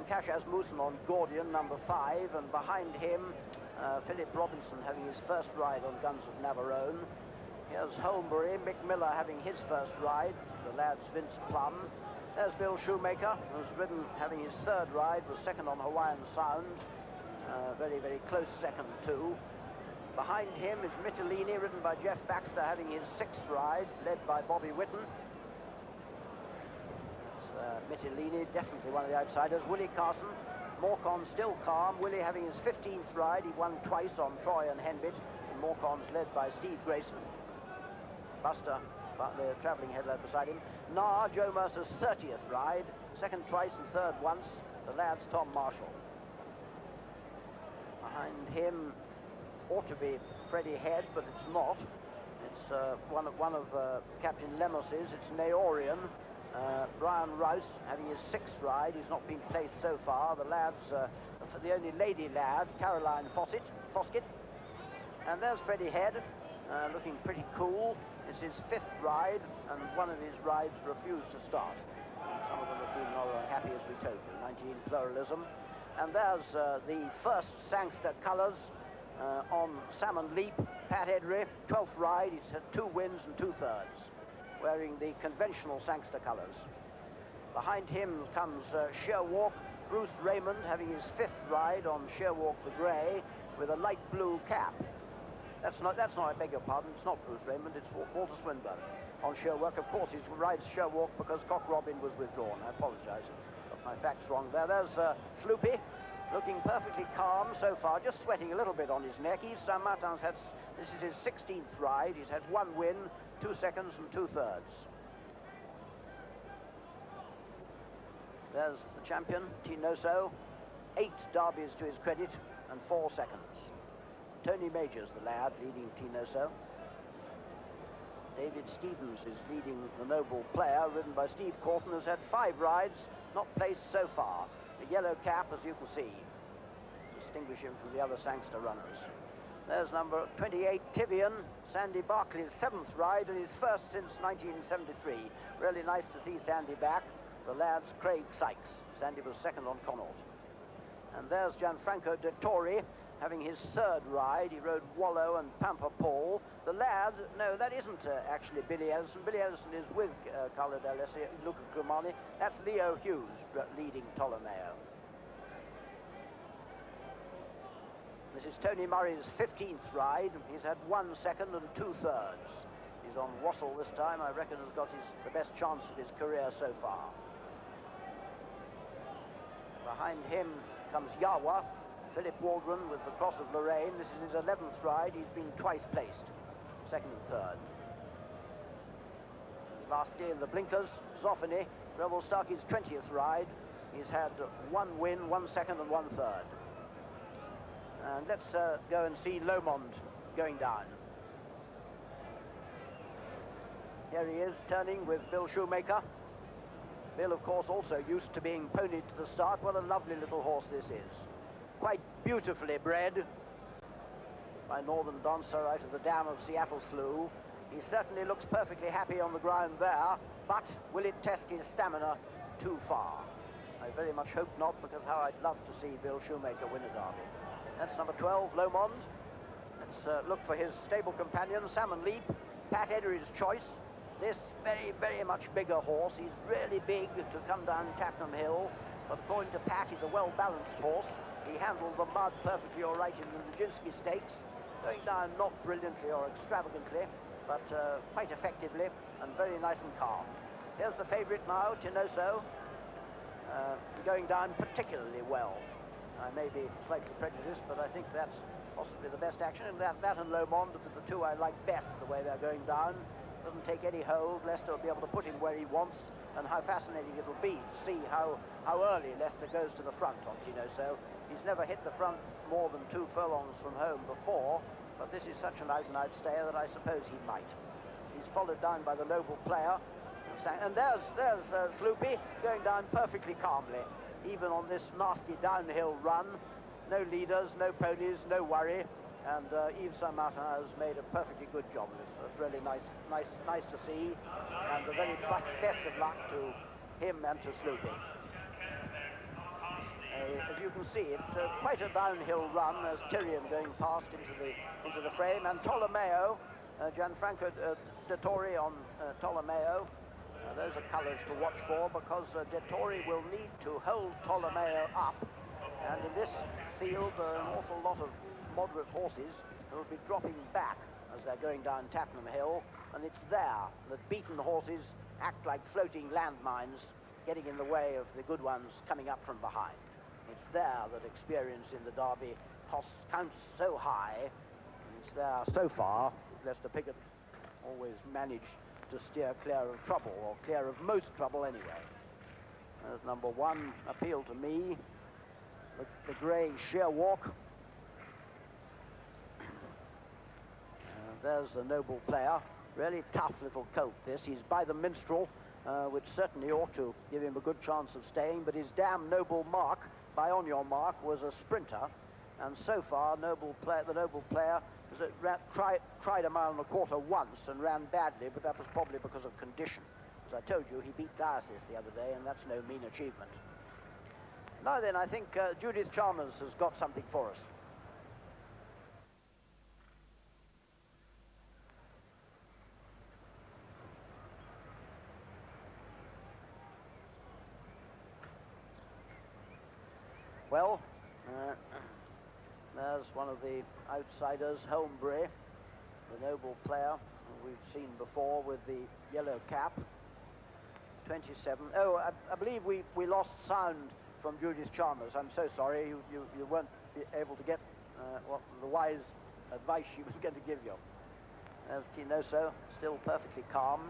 Cash Asmussen on Gordian, number 5, and behind him, Philip Robinson having his first ride on Guns of Navarone. Here's Holmbury, Mick Miller having his first ride, the lad's Vince Plum. There's Bill Shoemaker, who's ridden, having his 3rd ride, was 2nd on Hawaiian Sound. Very, very close second too. Behind him is Mitellini, ridden by Jeff Baxter, having his 6th ride, led by Bobby Whitten. That's Mitellini, definitely one of the outsiders. Willie Carson, Morcon still calm. Willie having his 15th ride. He won twice on Troy and Henbit. And Morcon's led by Steve Grayson. Buster, the travelling headlight beside him. Joe Mercer's 30th ride. 2nd twice and 3rd once. The lad's Tom Marshall. Behind him ought to be Freddie Head, but it's not. It's one of Captain Lemos's. It's Naorian. Brian Rouse having his 6th ride. He's not been placed so far. The lads, for the only lady lad, Caroline Foskett. And there's Freddie Head, looking pretty cool. It's his 5th ride, and one of his rides refused to start. Some of them have been rather unhappy, as we told you. 19 pluralism. And there's the first Sangster colours on Salmon Leap, Pat Edry, 12th ride. He's had 2 wins and 2/3, wearing the conventional Sangster colours. Behind him comes Sherwalk, Bruce Raymond having his 5th ride on Sherwalk the Grey with a light blue cap. That's not, I beg your pardon, it's not Bruce Raymond, it's Walter Swinburne on Sherwalk. Of course, he rides Sherwalk because Cock Robin was withdrawn. I apologise, got my facts wrong there. There's Sloopy, looking perfectly calm so far, just sweating a little bit on his neck. Saint-Martin's had, this is his 16th ride. He's had 1 win, 2 seconds and 2/3. There's the champion, Tinoso. 8 derbies to his credit and 4 seconds. Tony Majors, the lad, leading Tinoso. David Stevens is leading the Noble Player, ridden by Steve Corton, who's had 5 rides, not placed so far. The yellow cap, as you can see, distinguish him from the other Sangster runners. There's number 28, Tivian, Sandy Barkley's 7th ride, and his first since 1973. Really nice to see Sandy back. The lad's Craig Sykes. Sandy was 2nd on Connaught. And there's Gianfranco Dettori, having his 3rd ride. He rode Wallow and Pampa Paul. The lad, no, that isn't actually Billy Ellison. Billy Ellison is with Carlo D'Alessi, Luca Grimani. That's Leo Hughes leading Ptolomeo. This is Tony Murray's 15th ride. He's had 1 second and 2/3. He's on Wassell this time. I reckon has got the best chance of his career so far. Behind him comes Yawa, Philip Waldron with the Cross of Lorraine. This is his 11th ride. He's been twice placed, 2nd and 3rd. Lastly, in the blinkers, Zoffany, Rebel Starkey's 20th ride. He's had 1 win, 1 second and 1 third. And let's go and see Lomond going down. Here he is, turning with Bill Shoemaker. Bill, of course, also used to being ponied to the start. What a lovely little horse this is. Quite beautifully bred by Northern Dancer out of the dam of Seattle Slough. He certainly looks perfectly happy on the ground there, but will it test his stamina too far? I very much hope not, because how I'd love to see Bill Shoemaker win a derby. That's number 12, Lomond. Let's look for his stable companion, Salmon Leap, Pat Edery's choice. This very, very much bigger horse. He's really big to come down Tattenham Hill, but according to Pat, he's a well-balanced horse. He handled the mud perfectly all right in the Judith Stakes, going down not brilliantly or extravagantly, but quite effectively and very nice and calm. Here's the favourite now, Tinoso, going down particularly well. I may be slightly prejudiced, but I think that's possibly the best action, and that and Lomond are the two I like best, the way they're going down. Doesn't take any hold. Leicester will be able to put him where he wants, and how fascinating it'll be to see how early Leicester goes to the front on Tinoso. He's never hit the front more than 2 furlongs from home before, but this is such an out-and-out stayer that I suppose he might. He's followed down by the Noble Player, and there's Sloopy going down perfectly calmly, even on this nasty downhill run. No leaders, no ponies, no worry, and Yves Samata has made a perfectly good job of it. So it's really nice to see, and the very best of luck to him and to Sloopy. As you can see, it's quite a downhill run. There's Tyrion going past into the frame, and Ptolomeo, Gianfranco Dettori on Ptolomeo. Those are colours to watch for, because Dettori will need to hold Ptolomeo up, and in this field there are an awful lot of moderate horses who will be dropping back as they're going down Tattenham Hill, and it's there that beaten horses act like floating landmines, getting in the way of the good ones coming up from behind. It's there that experience in the Derby counts so high, and it's there so far. Leicester Piggott always managed to steer clear of trouble, or clear of most trouble anyway. There's number 1, Appeal to Me, the grey sheer walk. There's the Noble Player, really tough little colt this. He's by the Minstrel, which certainly ought to give him a good chance of staying, but his damn Noble Mark, by On Your Mark, was a sprinter, and so far the Noble Player tried 1.25 miles once and ran badly, but that was probably because of condition. As I told you, he beat Diocese the other day, and that's no mean achievement. Now then, I think Judith Chalmers has got something for us. Well, there's one of the outsiders, Holmbury, the Noble Player, who we've seen before with the yellow cap. 27. Oh, I believe we lost sound from Judith Chalmers. I'm so sorry. You weren't able to get the wise advice she was going to give you. There's Tinoso, still perfectly calm.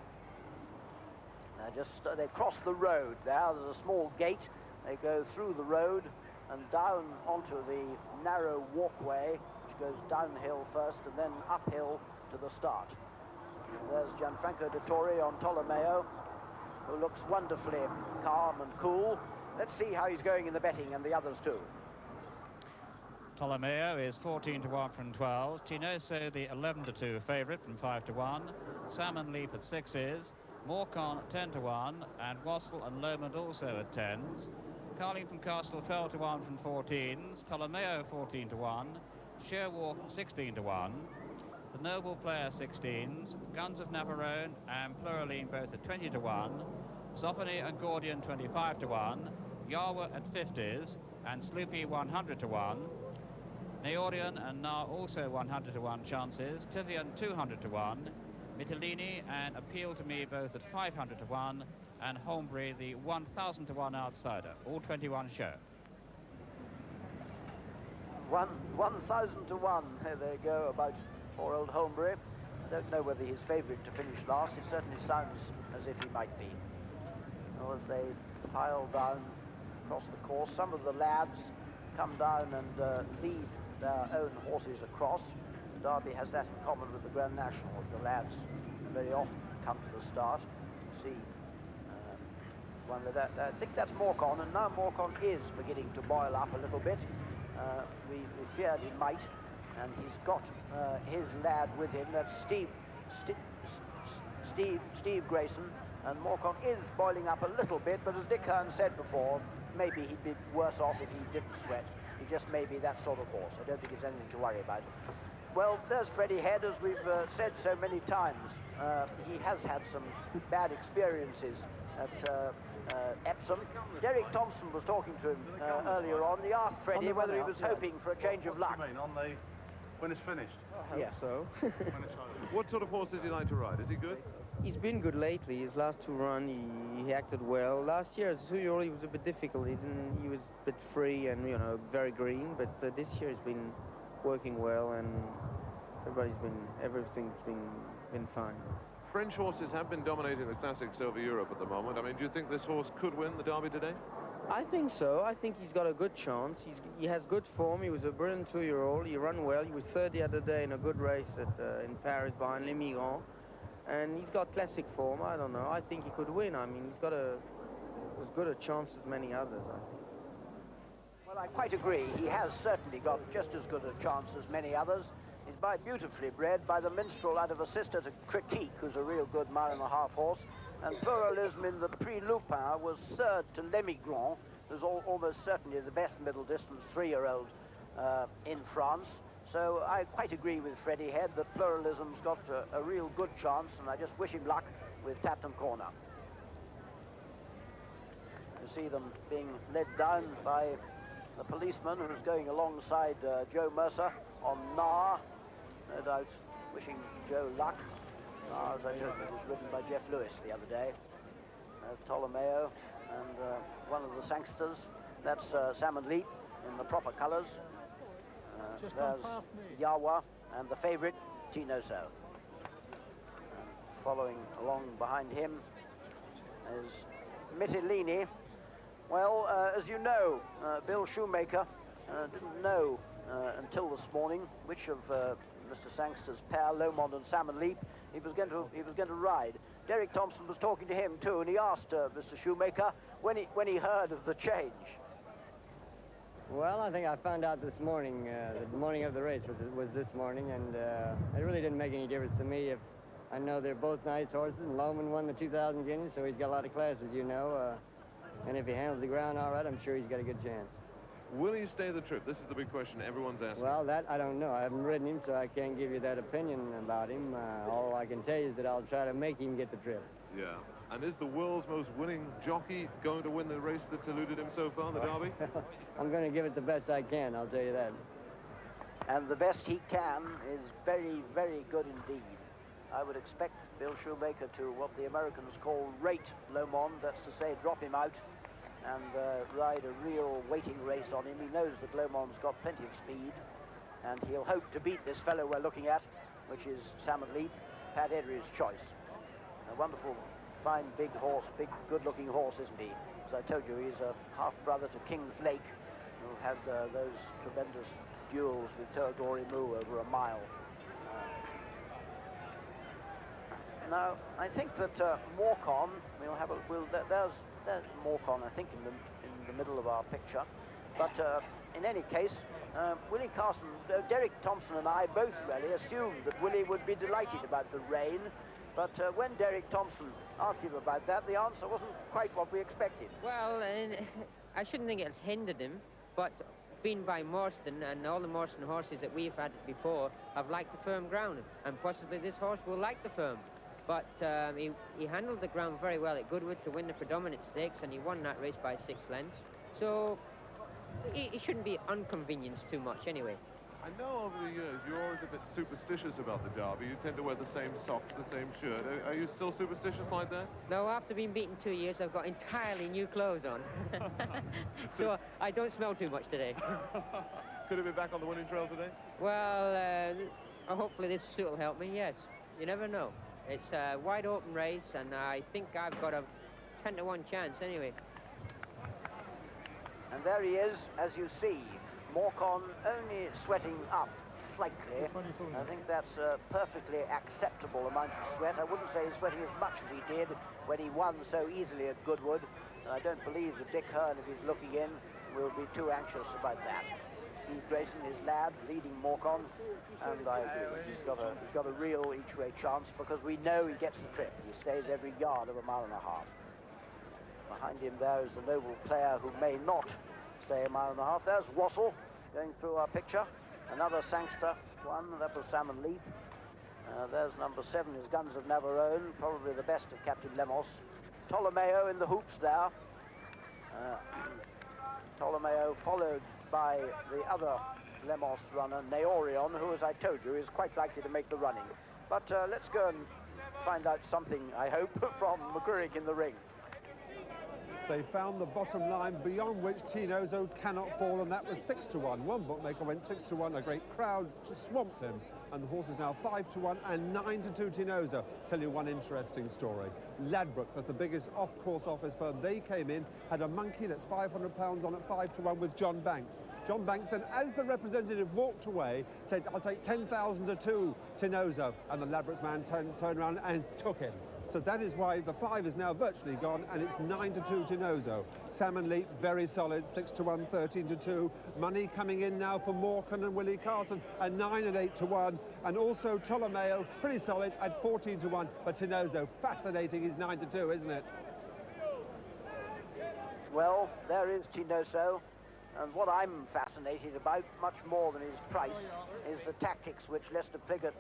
They cross the road there. There's a small gate. They go through the road and down onto the narrow walkway, which goes downhill first and then uphill to the start. There's Gianfranco Dettori on Ptolomeo, who looks wonderfully calm and cool. Let's see how he's going in the betting, and the others too. Ptolomeo is 14-1 from 12. Tinoso, the 11-2 favourite from 5-1. Salmon Leap at 6s. Morcon 10-1, and Wassel and Lomond also at 10s. Carlingford Castle fell to 1 from 14s. Ptolomeo 14-1. Sherwalk 16-1. The Noble Player 16s. Guns of Navarone and Pluraline both at 20-1. Zoffany and Gordian 25-1. Yarwa at 50s, and Sloopy 100-1. Neorian and Na also 100-1 chances. Tivian 200-1. Mitilini and Appeal to Me both at 500-1. And Holmbury, the 1,000-1 outsider. All 21 show. 1,000-1. Here they go about poor old Holmbury. I don't know whether he's favourite to finish last. It certainly sounds as if he might be. Well, as they file down across the course, some of the lads come down and lead their own horses across. Derby has that in common with the Grand National. The lads very often come to the start. See, I think that's Morcon, and now Morcon is beginning to boil up a little bit. We feared he might, and he's got his lad with him. That's Steve Grayson, and Morcon is boiling up a little bit, but as Dick Hearn said before, maybe he'd be worse off if he didn't sweat. He just may be that sort of horse. I don't think it's anything to worry about. Well, there's Freddie Head, as we've said so many times. He has had some bad experiences at Epsom. Derek Thompson was talking to him earlier on. He asked Freddie whether he was hoping for a change of luck. When it's finished? I hope so. What sort of horse does he like to ride? Is he good? He's been good lately. His last two runs, he acted well. Last year, as a 2-year-old, he was a bit difficult. He was a bit free and, you know, very green. But this year, he's been working well, and everything's been fine. French horses have been dominating the classics over Europe at the moment. I mean, do you think this horse could win the Derby today? I think so. I think he's got a good chance. He has good form. He was a brilliant 2-year-old. He ran well. He was third the other day in a good race in Paris behind Les Migrants. And he's got classic form. I don't know. I think he could win. I mean, he's got as good a chance as many others, I think. Well, I quite agree. He has certainly got just as good a chance as many others. He's beautifully bred by the minstrel out of a sister to Critique, who's a real good mile-and-a-half horse. And Pluralism in the Prix Lupin was third to Les Migrants, who's almost certainly the best middle-distance 3-year-old in France. So I quite agree with Freddie Head that Pluralism's got a real good chance, and I just wish him luck with Tapton Corner. You see them being led down by the policeman who's going alongside Joe Mercer on Nar, no doubt wishing Joe luck. Nar, as I told you, was ridden by Jeff Lewis the other day. There's Ptolomeo and one of the Sangsters. That's Salmon Leap in the proper colours. There's Yawa and the favourite, Tinoso. Following along behind him is Mytilene. Well, as you know, Bill Shoemaker didn't know until this morning which of Mr. Sangster's pair, Lomond and Salmon Leap, he was going to ride. Derek Thompson was talking to him too, and he asked Mr. Shoemaker when he heard of the change. Well, I think I found out this morning, the morning of the race was this morning, and it really didn't make any difference to me. If I know they're both nice horses, and Lohman won the 2,000 guineas, so he's got a lot of class, as you know. And if he handles the ground all right, I'm sure he's got a good chance. Will he stay the trip? This is the big question everyone's asking. Well, that I don't know. I haven't ridden him, so I can't give you that opinion about him. All I can tell you is that I'll try to make him get the trip. Yeah. And is the world's most winning jockey going to win the race that's eluded him so far, the Derby? I'm going to give it the best I can, I'll tell you that. And the best he can is very, very good indeed. I would expect Bill Shoemaker to what the Americans call rate Lomond, that's to say drop him out and ride a real waiting race on him. He knows that Lomond's got plenty of speed, and he'll hope to beat this fellow we're looking at, which is Salmon Leap, Pat Edry's choice. A wonderful, fine, big horse, big, good-looking horse, isn't he? As I told you, he's a half-brother to King's Lake, who had those tremendous duels with Turagori Moo over a mile. Now, I think that Morcon, there's Morcon, I think, in the middle of our picture. But in any case, Willie Carson, Derek Thompson and I both really assumed that Willie would be delighted about the rain. But when Derek Thompson asked him about that, the answer wasn't quite what we expected. Well, I shouldn't think it's hindered him, but being by Morstan and all the Morstan horses that we've had before have liked the firm ground, and possibly this horse will like the firm. But he handled the ground very well at Goode to win the predominant stakes, and he won that race by 6 lengths. So he shouldn't be inconvenienced too much anyway. I know over the years you're always a bit superstitious about the Derby. You tend to wear the same socks, the same shirt. Are you still superstitious like that? No, after being beaten 2 years, I've got entirely new clothes on. So I don't smell too much today. Could it be back on the winning trail today? Well, hopefully this suit will help me, yes. You never know. It's a wide open race, and I think I've got a 10-to-1 chance anyway. And there he is, as you see. Morcon only sweating up slightly. I think that's a perfectly acceptable amount of sweat. I wouldn't say he's sweating as much as he did when he won so easily at Goodwood. And I don't believe that Dick Hearn, if he's looking in, will be too anxious about that. Steve Grayson, his lad, leading Morcon, and I agree. He's got a real each-way chance because we know he gets the trip. He stays every yard of a mile and a half. Behind him there is the noble player who may not stay a mile and a half. There's Wassell going through our picture. Another Sangster one, that was Salmon Leap. There's number 7, is Guns of Navarone, probably the best of Captain Lemos. Ptolomeo in the hoops there. Ptolomeo followed by the other Lemos runner, Neorion, who, as I told you, is quite likely to make the running. But let's go and find out something, I hope, from McCurrick in the ring. They found the bottom line beyond which Tinozo cannot fall, and that was 6-1. One bookmaker went 6-1. A great crowd just swamped him, and the horse is now 5-1 and 9-2 Tinozo. Tell you one interesting story. Ladbrokes, that's the biggest off-course office firm. They came in, had a monkey that's £500 on at 5-1 with John Banks. John Banks, and as the representative walked away, said, "I'll take 10,000 to 2 Tinozo," and the Ladbrokes man turned around and took him. So that is why the 5 is now virtually gone, and it's 9-2 Tinozo. Salmon Leap, very solid, 6-1, 13-2. Money coming in now for Morcon and Willie Carson at 9 and 8-1. And also Ptolomeo, pretty solid at 14-1. But Tinozo, fascinating, he's 9-2, isn't it? Well, there is Tinozo. And what I'm fascinated about, much more than his price, is the tactics which Lester Piggott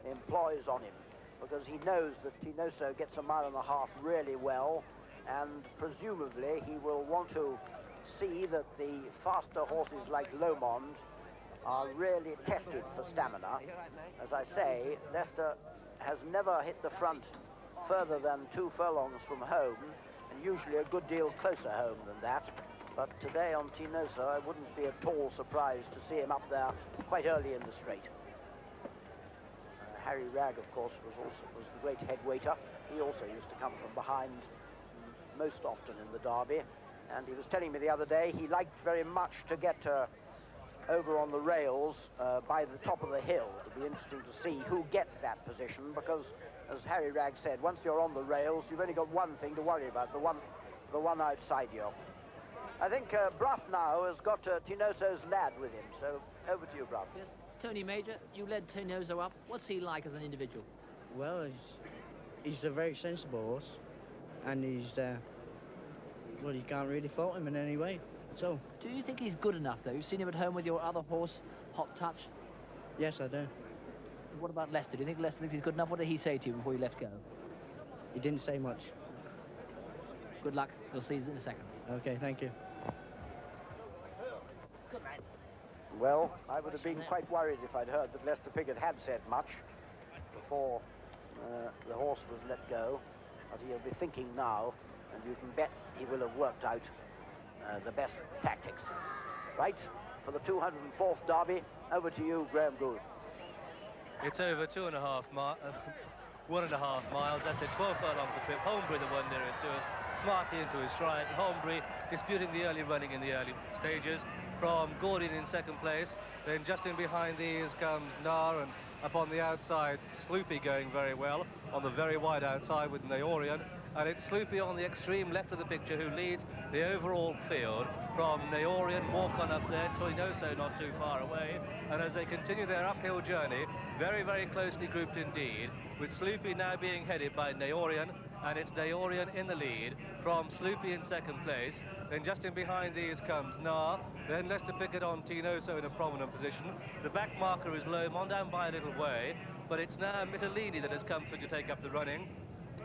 employs on him. Because he knows that Tinozo gets a mile and a half really well, and presumably he will want to see that the faster horses like Lomond are really tested for stamina. As I say, Lester has never hit the front further than 2 furlongs from home, and usually a good deal closer home than that. But today on Tinozo, I wouldn't be at all surprised to see him up there quite early in the straight. Harry Ragg, of course, was the great head waiter. He also used to come from behind most often in the Derby. And he was telling me the other day he liked very much to get over on the rails by the top of the hill. It'll be interesting to see who gets that position, because, as Harry Ragg said, once you're on the rails, you've only got one thing to worry about, the one outside you. I think Brough now has got Tinozo's lad with him, so over to you, Brough. Yes. Tony Major, you led Tinozo up. What's he like as an individual? Well, he's a very sensible horse, and well, you can't really fault him in any way. So, do you think he's good enough, though? You've seen him at home with your other horse, Hot Touch? Yes, I do. What about Lester? Do you think Lester thinks he's good enough? What did he say to you before you left go? He didn't say much. Good luck. We'll see you in a second. Okay, thank you. Good man. Well, I would have been quite worried if I'd heard that Lester Piggott had said much before the horse was let go. But he'll be thinking now, and you can bet he will have worked out the best tactics. Right, for the 204th Derby, over to you, Graham Goode. It's over 1.5 miles. That's a 12 furlong to trip. Holmbury, the one nearest to us, smartly into his stride. Holmbury disputing the early running in the early stages. From Gordon in second place. Then just in behind these comes Nar, and up on the outside, Sloopy going very well on the very wide outside with Neorion. And it's Sloopy on the extreme left of the picture who leads the overall field. From Neorion, Morcon up there, Tinozo not too far away. And as they continue their uphill journey, very, very closely grouped indeed, with Sloopy now being headed by Neorion, and it's Neorion in the lead, from Sloopy in second place. Then just in behind these comes Nar, then Lester Piggott on Tinozo in a prominent position. The back marker is Lomond down by a little way, but it's now Mitellini that has come through to take up the running.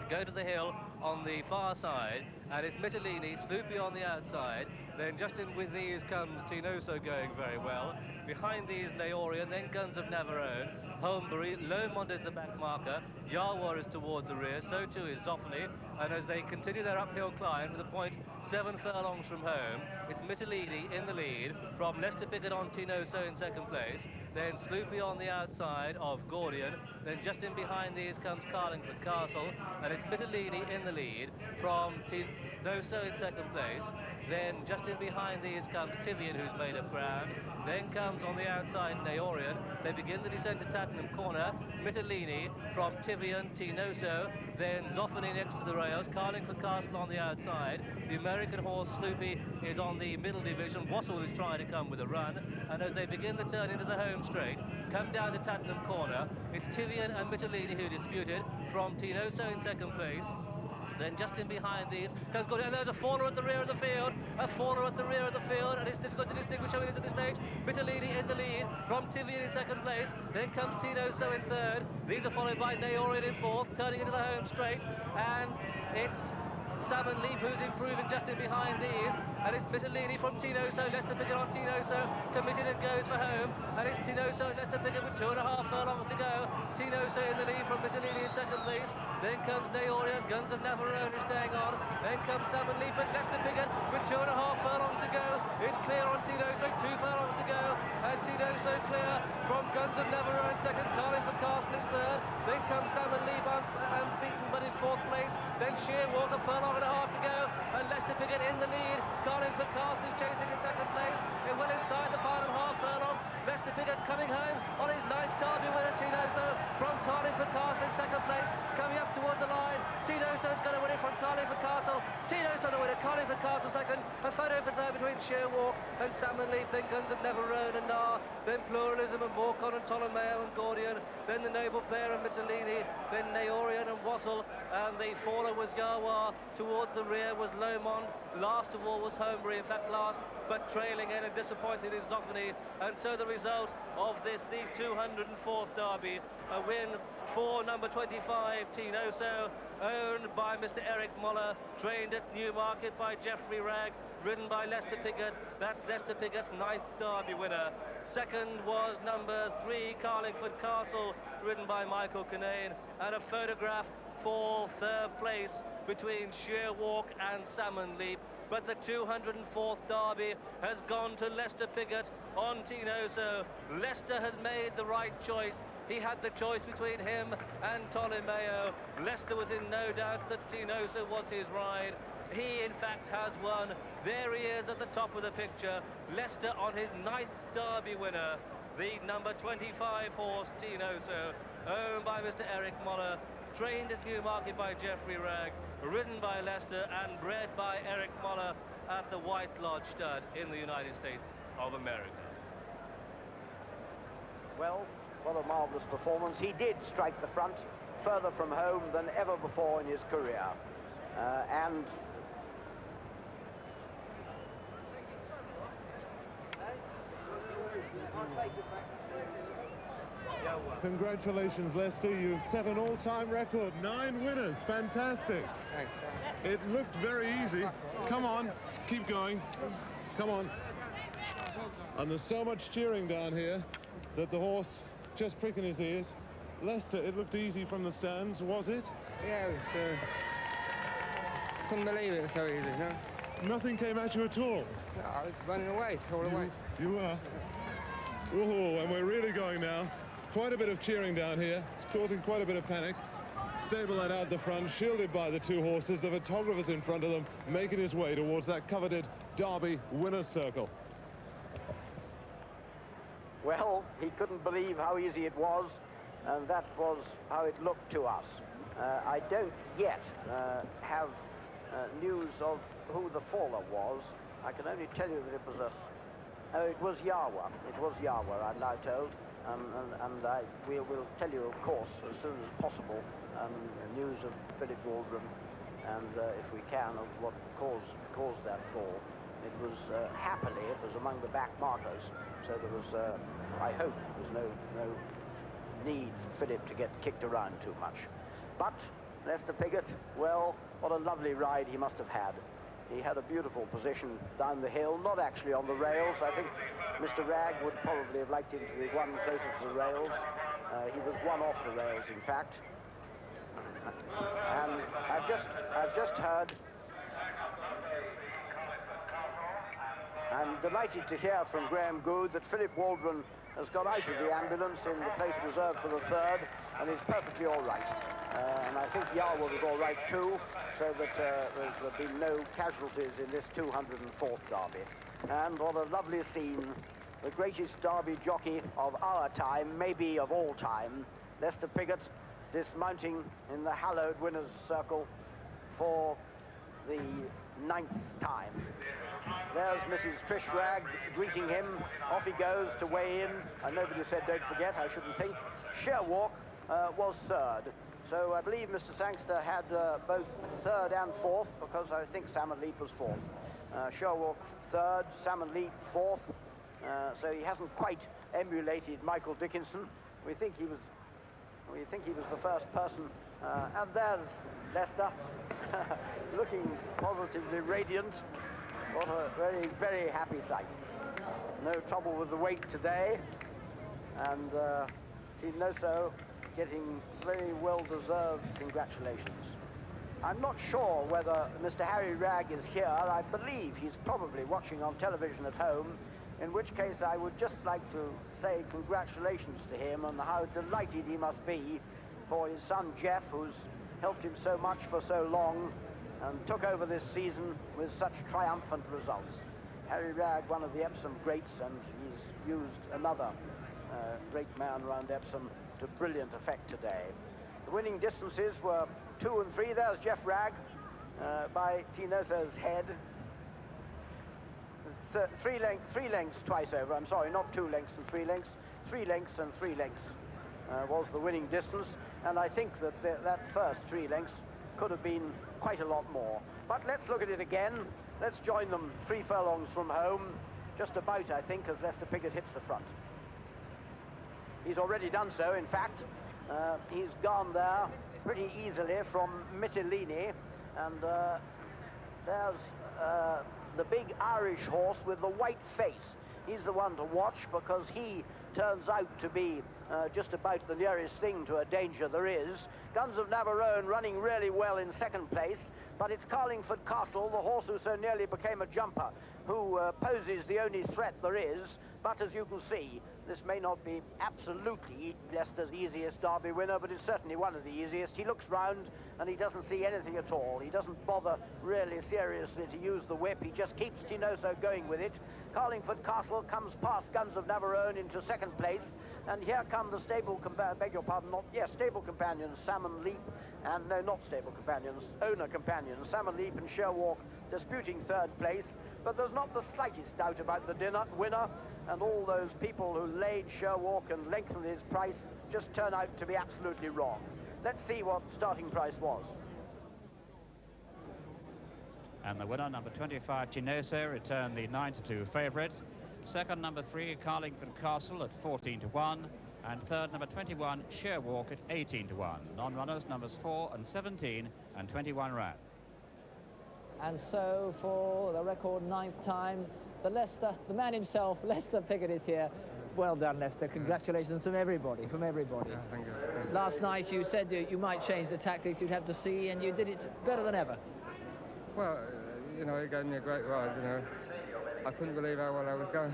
Go to the hill on the far side, and it's Mitellini, Sloopy on the outside. Then just in with these comes Tinozo going very well. Behind these Neorion, then Guns of Navarone, Holmbury, Lomond is the back marker, Yawar is towards the rear, so too is Zoffany, and as they continue their uphill climb to the point 7 furlongs from home, it's Mitellini in the lead, from Lester Piggott on Tinozo in second place, then Sloopy on the outside of Gordian, then just in behind these comes Carlingford Castle, and it's Mitellini in the lead from Tinoso in second place. Then just in behind these comes Tivian, who's made up ground. Then comes on the outside Naorian. They begin the descent to Tattenham Corner. Mitellini from Tivian, Tinoso, then Zoffany next to the rails, Carlingford Castle on the outside. The American horse Sloopy is on the middle division. Wassell is trying to come with a run, and as they begin the turn into the home straight, come down to Tattenham Corner, it's Tivian and Mitellini who disputed, from Tinoso in second place. Then just in behind these comes Goode, and there's a faller at the rear of the field, and it's difficult to distinguish who it is at this stage. Mitellini in the lead from Tivian in second place, then comes Tinoso in third. These are followed by Naorian in fourth, turning into the home straight, and it's Salmon Leaf who's improving just in behind these, and it's Mitellini from Tinoso. Leicester Piggott on Tinoso, committed and goes for home, and it's Tinoso and Leicester Piggott with 2.5 furlongs to go. Tinoso in the lead from Mitellini in second place, then comes Naorian. Guns of Navarone is staying on, then comes Salmon Leaf, but Leicester Piggott with 2.5 furlongs to go is clear on Tinoso, 2 furlongs to go, and Tinoso clear from Guns of Navarone second. Carlingford Castle is third, then comes Salmon Leaf unbeaten but in fourth place, then Sheer Walk, a furlong and a half to go, and Leicester Piggott in the lead. Carlingford Castle is chasing in second place, and well inside the final half furlong. Leicester Piggott coming home on his 9th Derby winner, Tinoso, from Carlingford Castle in second place, coming up towards the line. Tinoso's going to win it from Carlingford Castle. Tinoso the winner, Carlingford Castle second. A photo for third between Sheer Walk and Salmon Leaf, then Guns of Navarone and Nar, then Pluralism and Borcon and Ptolomeo and Gordian, then the Noble Pair and Mitellini, then Naorian and Wassell, and the faller was Yawa. Towards the rear was Lomond. Last of all was Holmbury, in fact last, but trailing in and disappointed is Zoffany. And so the result of this, the 204th Derby, a win for number 25, Tinoso, owned by Mr. Eric Moller, trained at Newmarket by Geoffrey Ragg, ridden by Leicester Piggott. That's Leicester Piggott's 9th Derby winner. Second was number 3, Carlingford Castle, ridden by Michael Kinane, and a photograph for third place between Sheer Walk and Salmon Leap. But the 204th Derby has gone to Leicester Piggott on Tinoso. Leicester has made the right choice. He had the choice between him and Ptolomeo. Leicester was in no doubt that Tinoso was his ride. He, in fact, has won. There he is at the top of the picture. Leicester on his 9th Derby winner. The number 25 horse, Tinoso, owned by Mr. Eric Moller, trained at Newmarket by Geoffrey Ragg, ridden by Leicester and bred by Eric Moller at the White Lodge Stud in the United States of America. Well, what a marvellous performance. He did strike the front further from home than ever before in his career. And Congratulations, Leicester. You've set an all-time record. 9 winners. Fantastic. Thanks. It looked very easy. Come on. Keep going. Come on. And there's so much cheering down here that the horse just pricking his ears. Leicester, it looked easy from the stands, was it? Yeah, it was, couldn't believe it was so easy, no? Nothing came at you at all? No, I was running away, all the way. You were? Oh, and we're really going now. Quite a bit of cheering down here. It's causing quite a bit of panic. Stable led out the front, shielded by the 2 horses. The photographers in front of them, making his way towards that coveted Derby winner's circle. well, he couldn't believe how easy it was, and that was how it looked to us. I don't yet have news of who the faller was. I can only tell you that it was it was Yawa. It was Yawa, I'm now told. We will tell you, of course, as soon as possible, news of Philip Waldron, and if we can, of what caused that fall. It was, happily, it was among the back markers, so there was, I hope, there was no need for Philip to get kicked around too much. But Leicester Piggott, well, what a lovely ride he must have had. He had a beautiful position down the hill, not actually on the rails. I think Mr. Ragg would probably have liked him to be one closer to the rails. He was one off the rails, in fact. And I've just heard, I'm delighted to hear from Graham Goode that Philip Waldron has got out of the ambulance in the place reserved for the third, and is perfectly all right. And I think Yarwood is all right too, so that there's been no casualties in this 204th Derby. And what a lovely scene. The greatest Derby jockey of our time, maybe of all time, Lester Piggott, dismounting in the hallowed winner's circle for the 9th time. There's Mrs. Trish Ragg greeting him. Off he goes to weigh in. And nobody said, don't forget, I shouldn't think. Sherwalk was third. So I believe Mr. Sangster had both third and fourth, because I think Salmon Leap was fourth. Sherwalk third, Salmon Leap fourth. So he hasn't quite emulated Michael Dickinson. We think he was the first person. And there's Lester, looking positively radiant. What a very, very happy sight. No trouble with the weight today. And Tinoso getting very well-deserved congratulations. I'm not sure whether Mr. Harry Ragg is here. I believe he's probably watching on television at home, in which case I would just like to say congratulations to him and how delighted he must be for his son Jeff, who's helped him so much for so long and took over this season with such triumphant results. Harry Ragg, one of the Epsom greats, and he's used another great man around Epsom to brilliant effect today. The winning distances were 2 and 3. There's Jeff Ragg by Tinoso's head. 3 lengths twice over. I'm sorry, not 2 lengths and 3 lengths. 3 lengths and 3 lengths was the winning distance. And I think that that first 3 lengths could have been quite a lot more. But let's look at it again. Let's join them 3 furlongs from home. Just about, I think, as Lester Piggott hits the front. He's already done so, in fact. He's gone there pretty easily from Mytilene. And there's the big Irish horse with the white face. He's the one to watch, because he turns out to be just about the nearest thing to a danger there is. Guns of Navarone running really well in second place, but it's Carlingford Castle, the horse who so nearly became a jumper, who poses the only threat there is. But as you can see, this may not be absolutely Leicester's easiest Derby winner, but it's certainly one of the easiest. He looks round and he doesn't see anything at all. He doesn't bother really seriously to use the whip. He just keeps Tinoso going with it. Carlingford Castle comes past Guns of Navarone into second place, and here come the stable companions, Salmon Leap, and no, not stable companions, owner companions, Salmon Leap and Sherwalk disputing third place. But there's not the slightest doubt about the winner, and all those people who laid Sherwalk and lengthened his price just turn out to be absolutely wrong. Let's see what starting price was. And the winner, number 25, Tinoso, returned the 9-2 favourite. Second, number 3, Carlingford Castle at 14-1. And third, number 21, Sherwalk at 18-1. Non-runners, numbers 4 and 17 and 21 ran. And so for the record 9th time, the man himself, Lester Piggott, is here. Well done, Lester. Congratulations from everybody, Yeah, thank you. Last night you said you might change the tactics, you'd have to see, and you did it better than ever. Well, you know, he gave me a great ride, you know. I couldn't believe how well I was going.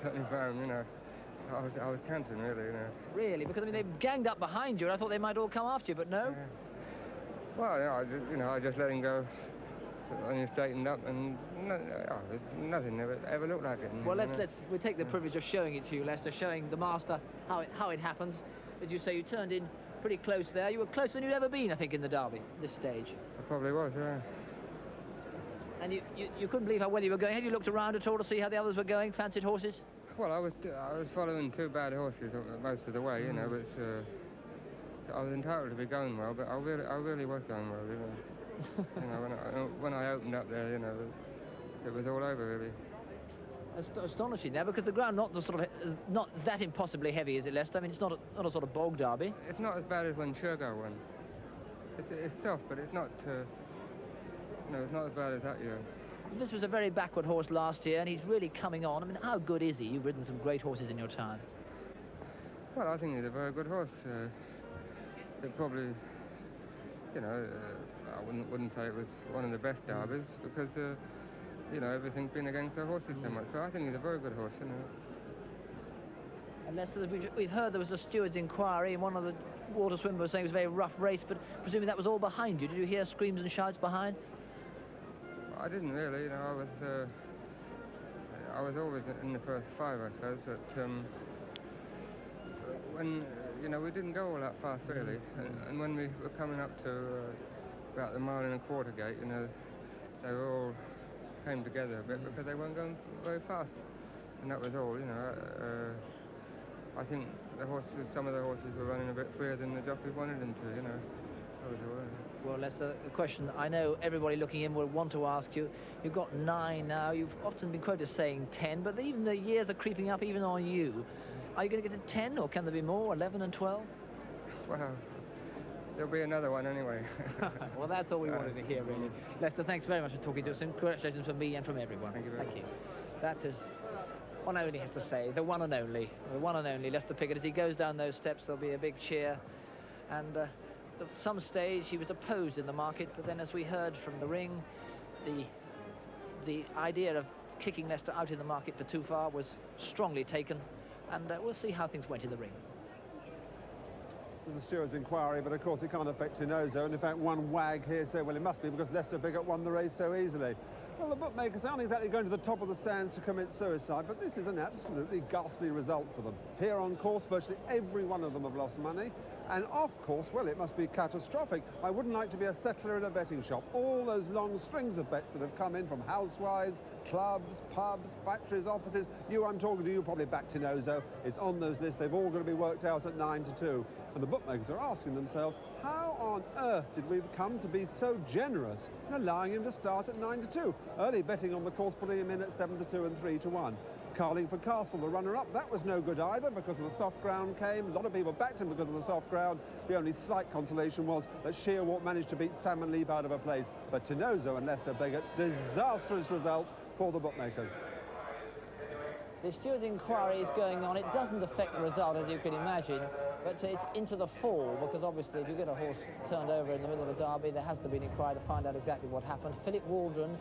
Turning home, you know. I was cantering, really, you know. Really? Because, I mean, they ganged up behind you, and I thought they might all come after you, but no? Well, I just let him go. And he straightened up, and nothing ever looked like it. Well, we take the privilege of showing it to you, Lester, showing the master how it happens. As you say, you turned in pretty close there. You were closer than you'd ever been, I think, in the Derby, this stage. I probably was, yeah. And you couldn't believe how well you were going. Had you looked around at all to see how the others were going, fancied horses? Well, I was following 2 bad horses most of the way, you know, but I was entitled to be going well, but I really was going well, you know. You know, when I opened up there, you know, it was all over, really. Astonishing now, because the ground not that impossibly heavy, is it, Lester? I mean, it's not a sort of bog derby. It's not as bad as when Shergo won. It's soft, but it's not. No, it's not as bad as that year. This was a very backward horse last year, and he's really coming on. I mean, how good is he? You've ridden some great horses in your time. Well, I think he's a very good horse. It probably, you know, I wouldn't say it was one of the best derbies, because, you know, everything's been against the horses so much. But I think he's a very good horse, you know. And Lester, we've heard there was a steward's inquiry, and one of the water swimmers was saying it was a very rough race, but presumably that was all behind you. Did you hear screams and shouts behind? I didn't really, you know, I was always in the first 5, I suppose, but when, you know, we didn't go all that fast, really, and when we were coming up to about the 1.25 mile gate, you know, they all came together a bit because they weren't going very fast, and that was all, you know. I think the horses, some of the horses were running a bit freer than the jockeys wanted them to, you know. That was all. Well, Lester, the question I know everybody looking in will want to ask you. You've got 9 now. You've often been quoted as saying 10, but even the years are creeping up even on you. Are you going to get to 10, or can there be more, 11 and 12? Well, there'll be another one anyway. Well, that's all we wanted to hear, really. Lester, thanks very much for talking to us, and congratulations from me and from everyone. Thank you very much. Thank you. That is... one only has to say, the one and only Lester Piggott. As he goes down those steps, there'll be a big cheer. And at some stage, he was opposed in the market, but then as we heard from the ring, the idea of kicking Lester out in the market for too far was strongly taken, and we'll see how things went in the ring. There's a steward's inquiry, but of course it can't affect Tinozo, and in fact one wag here said, well, it must be because Lester Piggott won the race so easily. Well, the bookmakers aren't exactly going to the top of the stands to commit suicide, but this is an absolutely ghastly result for them. Here on course, virtually every one of them have lost money, and off course, well, it must be catastrophic. I wouldn't like to be a settler in a betting shop. All those long strings of bets that have come in from housewives, clubs, pubs, factories, offices. I'm talking to you, probably back to Tinozo. It's on those lists. They've all got to be worked out at 9-2. And the bookmakers are asking themselves, how on earth did we come to be so generous in allowing him to start at 9-2? Early betting on the course putting him in at 7-2 and 3-1. Carlingford Castle, the runner-up, that was no good either because of the soft ground came. A lot of people backed him because of the soft ground. The only slight consolation was that Shearwalk managed to beat Salmon Leap out of a place. But Tinozo and Lester Piggott, disastrous result for the bookmakers. The steward's inquiry is going on. It doesn't affect the result, as you can imagine, but it's into the fall, because obviously if you get a horse turned over in the middle of a derby, there has to be an inquiry to find out exactly what happened. Philip Waldron,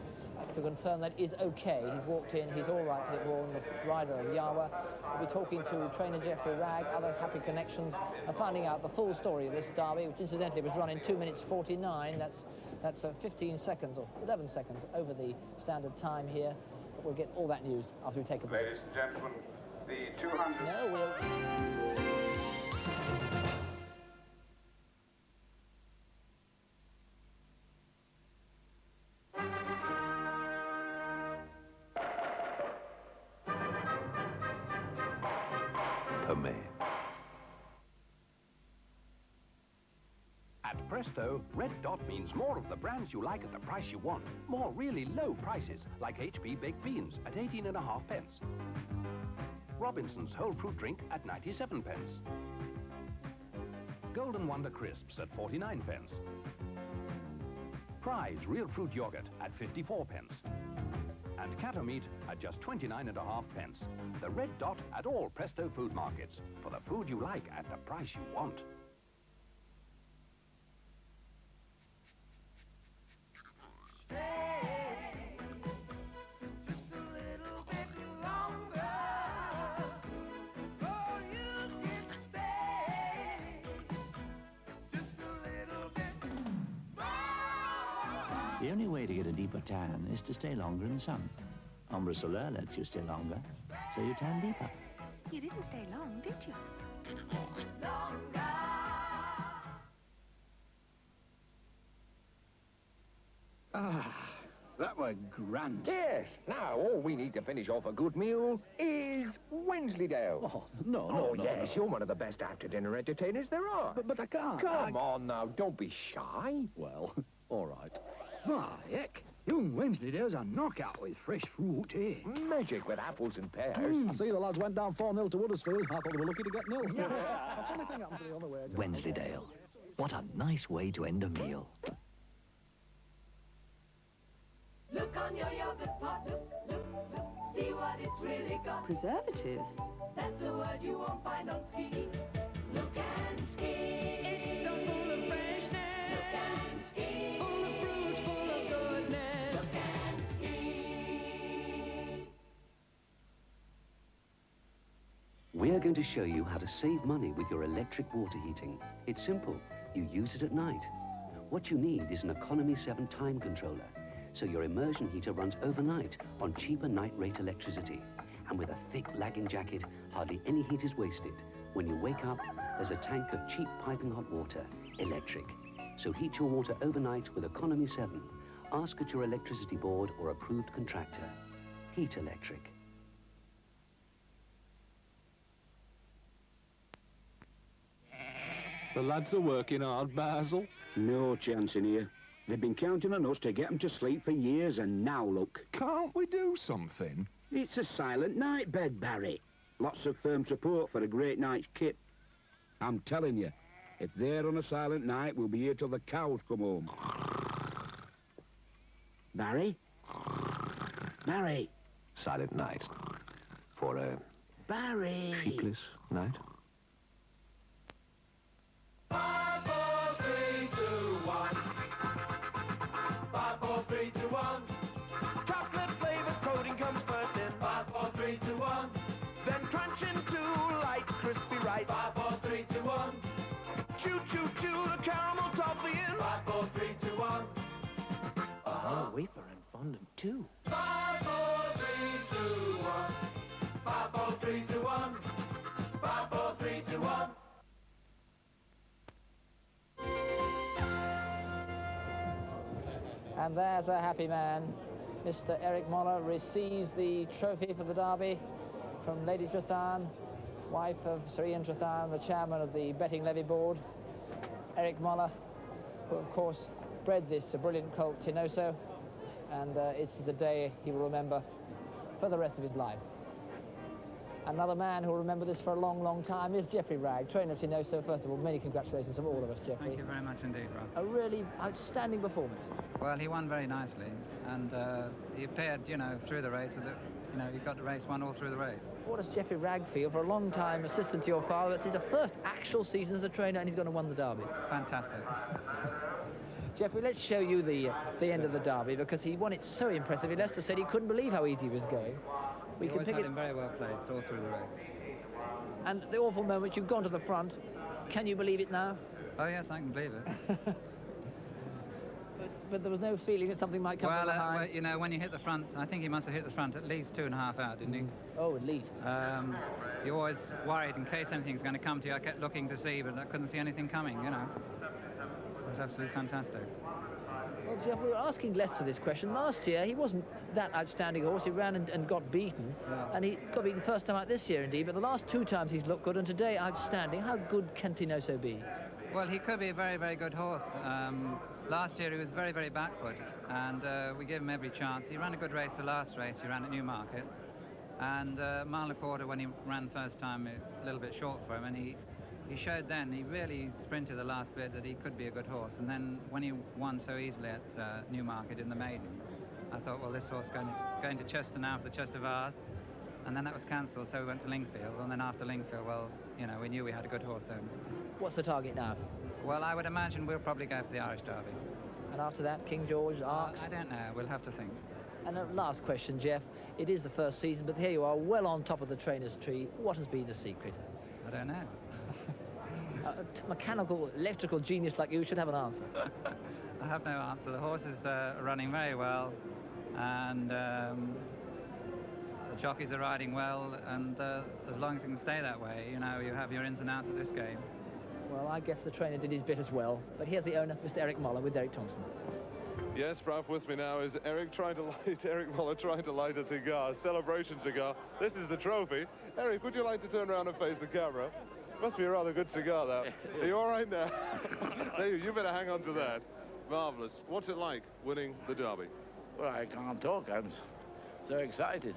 to confirm that, is okay. He's walked in, he's all right, Philip Waldron, the rider of Yawa. We'll be talking to trainer Jeffrey Ragg, other happy connections, and finding out the full story of this derby, which incidentally was run in 2 minutes 49. That's 15 seconds, or 11 seconds over the standard time here. We'll get all that news after we take a break. Ladies and gentlemen, the 200... No, we'll... At Presto, Red Dot means more of the brands you like at the price you want. More really low prices, like HP baked beans at 18.5 pence. Robinson's whole fruit drink at 97 pence. Golden Wonder crisps at 49 pence. Prize real fruit yogurt at 54 pence. And cattle meat at just 29.5 pence. The Red Dot at all Presto food markets, for the food you like at the price you want. The only way to get a deeper tan is to stay longer in the sun. Ombre Soleil lets you stay longer, so you tan deeper. You didn't stay long, did you? Ah, that were grand. Yes. Now, all we need to finish off a good meal is Wensleydale. Oh, no, yes, you're one of the best after-dinner entertainers there are. But I can't. Come on now, don't be shy. Well, all right. Ah, heck. Young Wensleydale's a knockout with fresh fruit, eh? Magic with apples and pears. I see the lads went down 4-0 to Huddersfield. I thought they were lucky to get nil. Yeah. A funny thing happened to the other way. Wensleydale. What a nice way to end a meal. Look on your yogurt pot. Look, see what it's really got. Preservative. That's a word you won't find on ski. Look and ski. It's so full of freshness. Look and ski. Full of fruit, full of goodness. Look and ski. We're going to show you how to save money with your electric water heating. It's simple. You use it at night. What you need is an Economy 7 time controller, so your immersion heater runs overnight on cheaper night rate electricity. And with a thick lagging jacket, hardly any heat is wasted. When you wake up, there's a tank of cheap piping hot water, electric. So heat your water overnight with Economy 7. Ask at your electricity board or approved contractor. Heat electric. The lads are working hard, Basil. No chance in here. They've been counting on us to get them to sleep for years, and now look. Can't we do something? It's a silent night bed, Barry. Lots of firm support for a great night's kit. I'm telling you, if they're on a silent night, we'll be here till the cows come home. Barry? Barry? Silent night. For a Barry! sheepless night. 5, 4, 3, 2, 1. 5, 4, 3, 2, 1. Chocolate flavored coating comes first in 5, 4, 3, 2, 1. Then crunch into light crispy rice 5, 4, 3, 2, 1. Choo choo choo the caramel toffee in 5, 4, 3, 2, 1. Oh, wafer and fondant too. 5, 4, 3, 2, 1. 5, 4, 3, 2, 1. 5, 4, 3, 2, 1. And there's a happy man. Mr. Eric Moller receives the trophy for the Derby from Lady Trethan, wife of Sir Ian Trethan, the chairman of the betting levy board. Eric Moller, who of course bred this brilliant colt Tinoso, and it's a day he will remember for the rest of his life. Another man who will remember this for a long, long time is Geoffrey Ragg, trainer of Tinoso. First of all, many congratulations from all of us, Geoffrey. Thank you very much indeed, Rob. A really outstanding performance. Well, he won very nicely, and he appeared, you know, through the race, so that, you know, he got the race won all through the race. What does Geoffrey Ragg feel? For a long time assistant to your father, it's his first actual season as a trainer, and he's going to win the Derby. Fantastic. Geoffrey, let's show you the end of the Derby, because he won it so impressively. Leicester said he couldn't believe how easy it was going. We always had him very well placed all through the race. And the awful moment, you've gone to the front. Can you believe it now? Oh, yes, I can believe it. but there was no feeling that something might come from behind? Well, you know, when you hit the front, I think he must have hit the front at least 2.5 out, didn't he? Oh, at least. You always worried in case anything's going to come to you. I kept looking to see, but I couldn't see anything coming, you know. It was absolutely fantastic. Well, Jeff, we were asking Leicester this question. Last year, he wasn't that outstanding horse. He ran and got beaten. Yeah. And he got beaten first time out this year, indeed. But the last 2 times he's looked good, and today, outstanding. How good can Tinoso be? Well, he could be a very, very good horse. Last year, he was very, very backward, and we gave him every chance. He ran a good race the last race. He ran at Newmarket. And mile and a quarter when he ran first time, a little bit short for him. And he showed then, he really sprinted the last bit, that he could be a good horse. And then when he won so easily at Newmarket in the maiden, I thought, well, this horse going to Chester now for the Chester Vase. And then that was cancelled, so we went to Lingfield. And then after Lingfield, well, you know, we knew we had a good horse then. What's the target now? Well, I would imagine we'll probably go for the Irish Derby. And after that, King George, Arcs? I don't know. We'll have to think. And a last question, Jeff. It is the first season, but here you are, well on top of the trainer's tree. What has been the secret? I don't know. A mechanical, electrical genius like you should have an answer. I have no answer. The horse is running very well, and the jockeys are riding well, and as long as it can stay that way, you know, you have your ins and outs of this game. Well, I guess the trainer did his bit as well. But here's the owner, Mr. Eric Moller, with Eric Thompson. Yes, Brough, with me now is Eric Moller trying to light a cigar, celebration cigar. This is the trophy. Eric, would you like to turn around and face the camera? Must be a rather good cigar, that. Are you all right now? You better hang on to that. Marvellous. What's it like winning the Derby? Well, I can't talk. I'm so excited.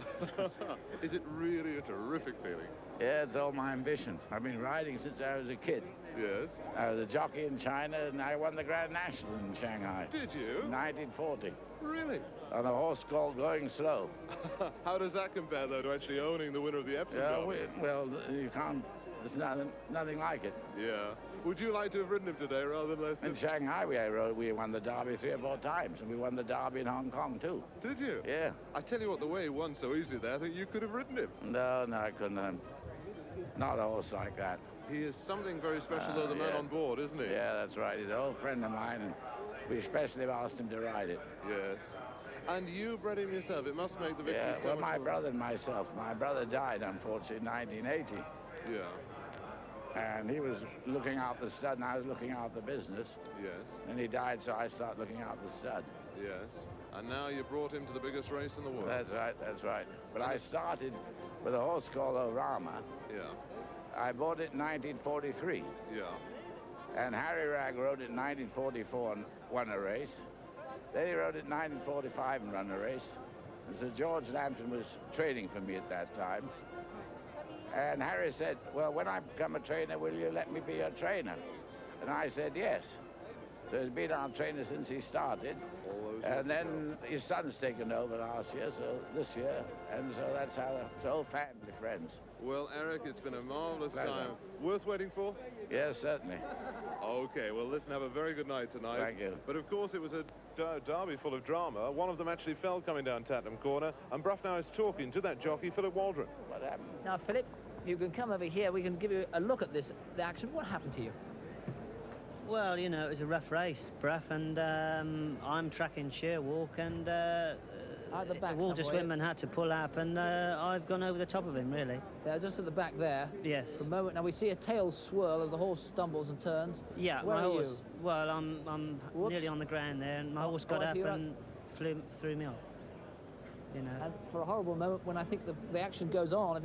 Is it really a terrific feeling? Yeah, it's all my ambition. I've been riding since I was a kid. Yes? I was a jockey in China, and I won the Grand National in Shanghai. Did you? 1940. Really? On a horse called Going Slow. How does that compare, though, to actually owning the winner of the Epsom Derby? Well, you can't... There's nothing like it. Yeah. Would you like to have ridden him today rather than less? In Shanghai, we won the Derby 3 or 4 times, and we won the Derby in Hong Kong, too. Did you? Yeah. I tell you what, the way he won so easily there, I think you could have ridden him. No, I couldn't have. Not a horse like that. He is something very special, though, the man on board, isn't he? Yeah, that's right. He's an old friend of mine, and we especially have asked him to ride it. Yes. And you bred him yourself. It must make the victory Yeah, so well, much my more... brother and myself. My brother died, unfortunately, in 1980. Yeah. And he was looking out the stud, and I was looking out the business. Yes. And he died, so I started looking out the stud. Yes. And now you brought him to the biggest race in the world. That's right, that's right. But I started with a horse called Orama. Yeah. I bought it in 1943. Yeah. And Harry Ragg rode it in 1944 and won a race. Then he rode it in 1945 and won a race. And Sir George Lambton was training for me at that time. And Harry said, well, when I become a trainer, will you let me be your trainer? And I said, yes. So he's been our trainer since he started. And then his son's taken over last year, so this year. And so that's how it's all family friends. Well, Eric, it's been a marvellous Pleasure. time. Worth waiting for? Yes, certainly. Okay, well, listen, have a very good night tonight. Thank you. But, of course, it was a derby full of drama. One of them actually fell coming down Tattenham Corner, and Brough now is talking to that jockey, Philip Waldron. What happened? Now, Philip, you can come over here. We can give you a look at the action. What happened to you? Well, you know, it was a rough race, Brough, and I'm tracking Sheerwalk, and at the back Walter somewhere. Swinman had to pull up, and I've gone over the top of him, really. They're just at the back there. Yes. For a moment, now we see a tail swirl as the horse stumbles and turns. Yeah, Where my are horse. you? Well, I'm nearly on the ground there, and my horse got up and threw me off. You know. And for a horrible moment, when I think the action goes on,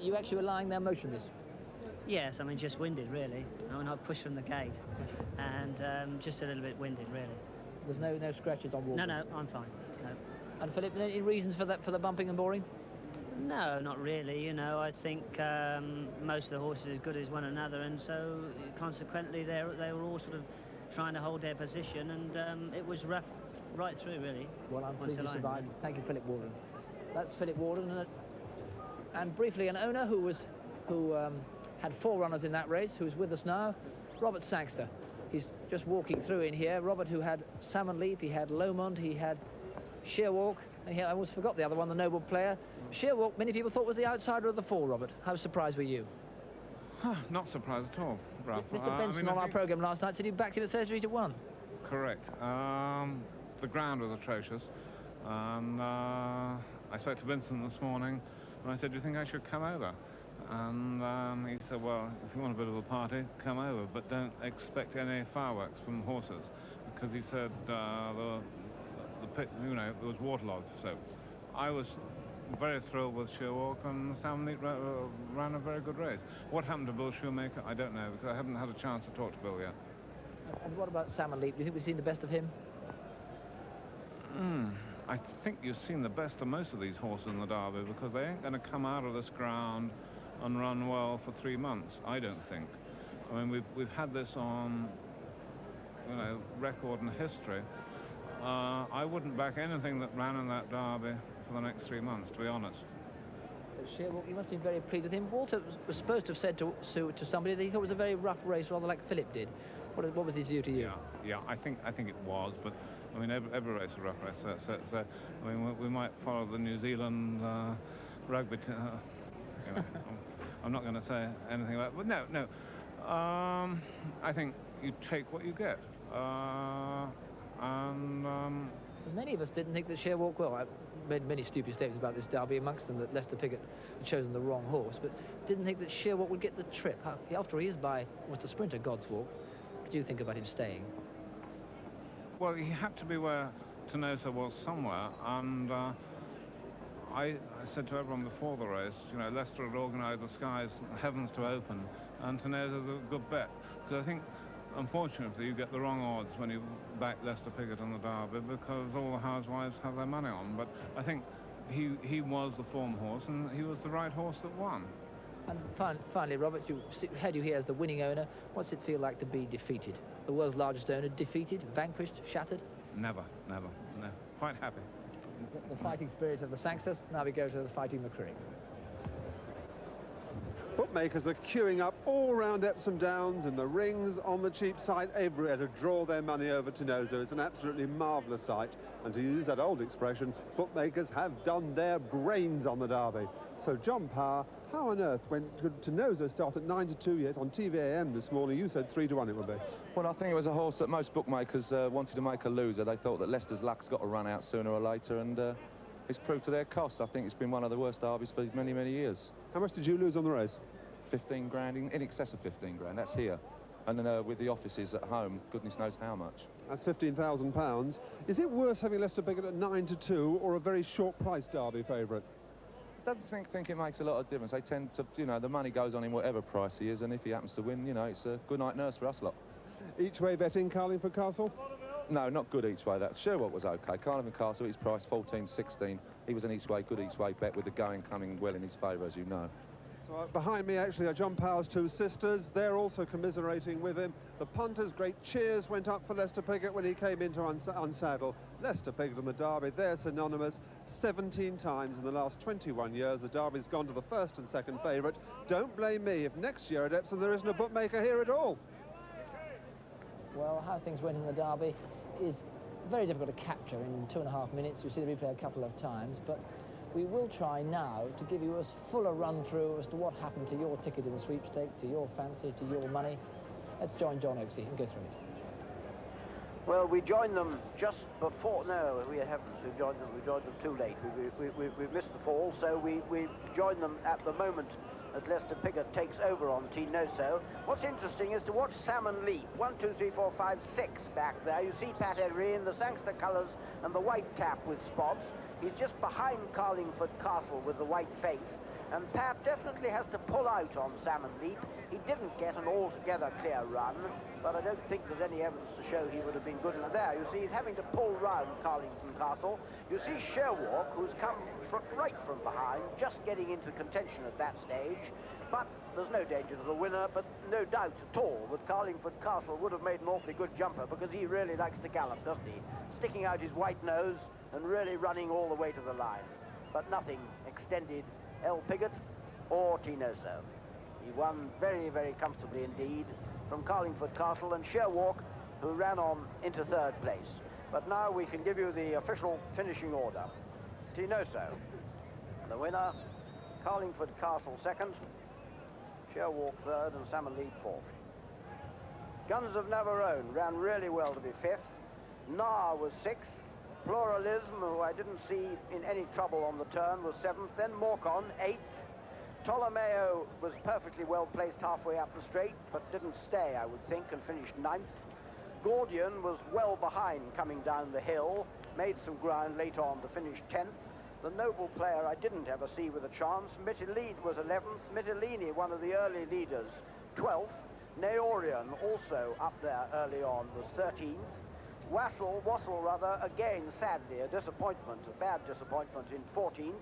you actually were lying there motionless. Yes, I mean, just winded, really. I mean, I pushed from the gate, and just a little bit winded, really. There's no scratches on Waldron? No, I'm fine. No. And Philip, any reasons for the bumping and boring? No, not really. You know, I think most of the horses are as good as one another, and so consequently they were all sort of trying to hold their position, and it was rough right through, really. Well, I'm pleased you survived. Thank you, Philip Waldron. That's Philip Waldron, and briefly an owner who had 4 runners in that race, who's with us now, Robert Sangster. He's just walking through in here. Robert, who had Salmon Leap, he had Lomond, he had Sheerwalk, and I almost forgot the other one, the Noble Player. Sheerwalk, many people thought was the outsider of the 4, Robert. How surprised were you? Not surprised at all, Brough. Mr. Benson on our programme last night said you backed him at 33-1. Correct. The ground was atrocious, and I spoke to Vincent this morning, and I said, do you think I should come over? And he said, well, if you want a bit of a party, come over, but don't expect any fireworks from horses, because he said the pit, you know, it was waterlogged. So I was very thrilled with Sheerwalk, and Salmon Leap ran a very good race. What happened to Bill Shoemaker, I don't know, because I haven't had a chance to talk to Bill yet. And what about Salmon Leap? Do you think we've seen the best of him? I think you've seen the best of most of these horses in the Derby, because they ain't going to come out of this ground and run well for 3 months, I don't think. I mean, we've had this on, you know, record and history. I wouldn't back anything that ran in that Derby for the next 3 months, to be honest. Sheerwalk, you must have been very pleased with him. Walter was supposed to have said to somebody that he thought it was a very rough race, rather like Philip did. What was his view to you? Yeah, I think it was, but I mean, every race is a rough race. So I mean, we might follow the New Zealand rugby. You know, I'm not going to say anything about it, but no. I think you take what you get, Many of us didn't think that Sheerwalk, well, I made many stupid statements about this Derby, amongst them that Lester Piggott had chosen the wrong horse, but didn't think that Sheerwalk would get the trip. After he is by almost a sprinter, God's Walk, what do you think about him staying? Well, he had to be where Tenosa was somewhere, and I said to everyone before the race, you know, Leicester had organised the skies, heavens to open, and Tenosa's a good bet, because I think, unfortunately, you get the wrong odds when you back Lester Piggott in the Derby, because all the housewives have their money on. But I think he was the form horse, and he was the right horse that won. And finally, Robert, had you here as the winning owner, what's it feel like to be defeated? The world's largest owner, defeated, vanquished, shattered? Never, no. Quite happy. The fighting spirit of the Sangsters. Now we go to the fighting McCreary. Whoop. bookmakers are queuing up all round Epsom Downs, in the rings, on the cheap side, everywhere to draw their money over Tinozo. It's an absolutely marvellous sight. And to use that old expression, bookmakers have done their brains on the Derby. So, John Power, how on earth, when Tinozo start at 9-2 yet on TVAM this morning, you said 3-1 it would be? Well, I think it was a horse that most bookmakers wanted to make a loser. They thought that Leicester's luck's got to run out sooner or later, and it's proved to their cost. I think it's been one of the worst derbies for many, many years. How much did you lose on the race? 15 grand, in excess of 15 grand. That's here. And then with the offices at home, goodness knows how much. That's £15,000. Is it worse having Leicester Piggott at 9-2 or a very short price derby favourite? I don't think it makes a lot of difference. They tend to, you know, the money goes on in whatever price he is, and if he happens to win, you know, it's a good night nurse for us lot. Each way betting Carlingford Castle? No, not good each way. That Sherwood was okay. Carlingford Castle, he's priced 14-16. He was an each way, good each way bet with the going coming well in his favour, as you know. So behind me, actually, are John Power's two sisters. They're also commiserating with him. The punters, great cheers went up for Leicester Piggott when he came in to unsaddle. Leicester Piggott and the Derby, they're synonymous. 17 times in the last 21 years, the Derby's gone to the first and second favourite. Don't blame me if next year at Epsom there isn't a bookmaker here at all. Well, how things went in the Derby is very difficult to capture in 2.5 minutes. You've seen the replay a couple of times, but we will try now to give you as full a run-through as to what happened to your ticket in the sweepstake, to your fancy, to your money. Let's join John Oaksey and go through it. Well, we joined them just before. No, we haven't. We joined them too late. We missed the fall, so we joined them at the moment that Leicester Piggott takes over on Tinozo. What's interesting is to watch Salmon Leap. 1, 2, 3, 4, 5, 6 back there. You see Paddock in the Sangster colours and the white cap with spots. He's just behind Carlingford Castle with the white face. And Pat definitely has to pull out on Salmon Leap. He didn't get an altogether clear run, but I don't think there's any evidence to show he would have been good enough there. You see, he's having to pull round Carlingford Castle. You see Sherwood, who's come right from behind, just getting into contention at that stage. But there's no danger to the winner, but no doubt at all that Carlingford Castle would have made an awfully good jumper, because he really likes to gallop, doesn't he? Sticking out his white nose and really running all the way to the line. But nothing extended El Piggott or Tinozo. He won very, very comfortably indeed from Carlingford Castle and Sherwood, who ran on into third place. But now we can give you the official finishing order. Tinozo, the winner, Carlingford Castle second, Sherwood third, and Salmon Leap fourth. Guns of Navarone ran really well to be fifth. Nar was sixth. Pluralism, who I didn't see in any trouble on the turn, was seventh. Then Morcon, eighth. Ptolomeo was perfectly well placed halfway up the straight, but didn't stay, I would think, and finished ninth. Gordian was well behind coming down the hill, made some ground later on to finish 10th. The Noble Player I didn't ever see with a chance. Mytilene was 11th. Mytilene, one of the early leaders, 12th. Naorian, also up there early on, was 13th. Wassel, again, sadly, a disappointment, a bad disappointment in 14th.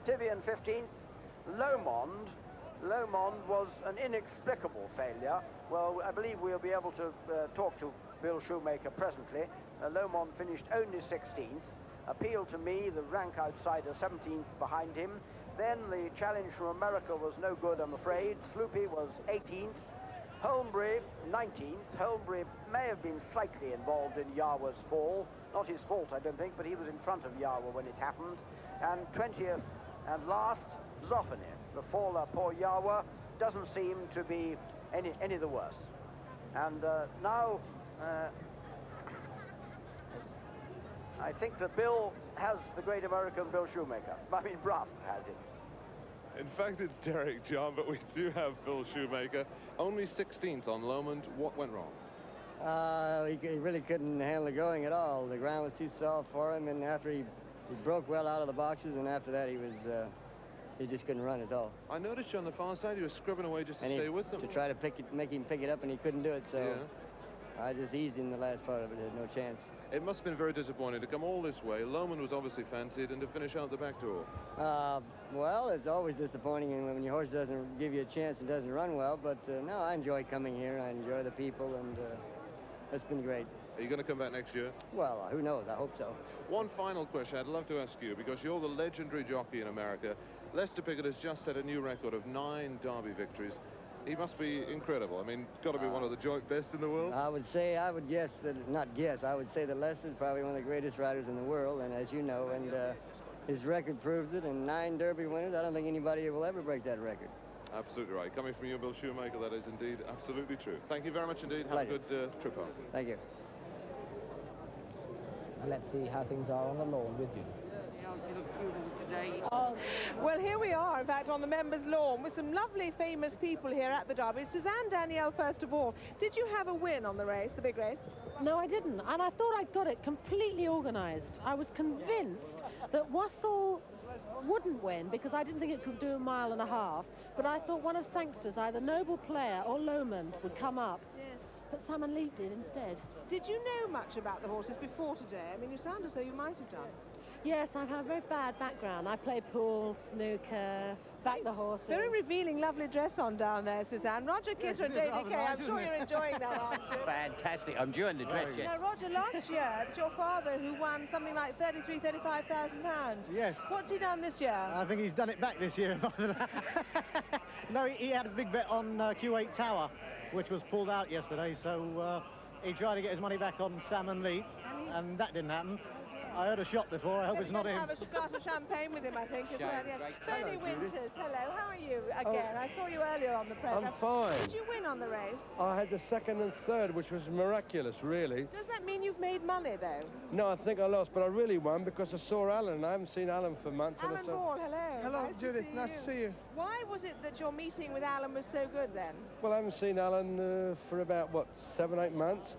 Tivian 15th. Lomond was an inexplicable failure. Well, I believe we'll be able to talk to Bill Shoemaker presently. Lomond finished only 16th. Appeal to me, the rank outsider, 17th behind him. Then the challenge from America was no good, I'm afraid. Sloopy was 18th. Holmbury, 19th. Holmbury may have been slightly involved in Yarwa's fall. Not his fault, I don't think, but he was in front of Yarwa when it happened. And 20th and last, Zoffany. The faller, poor Yarwa, doesn't seem to be any the worse. And now, I think that Bill has the great American Bill Shoemaker. I mean, Brough has it. In fact, it's Derek, John, but we do have Bill Shoemaker. Only 16th on Lomond. What went wrong? He really couldn't handle the going at all. The ground was too soft for him, and after he broke well out of the boxes, and after that he just couldn't run at all. I noticed you on the far side, you were scribbling away just to stay with them. To try to make him pick it up, and he couldn't do it, so yeah. I just eased him the last part of it. Had no chance. It must have been very disappointing to come all this way. Lomond was obviously fancied, and to finish out the back door. Well, it's always disappointing when your horse doesn't give you a chance and doesn't run well, but no, I enjoy coming here. I enjoy the people, and it's been great. Are you going to come back next year? Well, who knows? I hope so. One final question I'd love to ask you, because you're the legendary jockey in America. Lester Piggott has just set a new record of 9 Derby victories. He must be incredible. I mean, got to be one of the joint best in the world. I would guess that, not guess, I would say that Lester's probably one of the greatest riders in the world, and as you know, and his record proves it, and 9 Derby winners, I don't think anybody will ever break that record. Absolutely right. Coming from you, Bill Shoemaker, that is indeed absolutely true. Thank you very much indeed. Have Pleasure. a good trip home. Thank you. And let's see how things are on the lawn with Judith. Oh, well, here we are, in fact, on the members' lawn with some lovely famous people here at the Derby. Suzanne Danielle, first of all, did you have a win on the race, the big race? No, I didn't, and I thought I'd got it completely organised. I was convinced that Wassell wouldn't win because I didn't think it could do 1.5 miles, but I thought one of Sangster's, either Noble Player or Lomond, would come up. Yes. But Salmon Leap did instead. Did you know much about the horses before today? I mean, you sound as though you might have done. Yes, I've had a very bad background. I play pool, snooker, back the horses. Very revealing, lovely dress on down there, Suzanne. Roger Kitter at Daily K. I'm sure you're enjoying that, aren't you? Fantastic. I'm enjoying the dress, yes. Now, Roger, last year it was your father who won something like £35,000. Yes. What's he done this year? I think he's done it back this year. No, he had a big bet on Q8 Tower, which was pulled out yesterday, so he tried to get his money back on Salmon Leap, and that didn't happen. I heard a shot before. I hope it's not him. Have a glass of champagne with him, I think, as well. Yes. Bernie Hello, Judith. Winters, hello. How are you again? I saw you earlier on the program. I'm fine. Did you win on the race? I had the 2nd and 3rd, which was miraculous, really. Does that mean you've made money, though? No, I think I lost, but I really won because I saw Alan, and I haven't seen Alan for months. Alan Ball, hello. Hello, nice Judith. To see Nice you. to see you. Why was it that your meeting with Alan was so good, then? Well, I haven't seen Alan for about, what, 7, 8 months,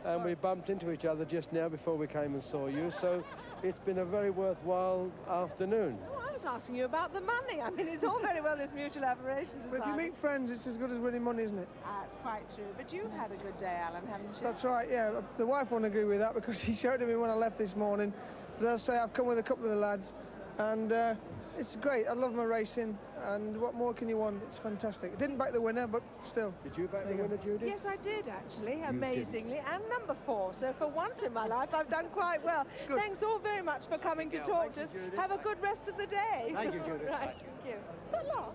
and we bumped into each other just now before we came and saw you, so it's been a very worthwhile afternoon. Oh, I was asking you about the money. I mean, it's all very well, this mutual admiration society. But if you meet friends, it's as good as winning money, isn't it? That's quite true. But you've had a good day, Alan, haven't you? That's right, yeah. The wife won't agree with that because she showed me when I left this morning. But I'll say I've come with a couple of the lads, and it's great. I love my racing, and what more can you want? It's fantastic. I didn't back the winner, but still. Did you back the winner, Judith? Yes, I did, actually, amazingly, and number 4. So for once in my life, I've done quite well. Good. Thanks all very much for coming to talk to us. Have a good rest of the day. Thank you, Judith. Right, thank you. Hello.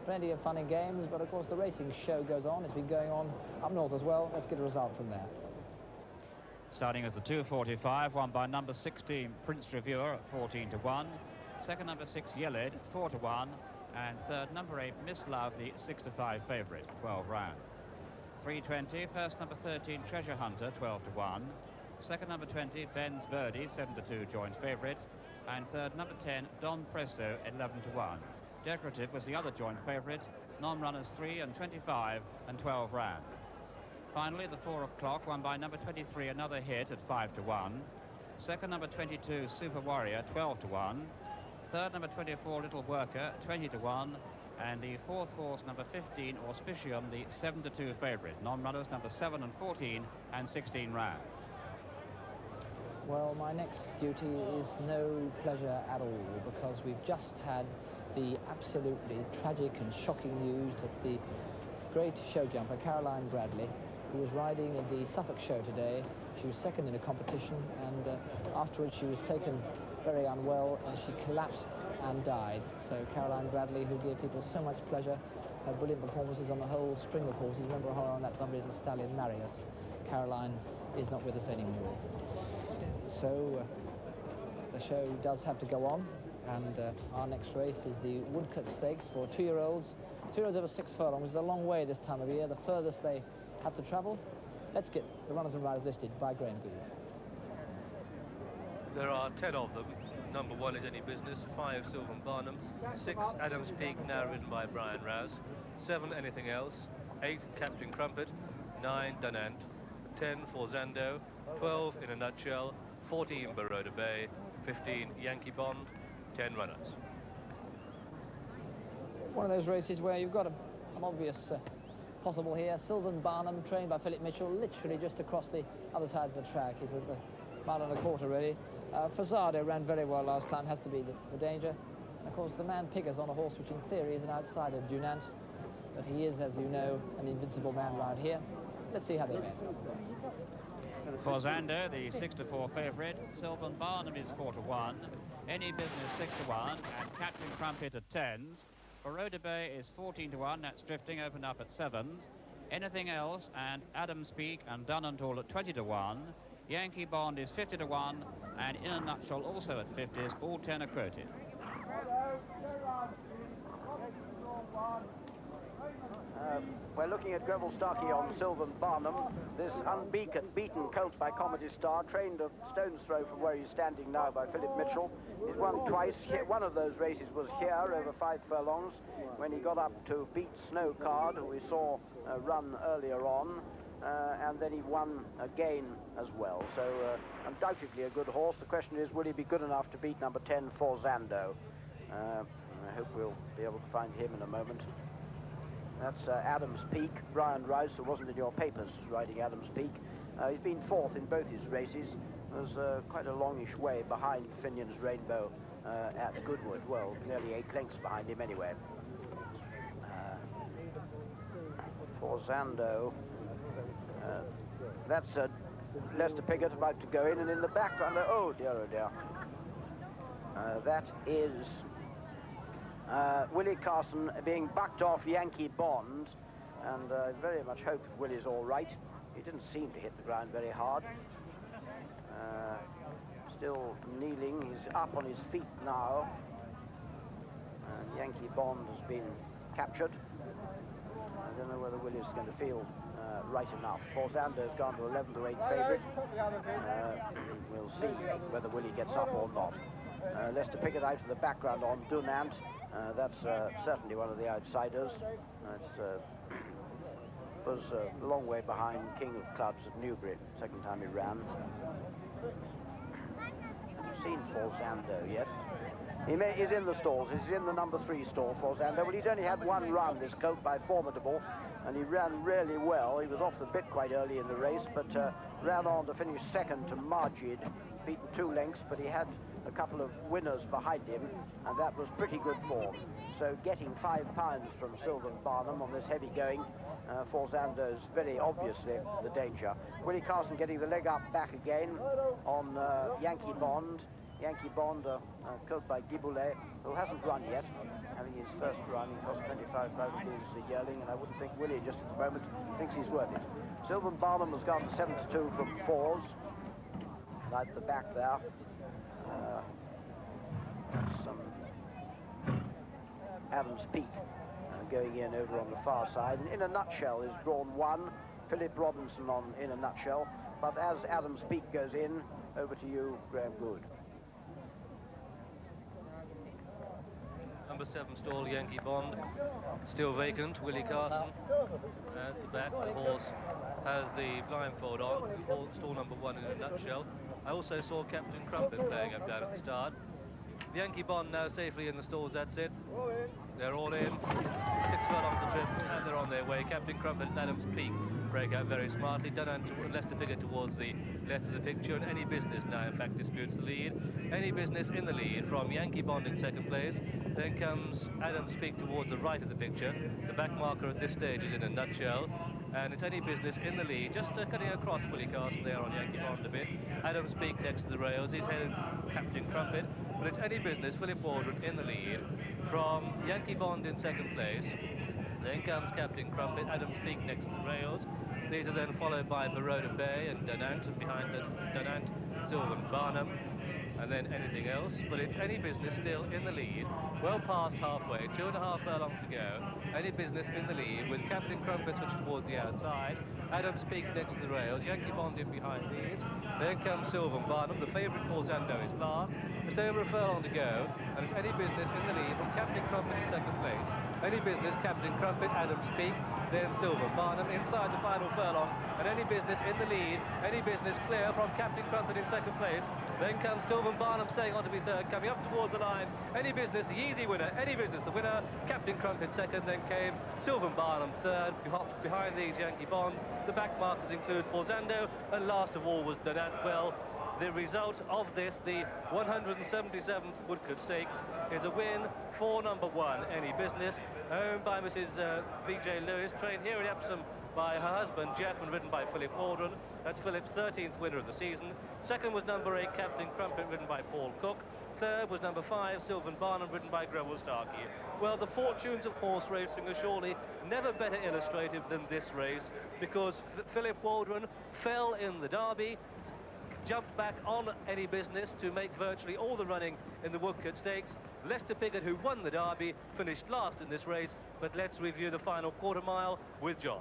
Plenty of fun and games, but of course the racing show goes on. It's been going on up north as well. Let's get a result from there. Starting as the 245, won by number 16, Prince Reviewer, at 14-1. Second, number 6, Yelled, 4-1. And third, number 8, Miss Love, the 6-5 favourite, 12 round. 320, first, number 13, Treasure Hunter, 12-1. Second, number 20, Ben's Birdie, 7-2 joint favourite. And third, number 10, Don Presto, 11-1. Decorative was the other joint favourite. Non-runners 3 and 25 and 12 round. Finally, the 4 o'clock, won by number 23, Another Hit, at 5-1. Second, number 22, Super Warrior, 12-1. Third, number 24, Little Worker, 20-1. And the fourth horse, number 15, Auspicium, the 7-2 favourite. Non-runners, number 7 and 14 and 16 round. Well, my next duty is no pleasure at all, because we've just had the absolutely tragic and shocking news that the great show jumper, Caroline Bradley, who was riding in the Suffolk show today, she was second in a competition, and afterwards she was taken very unwell and she collapsed and died. So Caroline Bradley, who gave people so much pleasure, had brilliant performances on the whole string of horses. Remember her on that lovely little stallion, Marius. Caroline is not with us anymore. So the show does have to go on, and our next race is the Woodcote Stakes for 2-year-olds. 2-year-olds over 6 furlongs, which is a long way this time of year, the furthest they have to travel. Let's get the runners and riders listed by Graham Goode. There are 10 of them. Number 1 is Any Business, 5 Sylvan Barnum, 6 Adams Peak, now ridden by Brian Rouse, 7 Anything Else, 8 Captain Crumpet, 9 Dunant, 10 Forzando, 12 In a Nutshell, 14 Baroda Bay, 15 Yankee Bond, 10 runners. One of those races where you've got an obvious possible here. Sylvan Barnum, trained by Philip Mitchell, literally just across the other side of the track. He's at the 1.25 miles really. Forzado ran very well last time, has to be the danger. And of course the man Pigger's on a horse which in theory is an outsider, Dunant, but he is, as you know, an invincible man round here. Let's see how they met. Forzando, the 6-4 favourite. Sylvan Barnum is 4-1. Any Business 6-1. And Captain Crumpet at 10s. Baroda Bay is 14-1. That's drifting, opened up at 7s. Anything Else and Adams Peak and Dun and All at 20-1. Yankee Bond is 50-1. And In a Nutshell also at 50s. All 10 are quoted. We're looking at Greville Starkey on Sylvan Barnum. This unbeaten colt by Comedy Star, trained a stone's throw from where he's standing now by Philip Mitchell. He's won twice. One of those races was here over 5 furlongs when he got up to beat Snow Card, who we saw run earlier on. And then he won again as well. So undoubtedly a good horse. The question is, will he be good enough to beat number 10, Forzando? I hope we'll be able to find him in a moment. That's Adams Peak. Brian Rice, who wasn't in your papers, is riding Adams Peak. He's been 4th in both his races. There's quite a longish way behind Finnion's Rainbow at Goodwood. Well, nearly 8 lengths behind him anyway. Forzando. That's Lester Piggott about to go in, and in the background, oh dear, oh dear. That is Willie Carson being bucked off Yankee Bond, and I very much hope that Willie's all right. He didn't seem to hit the ground very hard. Still kneeling, he's up on his feet now. And Yankee Bond has been captured. I don't know whether Willie's going to feel right enough. Forzando's gone to 11-8 favourite. We'll see whether Willie gets up or not. Lester Piggott out to the background on Dunant. That's certainly one of the outsiders. Was a long way behind King of Clubs at Newbury, second time he ran. Haven't seen Forzando yet. He's in the stalls. He's in the number 3 stall, Forzando. But he's only had one run, this colt by Formidable, and he ran really well. He was off the bit quite early in the race, but ran on to finish second to Margid, beaten 2 lengths, but he had a couple of winners behind him, and that was pretty good form. So getting £5 from Sylvan Barnum on this heavy going, Forzando's very obviously the danger. Willie Carson getting the leg up back again on Yankee Bond. Yankee Bond, colt by Giboulet, who hasn't run yet, having his first run. He cost 25 pounds a yearling, and I wouldn't think Willie just at the moment thinks he's worth it. Sylvan Barnum has gone to 72 from 4s, right at the back there. Some Adams Peak going in over on the far side. And In a Nutshell is drawn 1. Philip Robinson on In a Nutshell. But as Adams Peak goes in, over to you, Graham Goode. Number 7 stall, Yankee Bond, still vacant. Willie Carson at the back. The horse has the blindfold on. Stall number 1 In a Nutshell. I also saw Captain Crumpet playing up down at the start. The Yankee Bond now safely in the stalls, that's it. They're all in. 6 furlongs the trip, and they're on their way. Captain Crumpet and Adams Peak break out very smartly. Dunant to Lester Piggott towards the left of the picture, and Any Business now, in fact, disputes the lead. Any Business in the lead from Yankee Bond in second place. Then comes Adams Peak towards the right of the picture. The back marker at this stage is In a Nutshell. And it's Any Business in the lead, just cutting across Willie Carson there on Yankee Bond a bit. Adams Peak next to the rails, he's headed Captain Crumpet, but it's Any Business, Philip Waldron in the lead, from Yankee Bond in second place. Then comes Captain Crumpet, Adams Peak next to the rails. These are then followed by Baroda Bay and Dunant, and behind Dunant, Sylvan Barnum, and then Anything Else. But it's Any Business still in the lead, well past halfway, 2.5 furlongs to go. Any Business in the lead with Captain Crumpet switched towards the outside. Adams Peak next to the rails, Yankee Bond in behind these. Then comes Sylvan Barnum, the favourite Forzando is last. Just over a furlong to go, and it's Any Business in the lead from Captain Crumpet in second place. Any Business, Captain Crumpet, Adams Peak, then Sylvan Barnum inside the final furlong, and Any Business in the lead. Any Business clear from Captain Crumpet in second place. Then comes Sylvan Barnum staying on to be third, coming up towards the line. Any Business, the easy winner. Any Business, the winner. Captain Crumpet second, then came Sylvan Barnum third. Behind these, Yankee Bond. The back markers include Forzando, and last of all was Dunant. Well, the result of this, the 177th Woodcote Stakes, is a win for number 1, Any Business, owned by Mrs. V.J. Lewis, trained here at Epsom by her husband, Jeff, and ridden by Philip Waldron. That's Philip's 13th winner of the season. Second was number 8, Captain Crumpet, ridden by Paul Cook. Third was number 5, Sylvan Barnum, ridden by Greville Starkey. Well, the fortunes of horse racing are surely never better illustrated than this race, because Philip Waldron fell in the Derby, jumped back on Any Business to make virtually all the running in the Woodcote Stakes. Lester Piggott, who won the Derby, finished last in this race, but let's review the final quarter mile with John.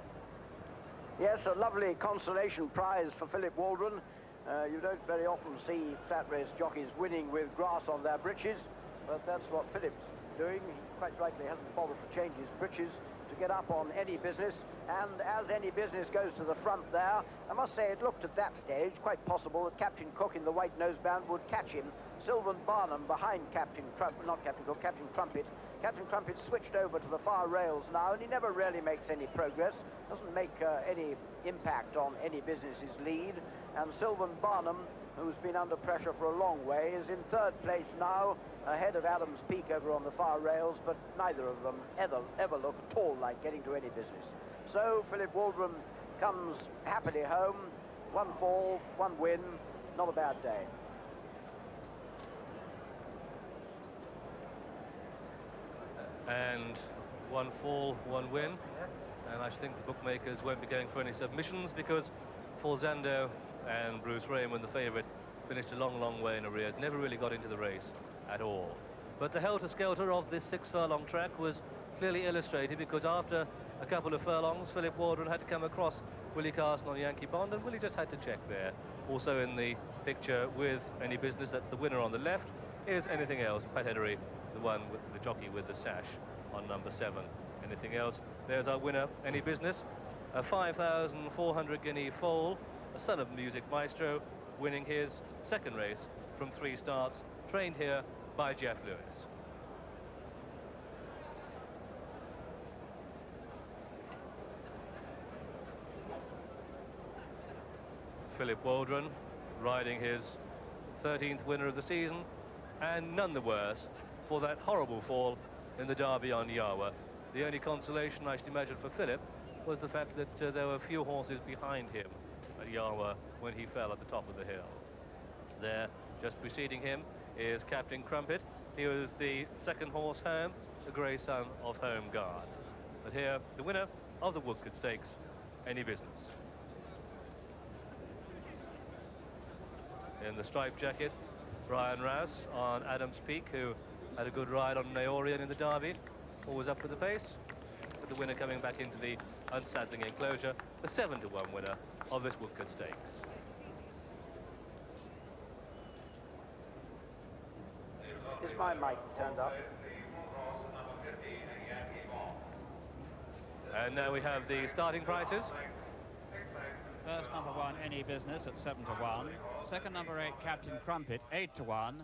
Yes, a lovely consolation prize for Philip Waldron. You don't very often see flat race jockeys winning with grass on their breeches, but that's what Philip's doing. He quite rightly hasn't bothered to change his breeches to get up on Any Business, and as Any Business goes to the front there, I must say it looked at that stage quite possible that Captain Cook in the white noseband would catch him. Sylvan Barnum behind Captain Crumpet, not Captain Cook, Captain Crumpet. Captain Crumpet switched over to the far rails now, and he never really makes any progress, doesn't make any impact on Any Business's lead. And Sylvan Barnum, who's been under pressure for a long way, is in third place now, ahead of Adams Peak over on the far rails, but neither of them ever look at all like getting to Any Business. So Philip Waldron comes happily home, 1 fall, 1 win, not a bad day. And 1 fall, 1 win, and I think the bookmakers won't be going for any submissions, because Falzando and Bruce Raymond, the favourite, finished a long way in arrears, never really got into the race at all. But the helter-skelter of this 6-furlong track was clearly illustrated, because after a couple of furlongs, Philip Waldron had to come across Willie Carson on Yankee Bond, and Willie just had to check there. Also in the picture with Any Business, that's the winner on the left, is Anything Else, Pat Edery, the one with the jockey with the sash on number 7. Anything Else, there's our winner, Any Business, a 5,400 guinea foal, a son of music maestro, winning his second race from 3 starts, trained here by Jeff Lewis. Philip Waldron riding his 13th winner of the season, and none the worse for that horrible fall in the Derby on Yarwa. The only consolation, I should imagine, for Philip was the fact that there were few horses behind him at Yarwa when he fell at the top of the hill. There, just preceding him, is Captain Crumpet. He was the second horse home, the grey son of Home Guard. But here, the winner of the Woodcote Stakes, Any Business. In the striped jacket, Brian Rouse on Adams Peak, who had a good ride on Naorian in the Derby, always up with the pace, but the winner coming back into the unsaddling enclosure, the 7-to-1 winner of this Woodcote Stakes. Is my mic turned up? And now we have the starting prices. First, number 1, Any Business at 7-to-1. Second, number 8, Captain Crumpet, 8-to-1.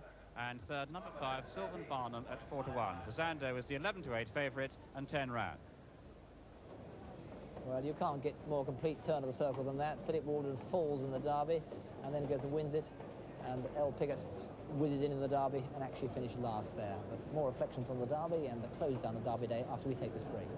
And third, number 5, Sylvan Barnum at 4-to-1. Zando is the 11-to-8 favourite and 10 round. Well, you can't get more complete turn of the circle than that. Philip Waldron falls in the Derby and then goes and wins it, and L. Piggott whizzes in the Derby and actually finished last there. But more reflections on the Derby and the close down the Derby day after we take this break.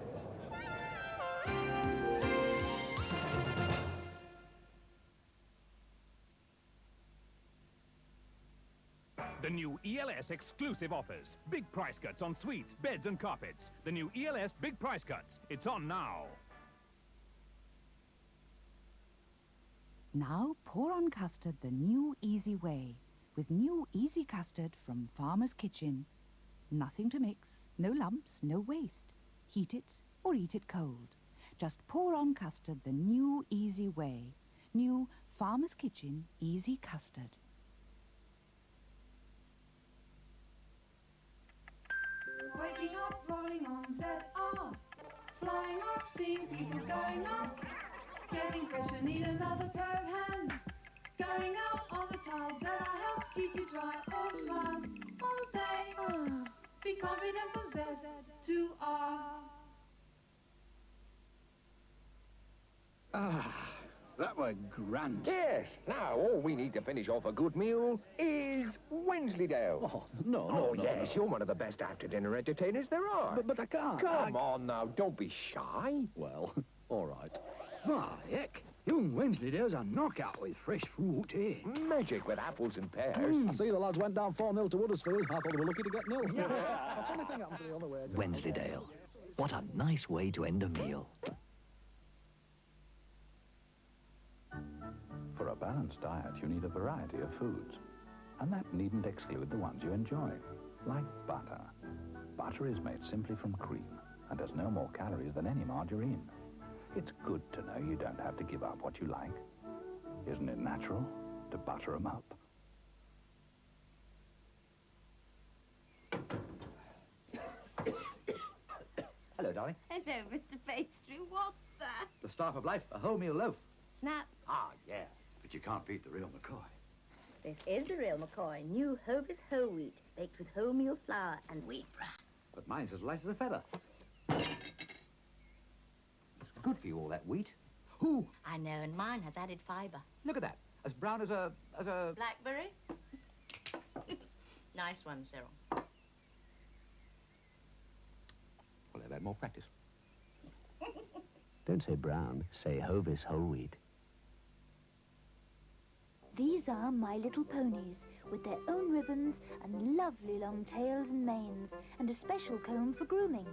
The new ELS exclusive offers. Big price cuts on suites, beds and carpets. The new ELS Big Price Cuts. It's on now. Now pour on custard the new easy way with new easy custard from Farmer's Kitchen. Nothing to mix, no lumps, no waste. Heat it or eat it cold. Just pour on custard the new easy way. New Farmer's Kitchen Easy Custard. Waking up, rolling on ZR. Flying off, seeing people going up. Getting pressure, need another pair of hands. Going out on the tiles that are helps keep you dry. All smiles, all day. Be confident from Z to R. That were grand. Yes. Now, all we need to finish off a good meal is Wensleydale. Oh, no, yes, you're one of the best after-dinner entertainers there are. But I can't. Come on now, don't be shy. Well, all right. My heck, young Wensleydale's a knockout with fresh fruit, eh? Magic with apples and pears. I see the lads went down 4-0 to Huddersfield. I thought they were lucky to get nil. A funny thing happened to the other way. Wensleydale. What a nice way to end a meal. For a balanced diet, you need a variety of foods. And that needn't exclude the ones you enjoy, like butter. Butter is made simply from cream and has no more calories than any margarine. It's good to know you don't have to give up what you like. Isn't it natural to butter 'em up? Hello, darling. Hello, Mr. Pastry. What's that? The staff of life, a wholemeal loaf. Snap. Ah, yeah. But you can't beat the real McCoy. This is the real McCoy. New Hovis whole wheat, baked with wholemeal flour and wheat bran. But mine's as light as a feather. It's good for you, all that wheat. Ooh, I know, and mine has added fibre. look at that. As brown as a... Blackberry? Nice one, Cyril. Well, they've had more practice. Don't say brown, say Hovis whole wheat. These are My Little Ponies, with their own ribbons and lovely long tails and manes, and a special comb for grooming.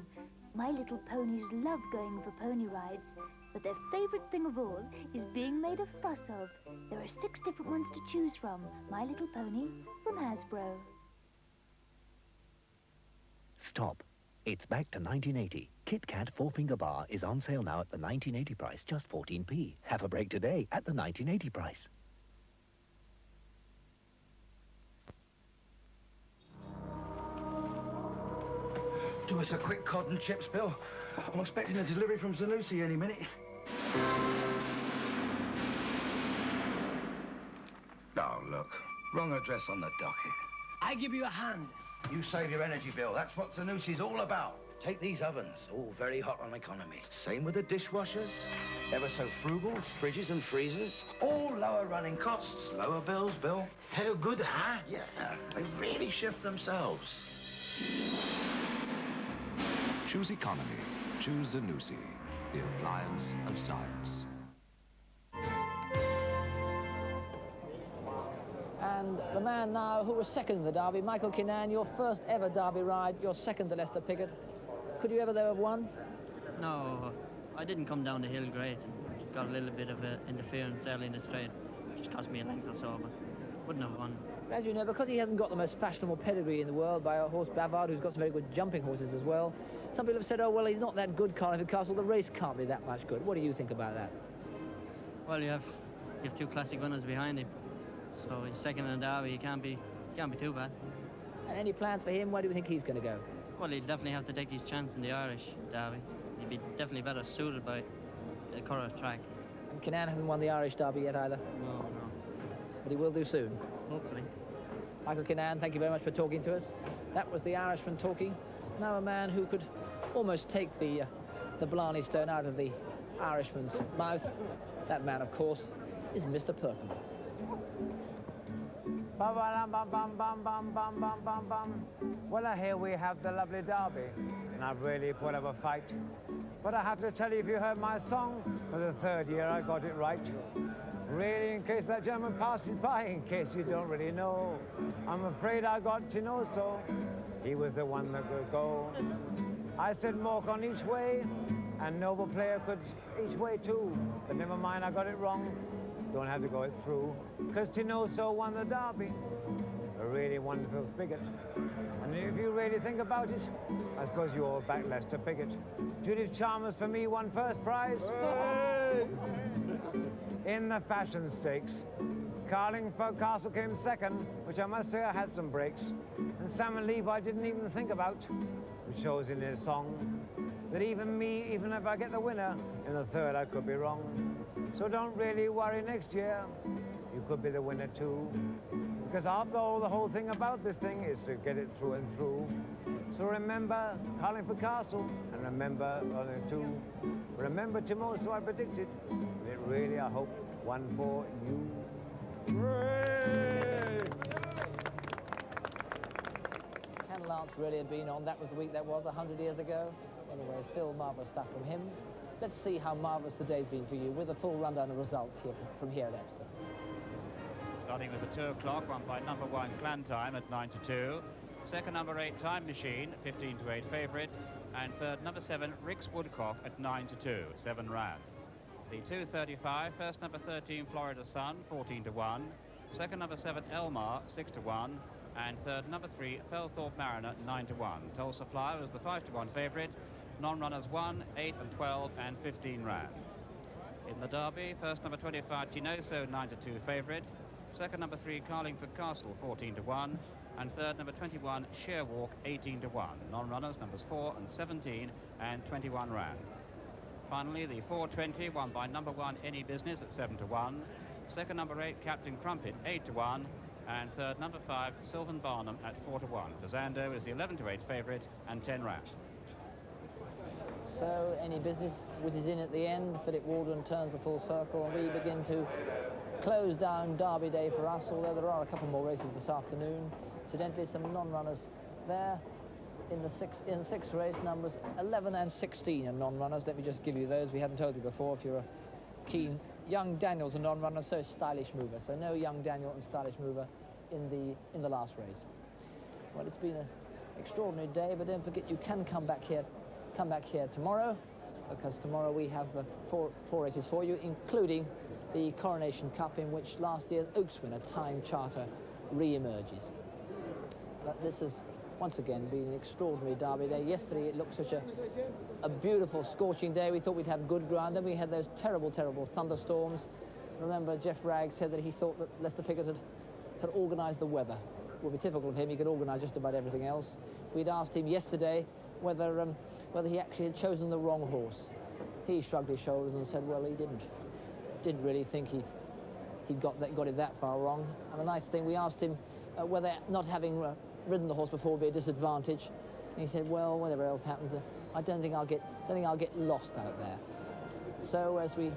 My Little Ponies love going for pony rides, but their favourite thing of all is being made a fuss of. There are 6 different ones to choose from. My Little Pony from Hasbro. Stop. It's back to 1980. Kit Kat 4-finger bar is on sale now at the 1980 price, just 14p. Have a break today at the 1980 price. Do us a quick cod and chips, Bill. I'm expecting a delivery from Zanussi any minute. Oh, look. Wrong address on the docket. I give you a hand. You save your energy, Bill. That's what Zanussi's all about. Take these ovens, all very hot on economy. Same with the dishwashers. Ever so frugal, fridges and freezers. All lower running costs, lower bills, Bill. So good, huh? Yeah, they really shift themselves. Choose economy. Choose Zanussi, the appliance of science. And the man now who was second in the Derby, Michael Kinnan, your first ever Derby ride, your second to Lester Piggott. Could you ever, though, have won? No, I didn't come down the hill great. Got a little bit of interference early in the straight, which cost me a length or so, but wouldn't have won. As you know, because he hasn't got the most fashionable pedigree in the world by a horse Bavard, who's got some very good jumping horses as well, some people have said, oh, well, he's not that good, Cardiff Castle. The race can't be that much good. What do you think about that? Well, you have 2 classic winners behind him. So he's second in the Derby, he can't be too bad. And any plans for him? Where do you think he's going to go? Well, he'll definitely have to take his chance in the Irish Derby. He'd be definitely better suited by the Curragh track. And Kinnan hasn't won the Irish Derby yet either? No. But he will do soon? Hopefully. Michael Kinnan, thank you very much for talking to us. That was the Irishman talking. Now a man who could almost take the Blarney Stone out of the Irishman's mouth. That man, of course, is Mr. Percival. Well, here we have the lovely Derby, and I've really put up a fight. But I have to tell you, if you heard my song, for the 3rd year I got it right. Really, in case that gentleman passes by, in case you don't really know, I'm afraid I got to know so. He was the one that could go. I said Mork on each way, and Noble Player could each way too. But never mind, I got it wrong. Don't have to go it through, because Tinoso won the Derby. A really wonderful Piggott. And if you really think about it, I suppose you all back Lester Piggott. Judith Chalmers for me won first prize. In the Fashion Stakes. Carlingford Castle came second, which I must say I had some breaks. And Sam and Levi didn't even think about, which shows in his song that even me, even if I get the winner, in the 3rd I could be wrong. So don't really worry next year. You could be the winner too. Because after all, the whole thing about this thing is to get it through and through. So remember Carlingford Castle, and remember remember Timoso I predicted. It really, I hope, won for you. Hooray! Can Lance really have been on? That was the week that was 100 years ago. Anyway, still marvellous stuff from him. let's see how marvellous the day's been for you with a full rundown of results here from here at Epsom. Starting with the 2 o'clock, won by number 1 Clan Time at 9 to 2. Second, number 8 Time Machine, 15 to 8 favourite. And third, number 7 Rick's Woodcote at 9 to 2, 7 ran. The 2:35, first number 13 Florida Sun, 14 to 1. Second, number 7 Elmar, 6 to 1. And third, number 3 Fellthorpe Mariner, 9 to 1. Tulsa Flyer was the 5 to 1 favourite. Non-runners 1, 8 and 12 and 15 ran. In the Derby, first number 25 Tinoso, 9 to 2 favourite. Second, number 3 Carlingford Castle, 14 to 1. And third, number 21 Sherewalk, 18 to 1. Non-runners numbers 4 and 17 and 21 ran. Finally, the 4:20 won by number 1 Any Business at 7 to 1. Second, number 8 Captain Crumpet, 8 to 1. And third, number 5 Sylvan Barnum at 4 to 1. Fazando is the 11 to 8 favourite and 10 ran. So Any Business whizzes in at the end. Philip Waldron turns the full circle, and we begin to close down Derby Day for us, although there are a couple more races this afternoon. Incidentally, some non-runners there in the sixth race. Numbers 11 and 16 are non-runners. Let me just give you those. We haven't told you before. If you're a keen, Young Daniel's a non-runner, so Stylish Mover. So no Young Daniel and Stylish Mover in the last race. Well, it's been an extraordinary day, but don't forget you can come back here tomorrow, because tomorrow we have four races for you, including the Coronation Cup, in which last year's Oaks winner Time Charter re-emerges. But this has once again been an extraordinary Derby day. Yesterday it looked such a beautiful scorching day. We thought we'd have good ground. Then we had those terrible thunderstorms. Remember, Jeff Ragg said that he thought that Lester Piggott had organised the weather. It would be typical of him. He could organise just about everything else. We'd asked him yesterday whether he actually had chosen the wrong horse. He shrugged his shoulders and said, well, he didn't really think he'd got it that far wrong. And the nice thing, we asked him whether not having ridden the horse before would be a disadvantage. And he said, well, whatever else happens, I don't think I'll get lost out there. So as we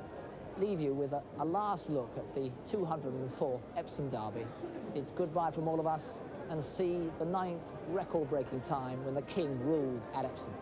leave you with a last look at the 204th Epsom Derby, it's goodbye from all of us, and see the 9th record-breaking time when the King ruled at Epsom.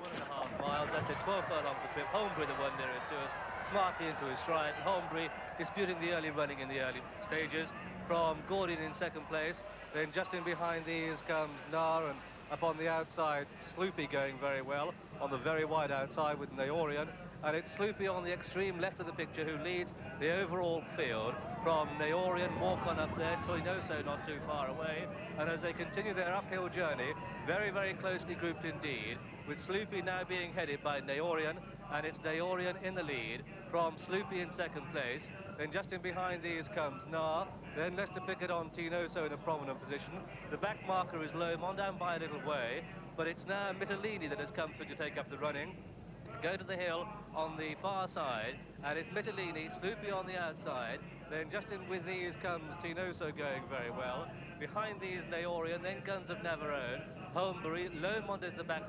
1.5 miles, that's it, 12 furlongs the trip. Holmbury, the one nearest to us, smartly into his stride. Holmbury disputing the early running in the early stages. From Goode in second place, then just in behind these comes Nar, and up on the outside, Sloopy going very well on the very wide outside with Naorian, and it's Sloopy on the extreme left of the picture who leads the overall field. From Naorian, walk on up there, Toynoso not too far away, and as they continue their uphill journey, very, very closely grouped indeed, with Sloopy now being headed by Naorian, and it's Naorian in the lead, from Sloopy in second place. Then just in behind these comes Nar, then Lester Piggott on Tinoso in a prominent position. The back marker is Lomond down by a little way, but it's now Mittelini that has come through to take up the running. Go to the hill on the far side, and it's Mittelini, Sloopy on the outside. Then just in with these comes Tinoso going very well. Behind these Naorian, then Guns of Navarone, Holmbury, Lomond is the back